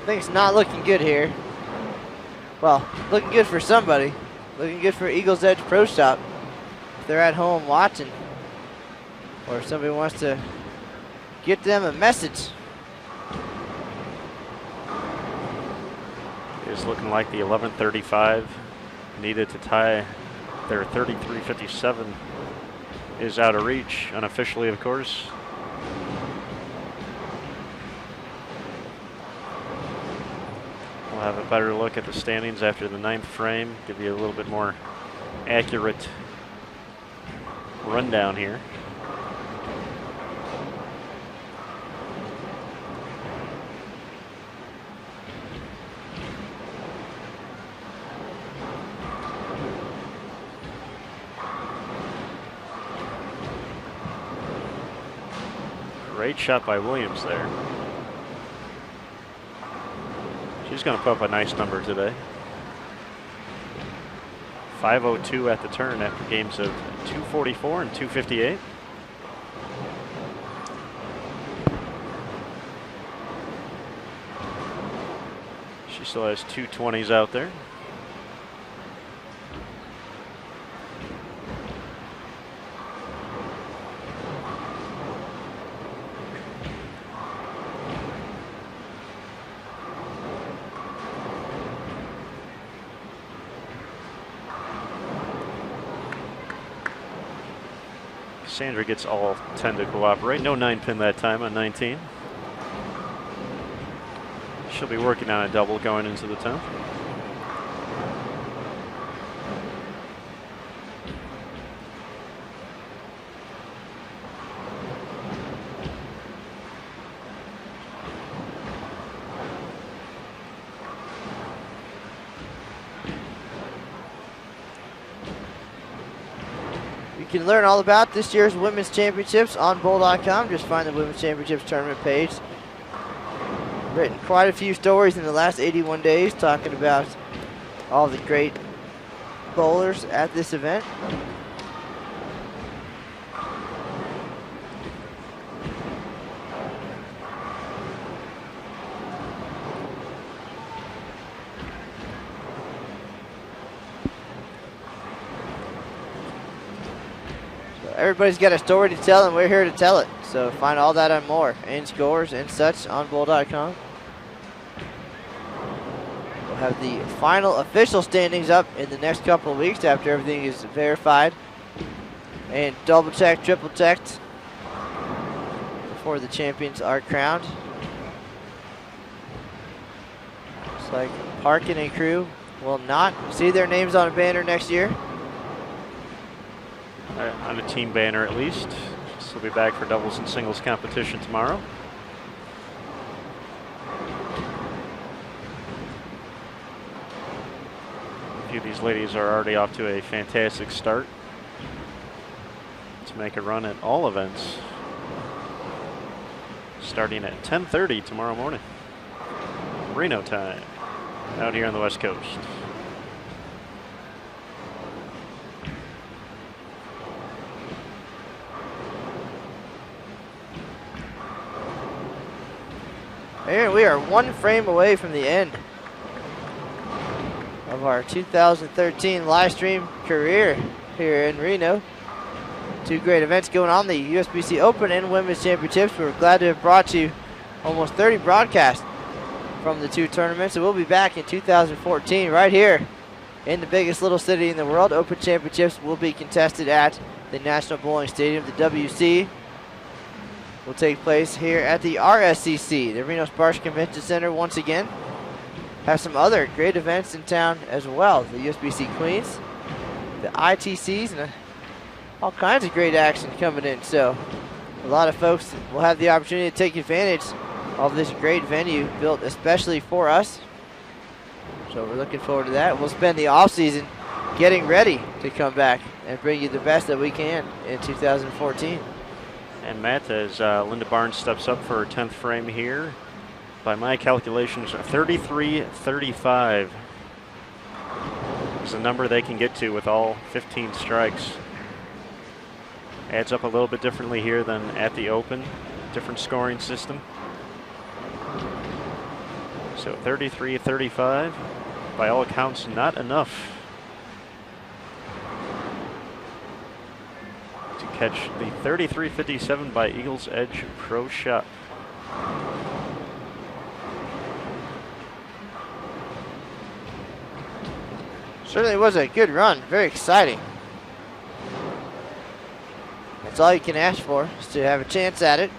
Things not looking good here. Well, looking good for somebody. Looking good for Eagles Edge Pro Shop. If they're at home watching, or if somebody wants to get them a message. It's looking like the 11:35 needed to tie their 33:57 is out of reach, unofficially, of course. We'll have a better look at the standings after the 9th frame, give you a little bit more accurate rundown here. Great shot by Williams there. She's going to put up a nice number today. 5:02 at the turn after games of 2:44 and 2:58. She still has 220s out there. Sandra gets all 10 to cooperate. No 9-pin that time on 19. She'll be working on a double going into the 10th. You can learn all about this year's Women's Championships on bowl.com. Just find the Women's Championships tournament page. Written quite a few stories in the last 81 days talking about all the great bowlers at this event. Everybody's got a story to tell, and we're here to tell it. So find all that and more, and scores and such on bowl.com. We'll have the final official standings up in the next couple of weeks after everything is verified and double-checked, triple-checked before the champions are crowned. Looks like Parkin and crew will not see their names on a banner next year. On a team banner at least. She'll be back for doubles and singles competition tomorrow. A few of these ladies are already off to a fantastic start to make a run at all events. Starting at 10:30 tomorrow morning. Reno time out here on the West Coast. And we are one frame away from the end of our 2013 live stream career here in Reno. Two great events going on, the USBC Open and Women's Championships. We're glad to have brought you almost 30 broadcasts from the two tournaments. And we'll be back in 2014 right here in the biggest little city in the world. Open Championships will be contested at the National Bowling Stadium. The WC will take place here at the RSCC, the Reno-Sparks Convention Center once again. Have some other great events in town as well. The USBC Queens, the ITCs, and all kinds of great action coming in. So a lot of folks will have the opportunity to take advantage of this great venue built especially for us. So we're looking forward to that. We'll spend the off season getting ready to come back and bring you the best that we can in 2014. And Matt, as Linda Barnes steps up for her 10th frame here, by my calculations, 33-35 is the number they can get to with all 15 strikes. Adds up a little bit differently here than at the Open, different scoring system. So 33-35, by all accounts, not enough catch the 33-57 by Eagles Edge Pro Shop. Certainly was a good run, very exciting. That's all you can ask for, is to have a chance at it.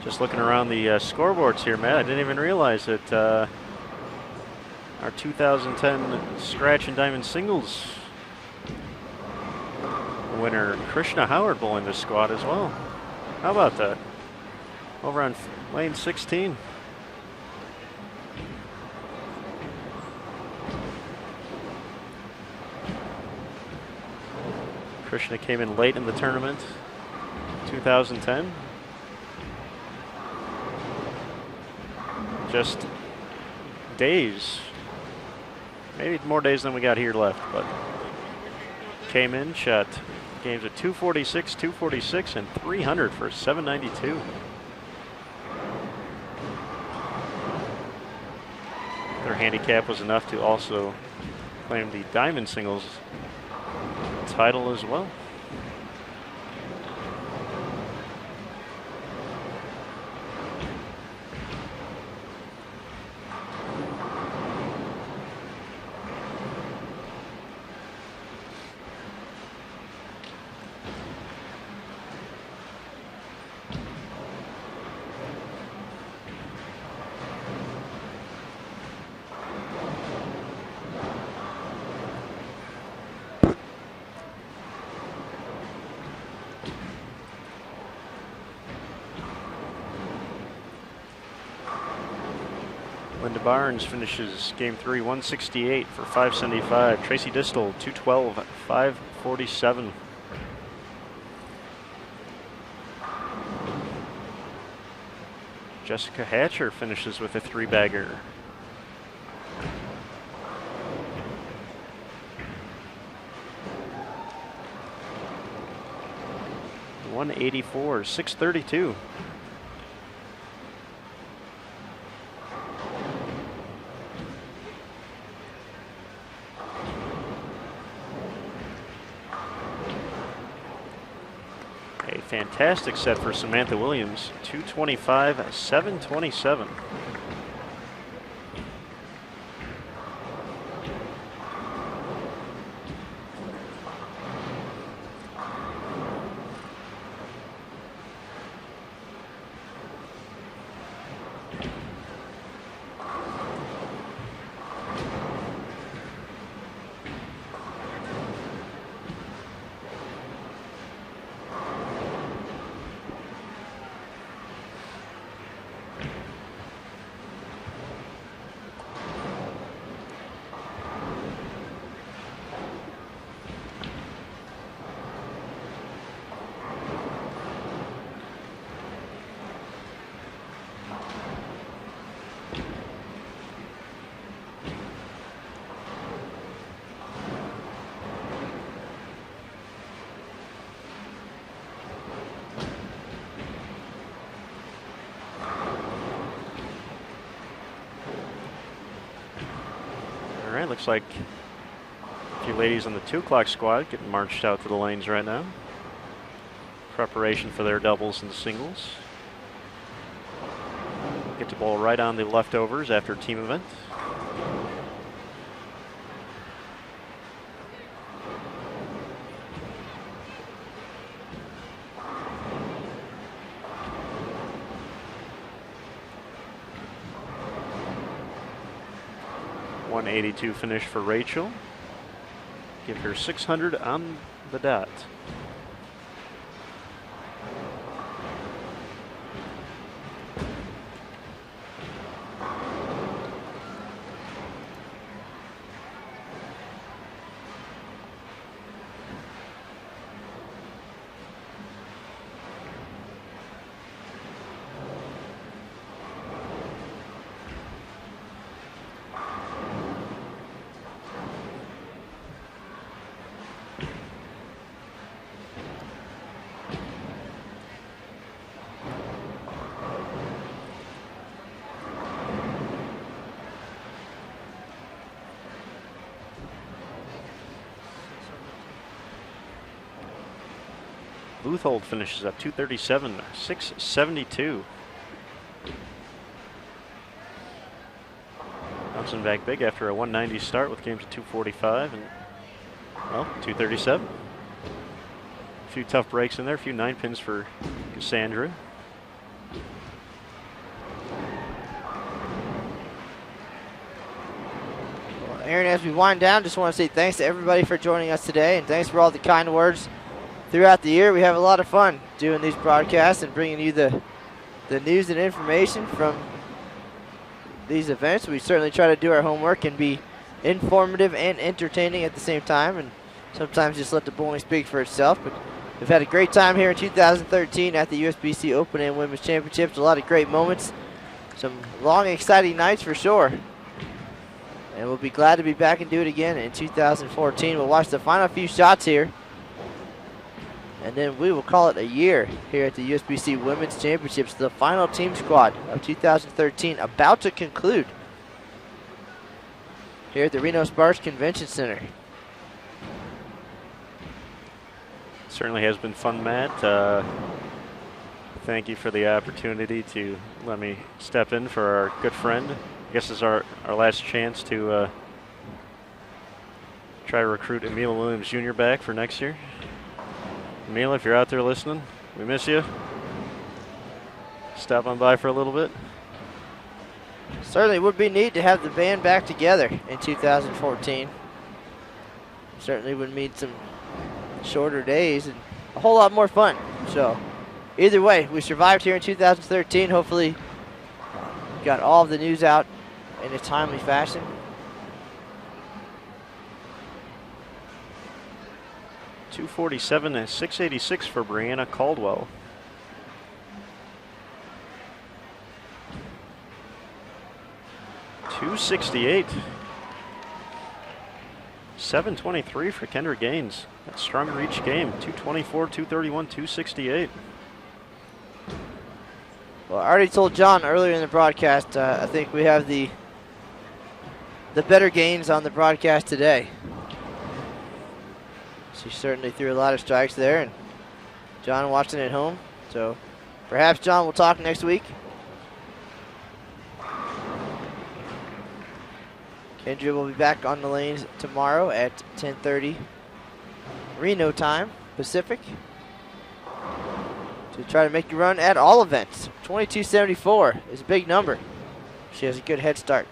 Just looking around the scoreboards here, Matt, I didn't even realize that our 2010 Scratch and Diamond Singles winner, Krishna Howard, bowling this squad as well. How about that? Over on lane 16. Krishna came in late in the tournament, 2010. Just days, maybe more days than we got here left, but came in, shot Games at 246, 246, and 300 for 792. Their handicap was enough to also claim the diamond singles title as well. Barnes finishes game 3, 168 for 575. Tracy Distel, 212, 547. Jessica Hatcher finishes with a 3-bagger. $184, 632. Fantastic set for Samantha Williams, 225, 727. Looks like a few ladies on the 2 o'clock squad getting marched out to the lanes right now. Preparation for their doubles and singles. Get the ball right on the leftovers after team event. .182 finish for Rachel. Give her 600 on the dot. Luthold finishes at 237, 672. Bouncing back big after a 190 start with games at 245 and, well, 237. A few tough breaks in there, a few 9-pins for Cassandra. Well, Aaron, as we wind down, just want to say thanks to everybody for joining us today, and thanks for all the kind words throughout the year. We have a lot of fun doing these broadcasts and bringing you the news and information from these events. We certainly try to do our homework and be informative and entertaining at the same time, and sometimes just let the bowling speak for itself. But we've had a great time here in 2013 at the USBC Open and Women's Championships. A lot of great moments, some long, exciting nights for sure. And we'll be glad to be back and do it again in 2014. We'll watch the final few shots here And then we will call it a year here at the USBC Women's Championships. The final team squad of 2013 about to conclude here at the Reno-Sparks Convention Center. Certainly has been fun, Matt. Thank you for the opportunity to let me step in for our good friend. I guess this is our last chance to try to recruit Emil Williams Jr. back for next year. Emil, if you're out there listening, we miss you. Stop on by for a little bit. Certainly would be neat to have the band back together in 2014. Certainly would mean some shorter days and a whole lot more fun. So either way, we survived here in 2013. Hopefully got all of the news out in a timely fashion. .247 and 686 for Brianna Caldwell. .268. 723 for Kendra Gaines. That's stronger each game. 224, 231, 268. Well, I already told John earlier in the broadcast, I think we have the better Gaines on the broadcast today. She certainly threw a lot of strikes there, and John watching at home. So perhaps John will talk next week. Kendra will be back on the lanes tomorrow at 10:30 Reno time, Pacific, to try to make the run at all events. 22:74 is a big number. She has a good head start.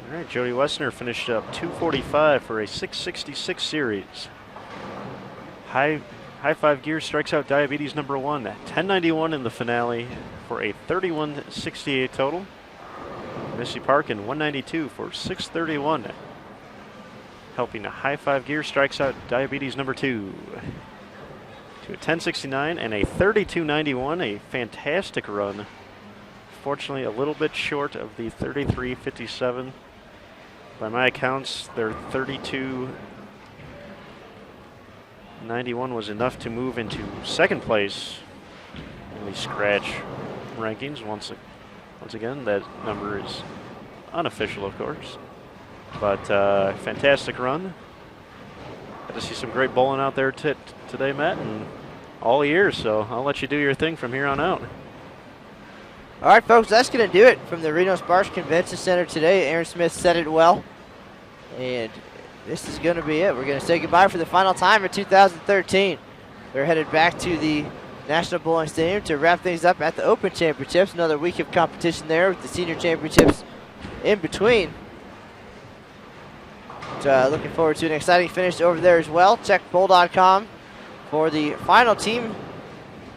All right, Jodi Woessner finished up 245 for a 666 series. High five gear strikes out Diabetes number 1 at 1091 in the finale for a 3168 total. Missy Parkin 192 for 631. Helping a high five gear strikes out Diabetes number 2 to a 1069 and a 3291, a fantastic run. Fortunately, a little bit short of the 3357. By my accounts, their 3291 was enough to move into second place in the scratch rankings. Once again, that number is unofficial, of course. But fantastic run. Got to see some great bowling out there today, Matt, and all year. So I'll let you do your thing from here on out. All right, folks, that's going to do it from the Reno-Sparks Convention Center today. Aaron Smith said it well, and this is going to be it. We're going to say goodbye for the final time in 2013. We're headed back to the National Bowling Stadium to wrap things up at the Open Championships. Another week of competition there with the Senior Championships in between. So, looking forward to an exciting finish over there as well. Check bowl.com for the final team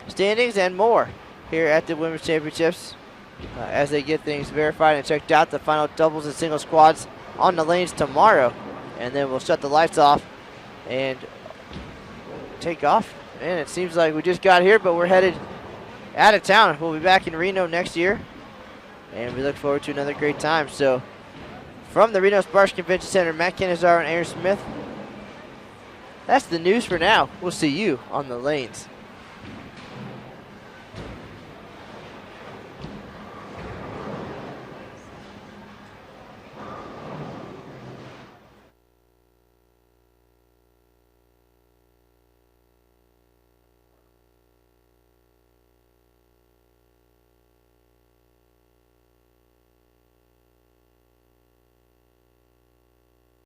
standings and more here at the Women's Championships as they get things verified and checked out. The final doubles and single squads on the lanes tomorrow, and then we'll shut the lights off and take off. And it seems like we just got here, but we're headed out of town. We'll be back in Reno next year, and we look forward to another great time. So from the Reno-Sparks Convention Center, Matt Canizaro and Aaron Smith, that's the news for now. We'll see you on the lanes.